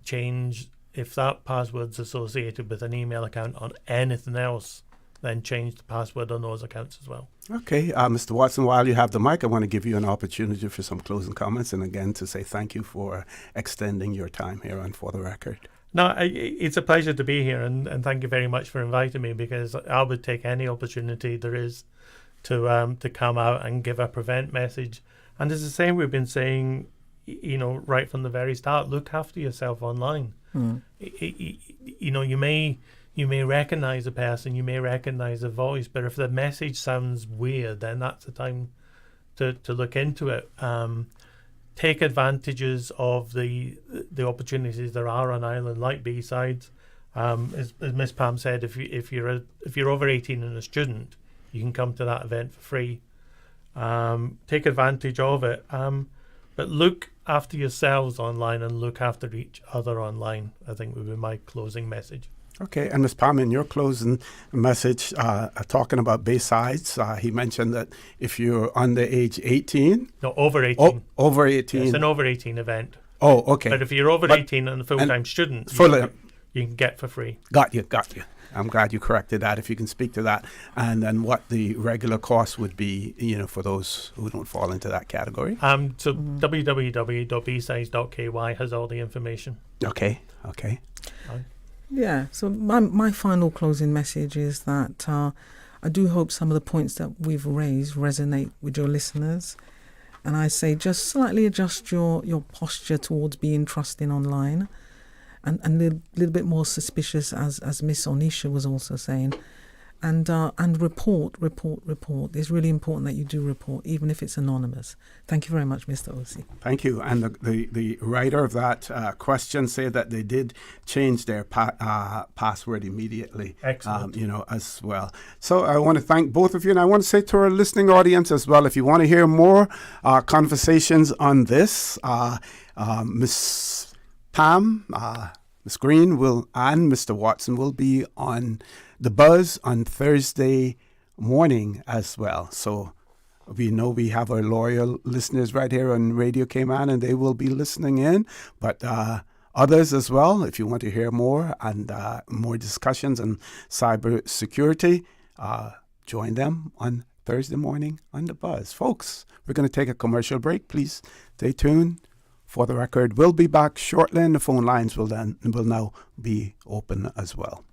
change, if that password's associated with an email account on anything else, then change the password on those accounts as well. Okay, Mr. Watson, while you have the mic, I want to give you an opportunity for some closing comments, and again to say thank you for extending your time here on For the Record. No, it's a pleasure to be here, and thank you very much for inviting me, because I would take any opportunity there is to come out and give a prevent message. And it's the same we've been saying, right from the very start. Look after yourself online. You may recognize a person, you may recognize a voice, but if the message sounds weird, then that's the time to look into it. Take advantages of the opportunities there are on island like B-Sides. As Miss Pam said, if you're over 18 and a student, you can come to that event for free. Take advantage of it, but look after yourselves online and look after each other online, I think would be my closing message. Okay, and Ms. Pam, in your closing message, talking about B-Sides, he mentioned that if you're under age 18... No, over 18. Over 18. It's an over 18 event. Oh, okay. But if you're over 18 and a full-time student, you can get for free. Got you. I'm glad you corrected that, if you can speak to that. And then what the regular cost would be, for those who don't fall into that category. So www.bsides.ky has all the information. Okay. Yeah, so my final closing message is that I do hope some of the points that we've raised resonate with your listeners. And I say just slightly adjust your posture towards being trusting online and a little bit more suspicious, as Miss Oneisha was also saying. And report. It's really important that you do report, even if it's anonymous. Thank you very much, Mr. Osi. Thank you. And the writer of that question said that they did change their password immediately. Excellent. As well. So I want to thank both of you, and I want to say to our listening audience as well, if you want to hear more conversations on this, Miss Pam, Miss Greene and Mr. Watson will be on The Buzz on Thursday morning as well. So we know we have our loyal listeners right here on Radio Cayman, and they will be listening in. But others as well, if you want to hear more and more discussions on cyber security, join them on Thursday morning on The Buzz. Folks, we're going to take a commercial break. Please stay tuned. For the Record, we'll be back shortly, and the phone lines will now be open as well.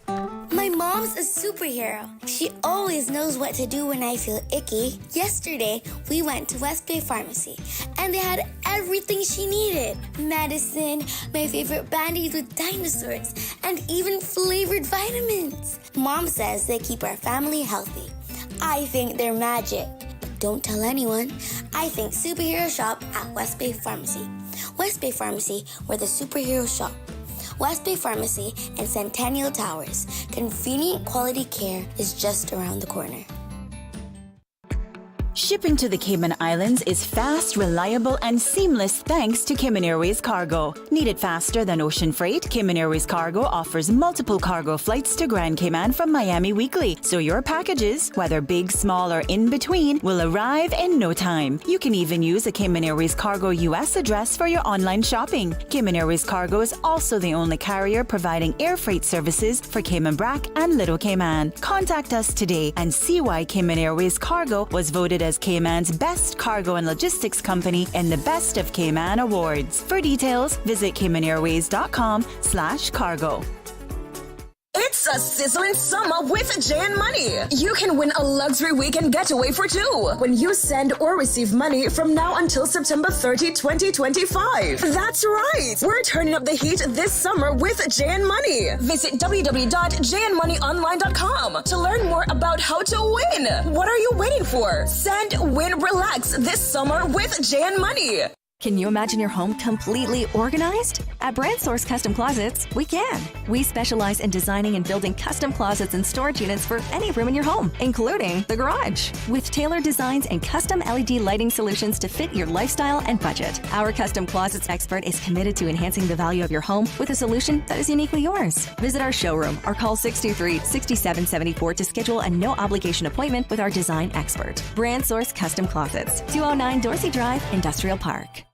My mom Mom's a superhero. She always knows what to do when I feel icky. Yesterday, we went to West Bay Pharmacy, and they had everything she needed. Medicine, my favorite band-aids with dinosaurs, and even flavored vitamins. Mom says they keep our family healthy. I think they're magic. But don't tell anyone. I think superhero shop at West Bay Pharmacy. West Bay Pharmacy, where the superheroes shop. West Bay Pharmacy and Centennial Towers. Convenient quality care is just around the corner. Shipping to the Cayman Islands is fast, reliable, and seamless thanks to Cayman Airways Cargo. Need it faster than ocean freight? Cayman Airways Cargo offers multiple cargo flights to Grand Cayman from Miami weekly, so your packages, whether big, small, or in between, will arrive in no time. You can even use a Cayman Airways Cargo US address for your online shopping. Cayman Airways Cargo is also the only carrier providing air freight services for Cayman Brac and Little Cayman. Contact us today and see why Cayman Airways Cargo was voted as Cayman's best cargo and logistics company in the Best of Cayman Awards. For details, visit CaymanAirways.com/cargo. It's a sizzling summer with Jan Money. You can win a luxury weekend getaway for two when you send or receive money from now until September 30, 2025. That's right. We're turning up the heat this summer with Jan Money. Visit www.janmoneyonline.com to learn more about how to win. What are you waiting for? Send, win, relax this summer with Jan Money. Can you imagine your home completely organized? At Brand Source Custom Closets, we can. We specialize in designing and building custom closets and storage units for any room in your home, including the garage, with tailored designs and custom LED lighting solutions to fit your lifestyle and budget. Our custom closets expert is committed to enhancing the value of your home with a solution that is uniquely yours. Visit our showroom or call 623-6774 to schedule a no-obligation appointment with our design expert. Brand Source Custom Closets, 209 Dorsey Drive, Industrial Park.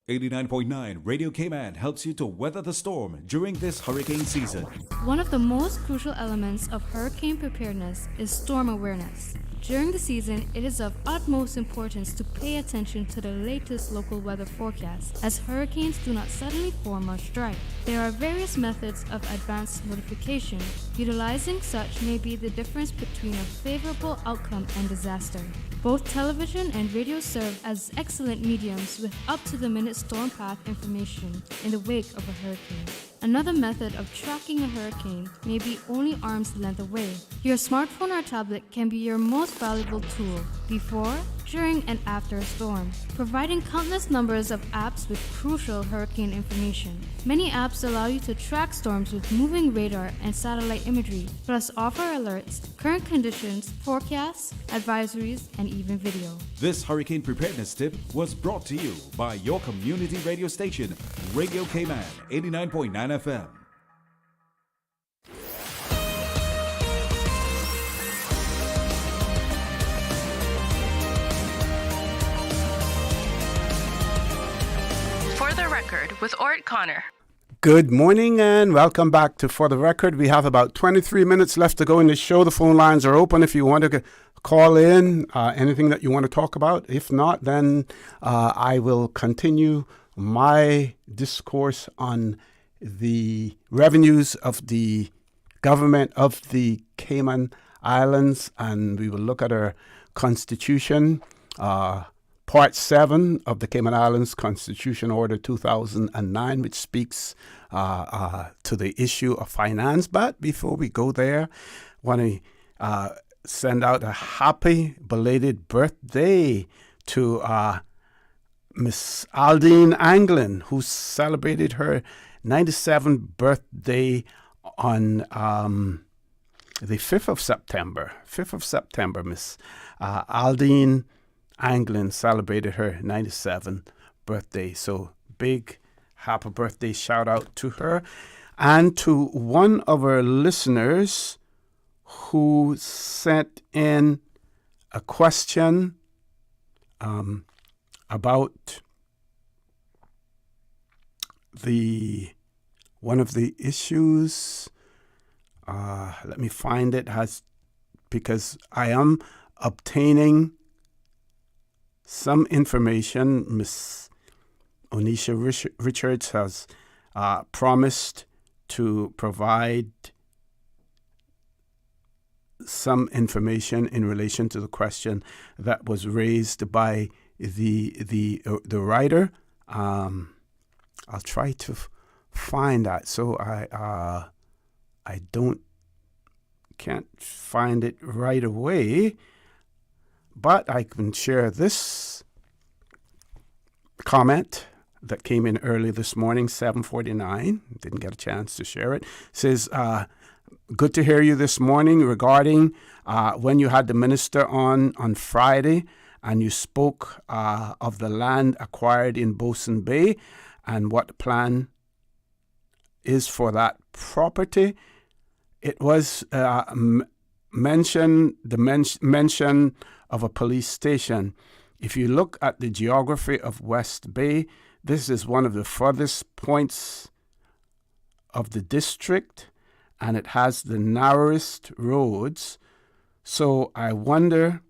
89.9 Radio Cayman helps you to weather the storm during this hurricane season. One of the most crucial elements of hurricane preparedness is storm awareness. During the season, it is of utmost importance to pay attention to the latest local weather forecast, as hurricanes do not suddenly form or strike. There are various methods of advanced notification. Utilizing such may be the difference between a favorable outcome and disaster. Both television and radio serve as excellent mediums with up-to-the-minute storm path information in the wake of a hurricane. Another method of tracking a hurricane may be only arm's length away. Your smartphone or tablet can be your most valuable tool before, during, and after a storm, providing countless numbers of apps with crucial hurricane information. Many apps allow you to track storms with moving radar and satellite imagery, plus offer alerts, current conditions, forecasts, advisories, and even video. This hurricane preparedness tip was brought to you by your community radio station, Radio Cayman 89.9 FM. For the Record with ORRETT. Good morning and welcome back to For the Record. We have about 23 minutes left to go in the show. The phone lines are open if you want to call in, anything that you want to talk about. If not, then I will continue my discourse on the revenues of the government of the Cayman Islands, and we will look at our constitution, Part 7 of the Cayman Islands Constitution Order 2009, which speaks to the issue of finance. But before we go there, I want to send out a happy belated birthday to Miss Aldine Anglin, who celebrated her 97th birthday on the 5th of September. 5th of September, Miss Aldine Anglin celebrated her 97th birthday. So big happy birthday shout out to her. And to one of our listeners who sent in a question about one of the issues. Let me find it, because I am obtaining some information. Miss Oneisha Richards has promised to provide some information in relation to the question that was raised by the writer. I'll try to find that. So I can't find it right away, but I can share this comment that came in early this morning, 7:49. Didn't get a chance to share it. It says, good to hear you this morning regarding when you had the minister on Friday and you spoke of the land acquired in Bosun Bay and what the plan is for that property. It was mention of a police station. If you look at the geography of West Bay, this is one of the furthest points of the district, and it has the narrowest roads. So I wonder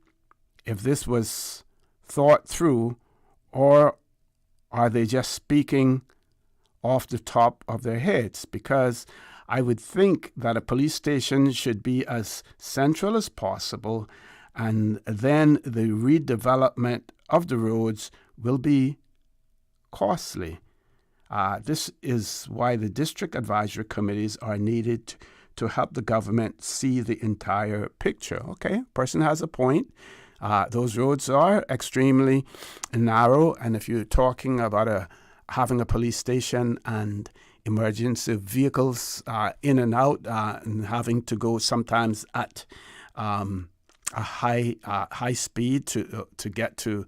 if this was thought through, or are they just speaking off the top of their heads? Because I would think that a police station should be as central as possible, and then the redevelopment of the roads will be costly. This is why the district advisory committees are needed to help the government see the entire picture. Okay, person has a point. Those roads are extremely narrow, and if you're talking about having a police station and emergency vehicles in and out and having to go sometimes at a high speed to get to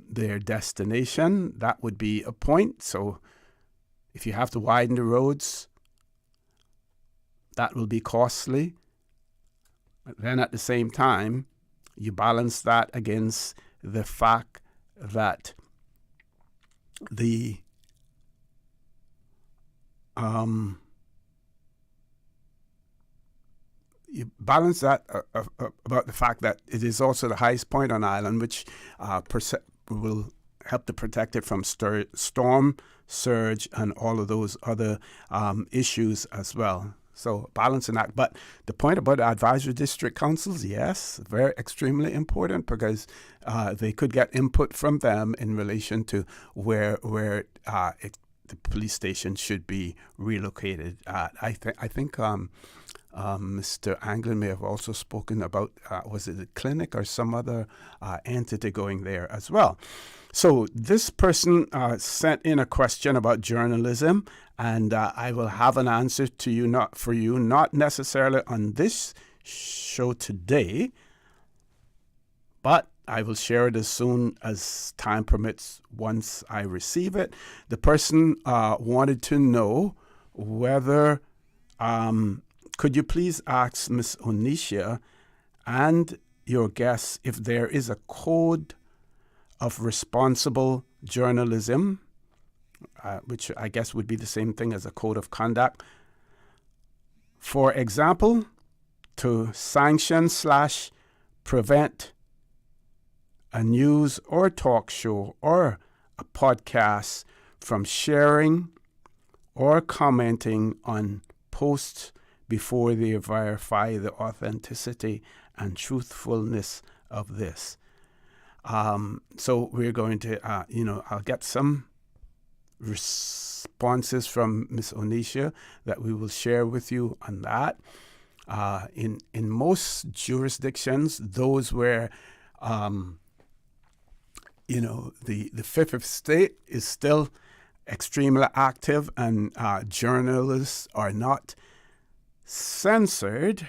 their destination, that would be a point. So if you have to widen the roads, that will be costly. But then at the same time, you balance that against the fact that you balance that about the fact that it is also the highest point on island, which will help to protect it from storm, surge, and all of those other issues as well. So balancing that. But the point about advisory district councils, yes, very extremely important, because they could get input from them in relation to where the police station should be relocated. I think Mr. Anglin may have also spoken about, was it a clinic or some other entity going there as well. So this person sent in a question about journalism, and I will have an answer to you, not necessarily on this show today, but I will share it as soon as time permits once I receive it. The person wanted to know whether, could you please ask Ms. Oneisha and your guests if there is a code of responsible journalism, which I guess would be the same thing as a code of conduct. For example, to sanction/prevent a news or talk show or a podcast from sharing or commenting on posts before they verify the authenticity and truthfulness of this. So we're going to, I'll get some responses from Ms. Oneisha that we will share with you on that. In most jurisdictions, those where, the Fifth Estate is still extremely active and journalists are not censored,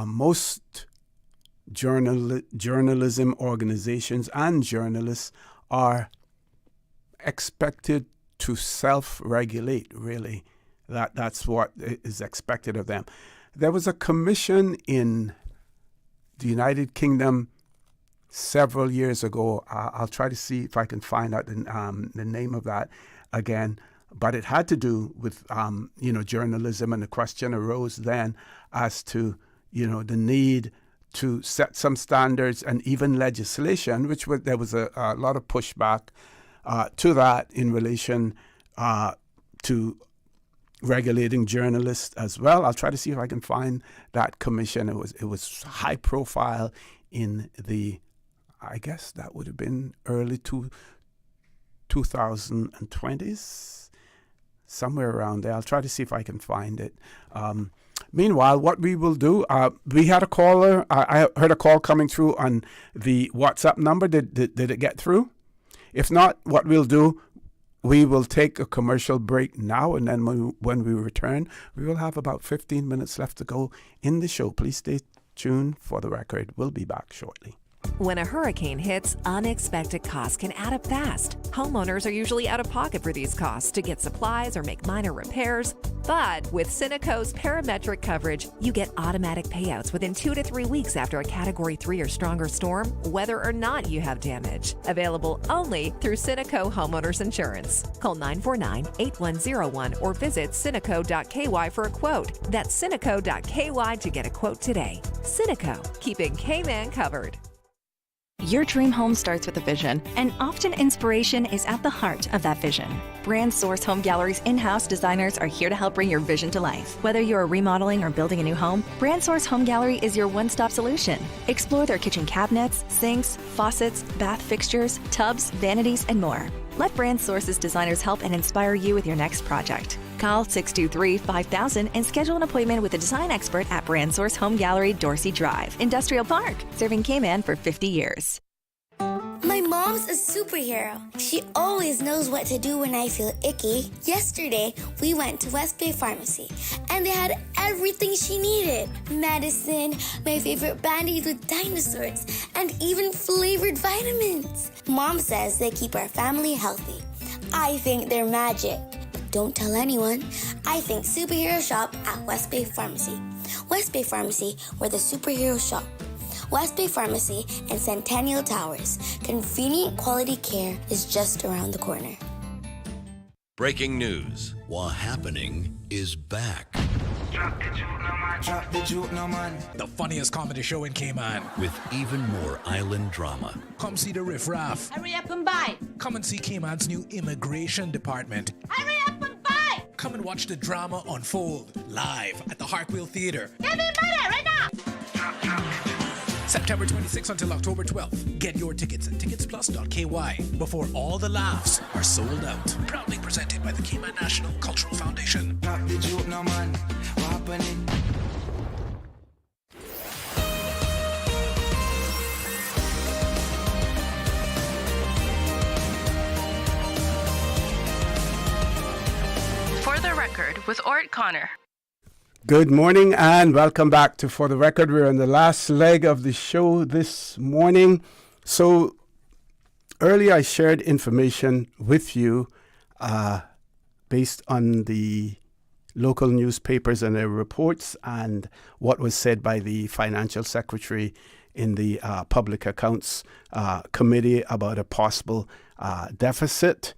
most journalism organizations and journalists are expected to self-regulate, really. That's what is expected of them. There was a commission in the United Kingdom several years ago. I'll try to see if I can find out the name of that again. But it had to do with, journalism, and the question arose then as to, the need to set some standards and even legislation, there was a lot of pushback to that in relation to regulating journalists as well. I'll try to see if I can find that commission. It was high profile in the, I guess that would have been early 2020s, somewhere around there. I'll try to see if I can find it. Meanwhile, what we will do, we had a caller. I heard a call coming through on the WhatsApp number. Did it get through? If not, what we'll do, we will take a commercial break now, and then when we return, we will have about 15 minutes left to go in the show. Please stay tuned for the record. We'll be back shortly. When a hurricane hits, unexpected costs can add up fast. Homeowners are usually out of pocket for these costs to get supplies or make minor repairs. But with Cineco's parametric coverage, you get automatic payouts within 2 to 3 weeks after a Category 3 or stronger storm, whether or not you have damage. Available only through Cineco Homeowners Insurance. Call 949-8101 or visit cineco.ky for a quote. That's cineco.ky to get a quote today. Cineco, keeping Cayman covered. Your dream home starts with a vision, and often inspiration is at the heart of that vision. Brand Source Home Gallery's in-house designers are here to help bring your vision to life. Whether you're remodeling or building a new home, Brand Source Home Gallery is your one-stop solution. Explore their kitchen cabinets, sinks, faucets, bath fixtures, tubs, vanities, and more. Let Brand Source's designers help and inspire you with your next project. Call 623-5000 and schedule an appointment with a design expert at Brand Source Home Gallery, Dorsey Drive, Industrial Park, serving Cayman for 50 years. My mom's a superhero. She always knows what to do when I feel icky. Yesterday, we went to West Bay Pharmacy, and they had everything she needed. Medicine, my favorite band-aids with dinosaurs, and even flavored vitamins. Mom says they keep our family healthy. I think they're magic. Don't tell anyone. I think superhero shop at West Bay Pharmacy. West Bay Pharmacy, where the superheroes shop. West Bay Pharmacy and Centennial Towers. Convenient quality care is just around the corner. Breaking news. What happening is back. Drop the juke, no man. The funniest comedy show in Cayman. With even more island drama. Come see the Riff Raff. Hurry up and buy. Come and see Cayman's new immigration department. Hurry up and buy. Come and watch the drama unfold live at the Hartwheel Theatre. Give me money right now. September 26th until October 12th. Get your tickets at ticketsplus.ky before all the laughs are sold out. Proudly presented by the Cayman National Cultural Foundation. Drop the juke, no man. What happening? For the record, with ORRETT. Good morning and welcome back to For the Record. We're in the last leg of the show this morning. So earlier I shared information with you based on the local newspapers and their reports and what was said by the financial secretary in the Public Accounts Committee about a possible deficit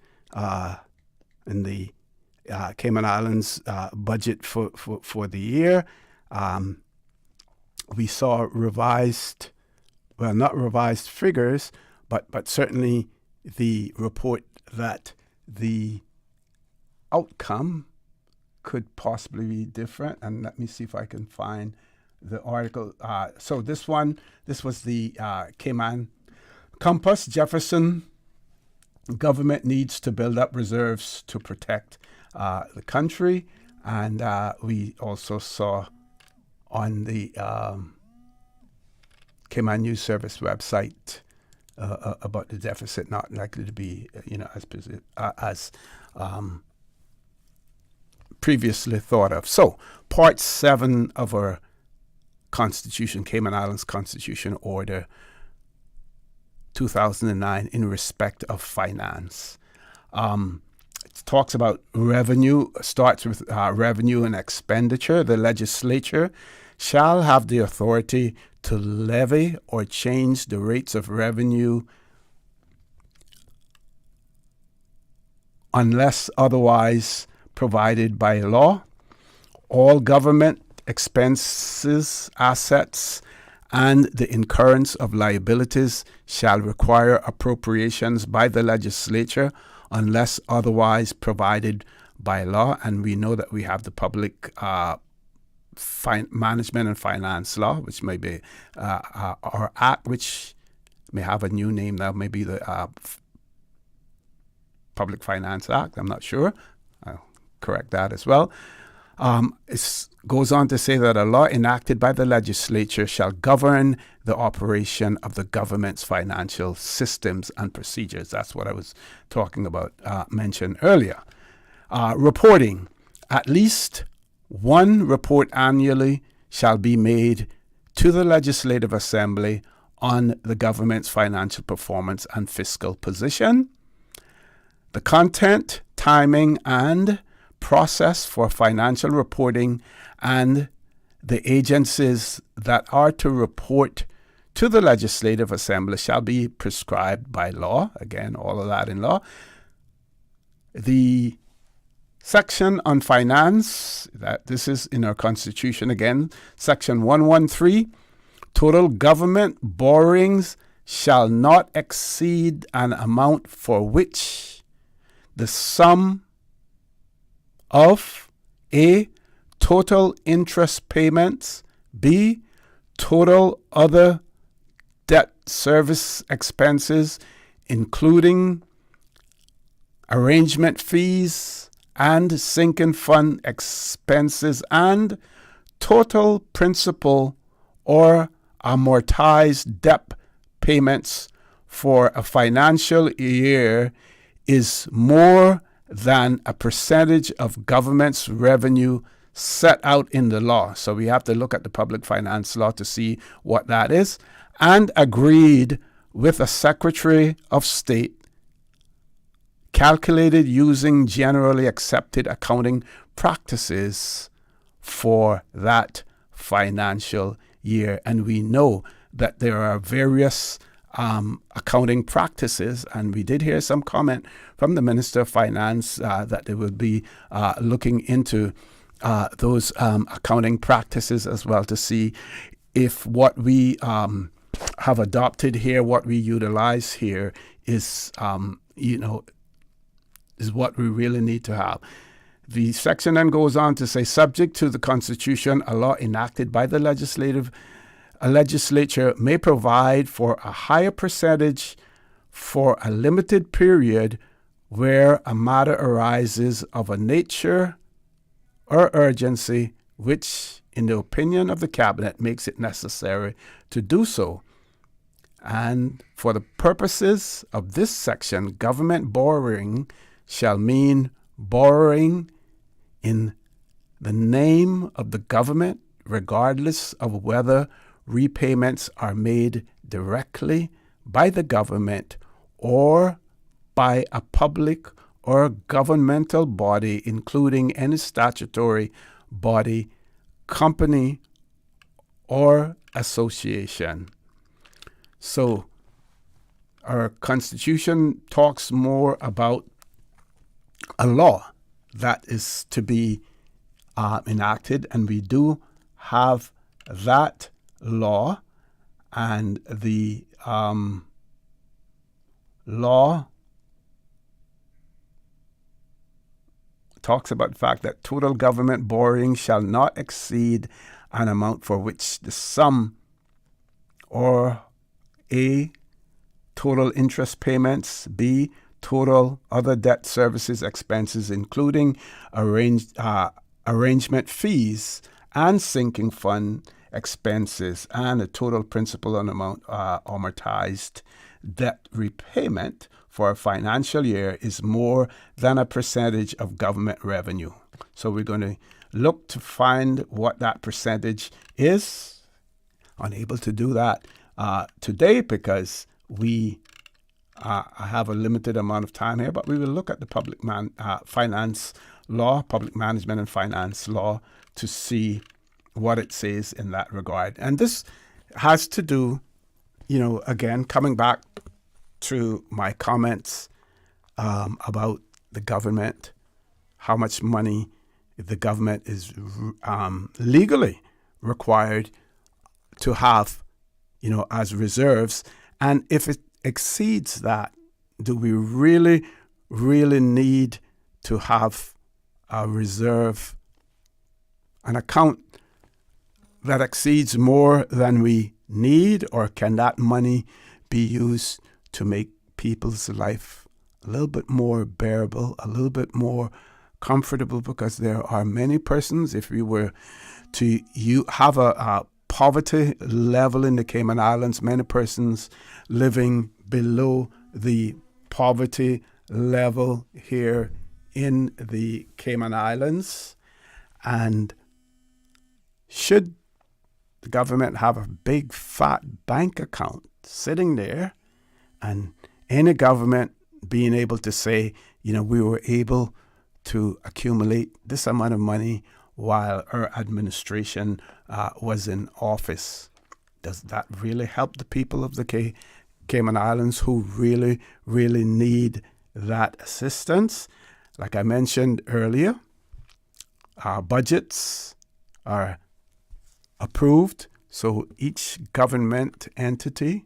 in the Cayman Islands budget for the year. We saw revised, well, not revised figures, but certainly the report that the outcome could possibly be different. And let me see if I can find the article. So this was the Cayman Compass. Jefferson government needs to build up reserves to protect the country, and we also saw on the Cayman News Service website about the deficit not likely to be, as previously thought of. So, Part 7 of our Constitution, Cayman Islands Constitution Order 2009, in respect of finance. It talks about revenue, starts with revenue and expenditure. The legislature shall have the authority to levy or change the rates of revenue unless otherwise provided by law. All government expenses, assets, and the incurrence of liabilities shall require appropriations by the legislature unless otherwise provided by law, and we know that we have the public management and finance law, which may be our act, which may have a new name now, maybe the Public Finance Act. I'm not sure. I'll correct that as well. It goes on to say that a law enacted by the legislature shall govern the operation of the government's financial systems and procedures. That's what I was talking about, mentioned earlier. Reporting. At least one report annually shall be made to the Legislative Assembly on the government's financial performance and fiscal position. The content, timing, and process for financial reporting and the agencies that are to report to the Legislative Assembly shall be prescribed by law. Again, all of that in law. The section on finance, that this is in our Constitution again, Section 113, total government borrowings shall not exceed an amount for which the sum of A, total interest payments, B, total other debt service expenses, including arrangement fees and sinking fund expenses, and total principal or amortized debt payments for a financial year is more than a percentage of government's revenue set out in the law. So we have to look at the public finance law to see what that is, and agreed with a Secretary of State, calculated using generally accepted accounting practices for that financial year. And we know that there are various accounting practices, and we did hear some comment from the Minister of Finance that they would be looking into those accounting practices as well, to see if what we have adopted here, what we utilize here is, is what we really need to have. The section then goes on to say, subject to the Constitution, a law enacted by the legislature may provide for a higher percentage for a limited period where a matter arises of a nature or urgency which, in the opinion of the Cabinet, makes it necessary to do so. And for the purposes of this section, government borrowing shall mean borrowing in the name of the government, regardless of whether repayments are made directly by the government or by a public or governmental body, including any statutory body, company, or association. So our Constitution talks more about a law that is to be enacted, and we do have that law, and the law talks about the fact that total government borrowing shall not exceed an amount for which the sum or A, total interest payments, B, total other debt services expenses, including arrangement fees and sinking fund expenses, and a total principal and amount amortized debt repayment for a financial year is more than a percentage of government revenue. So we're going to look to find what that percentage is. Unable to do that today because we have a limited amount of time here, but we will look at the public finance law, public management and finance law, to see what it says in that regard. And this has to do, again, coming back to my comments about the government, how much money the government is legally required to have, as reserves. And if it exceeds that, do we really, really need to have reserve an account that exceeds more than we need, or can that money be used to make people's life a little bit more bearable, a little bit more comfortable? Because there are many persons, if we were to have a poverty level in the Cayman Islands, many persons living below the poverty level here in the Cayman Islands. And should the government have a big fat bank account sitting there, and any government being able to say, we were able to accumulate this amount of money while our administration was in office, does that really help the people of the Cayman Islands who really, really need that assistance? Like I mentioned earlier, our budgets are approved, so each government entity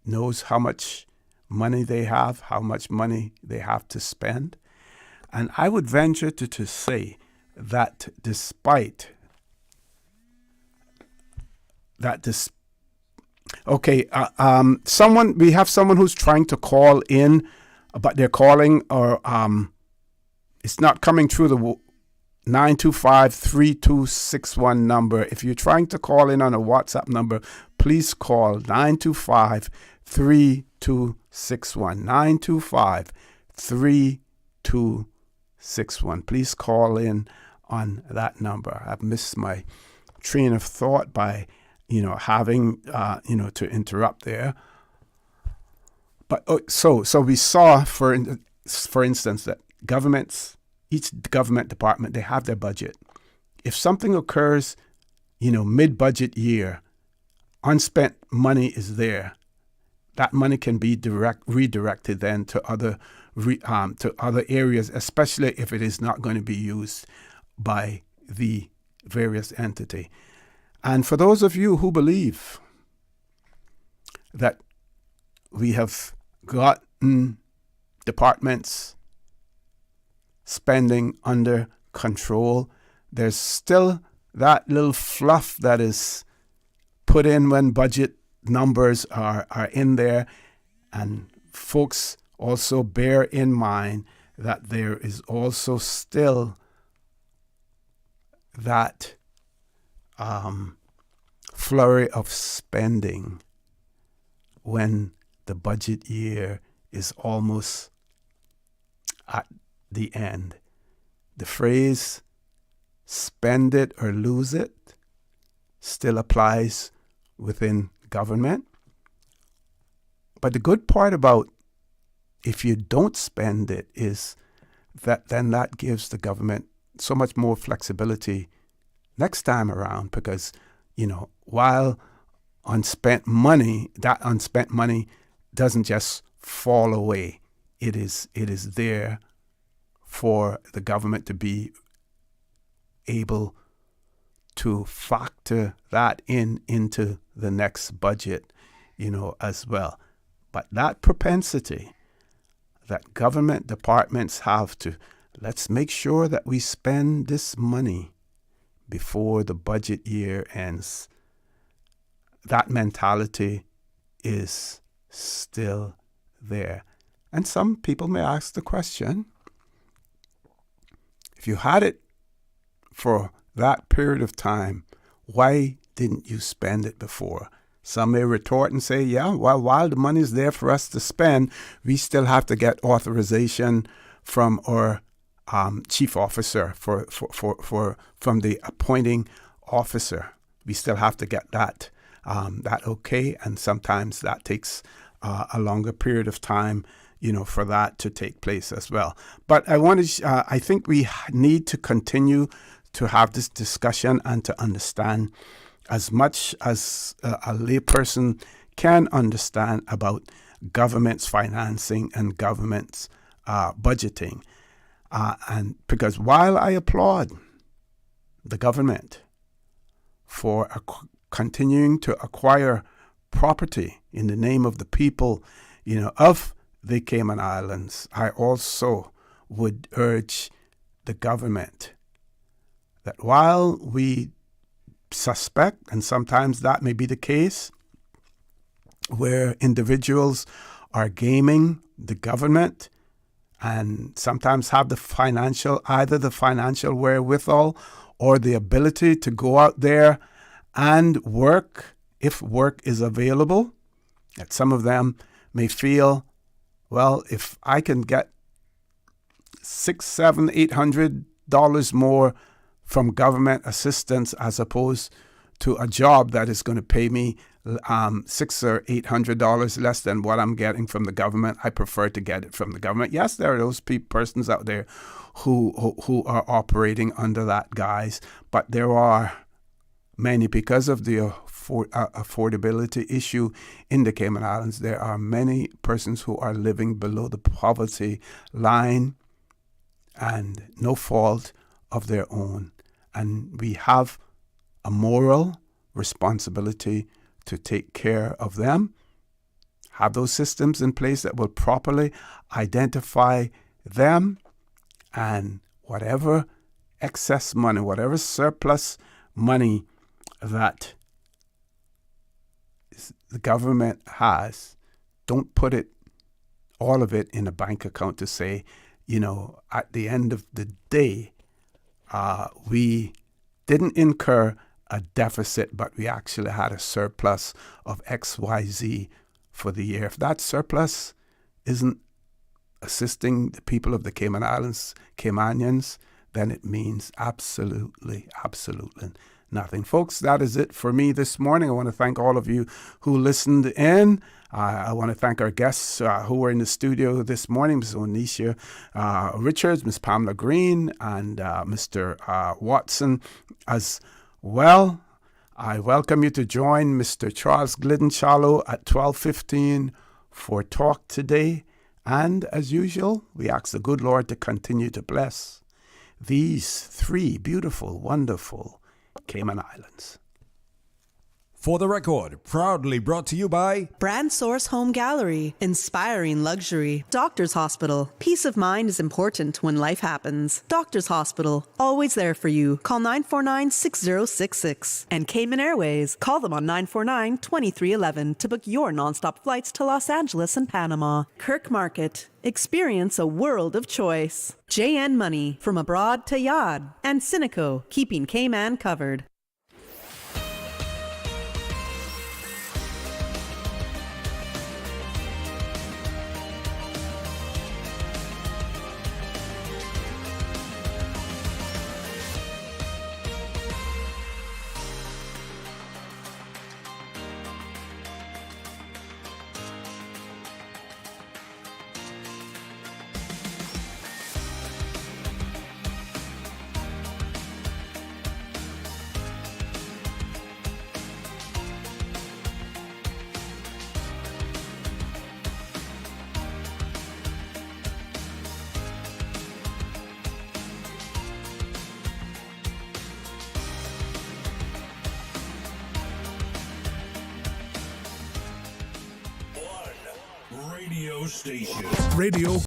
knows how much money they have, how much money they have to spend. And I would venture to say that despite that, we have someone who's trying to call in, but they're calling, or it's not coming through the 925-3261 number. If you're trying to call in on a WhatsApp number, please call 925-3261. 925-3261. Please call in on that number. I've missed my train of thought by, having, to interrupt there. But so we saw, for instance, that each government department, they have their budget. If something occurs, mid-budget year, unspent money is there. That money can be redirected then to other areas, especially if it is not going to be used by the various entity. And for those of you who believe that we have gotten departments spending under control, there's still that little fluff that is put in when budget numbers are in there. And folks also bear in mind that there is also still that flurry of spending when the budget year is almost at the end. The phrase "spend it or lose it" still applies within government. But the good part about if you don't spend it is that then that gives the government so much more flexibility next time around, because, while unspent money doesn't just fall away. It is there for the government to be able to factor that into the next budget, as well. But that propensity that government departments have to, let's make sure that we spend this money before the budget year ends, that mentality is still there. And some people may ask the question, if you had it for that period of time, why didn't you spend it before? Some may retort and say, while the money is there for us to spend, we still have to get authorization from our chief officer from the appointing officer. We still have to get that okay, and sometimes that takes a longer period of time, for that to take place as well. But I think we need to continue to have this discussion and to understand as much as a layperson can understand about government's financing and government's budgeting. And because while I applaud the government for continuing to acquire property in the name of the people, of the Cayman Islands, I also would urge the government that while we suspect, and sometimes that may be the case, where individuals are gaming the government and sometimes have either the financial wherewithal or the ability to go out there and work, if work is available, that some of them may feel, well, if I can get $600, $700, $800 more from government assistance as opposed to a job that is going to pay me $600 or $800 less than what I'm getting from the government, I prefer to get it from the government. Yes, there are those persons out there who are operating under that guise, but there are many, because of the affordability issue in the Cayman Islands, there are many persons who are living below the poverty line and no fault of their own. And we have a moral responsibility to take care of them, have those systems in place that will properly identify them, and whatever excess money, whatever surplus money that the government has, don't put all of it in a bank account to say, at the end of the day, we didn't incur a deficit, but we actually had a surplus of XYZ for the year. If that surplus isn't assisting the people of the Cayman Islands, Caymanians, then it means absolutely nothing. Folks, that is it for me this morning. I want to thank all of you who listened in. I want to thank our guests who were in the studio this morning, Ms. Oneisha Richards, Ms. Pamela Greene, and Mr. Watson as well. I welcome you to join Mr. Charles Glidden-Challow at 12:15 for Talk Today. And as usual, we ask the good Lord to continue to bless these three beautiful, wonderful Cayman Islands. For the Record, proudly brought to you by Brand Source Home Gallery, inspiring luxury. Doctor's Hospital, peace of mind is important when life happens. Doctor's Hospital, always there for you. Call 949-6066. And Cayman Airways, call them on 949-2311 to book your nonstop flights to Los Angeles and Panama. Kirk Market, experience a world of choice. JN Money, from abroad to Yad. And Cineco, keeping Cayman covered. Radio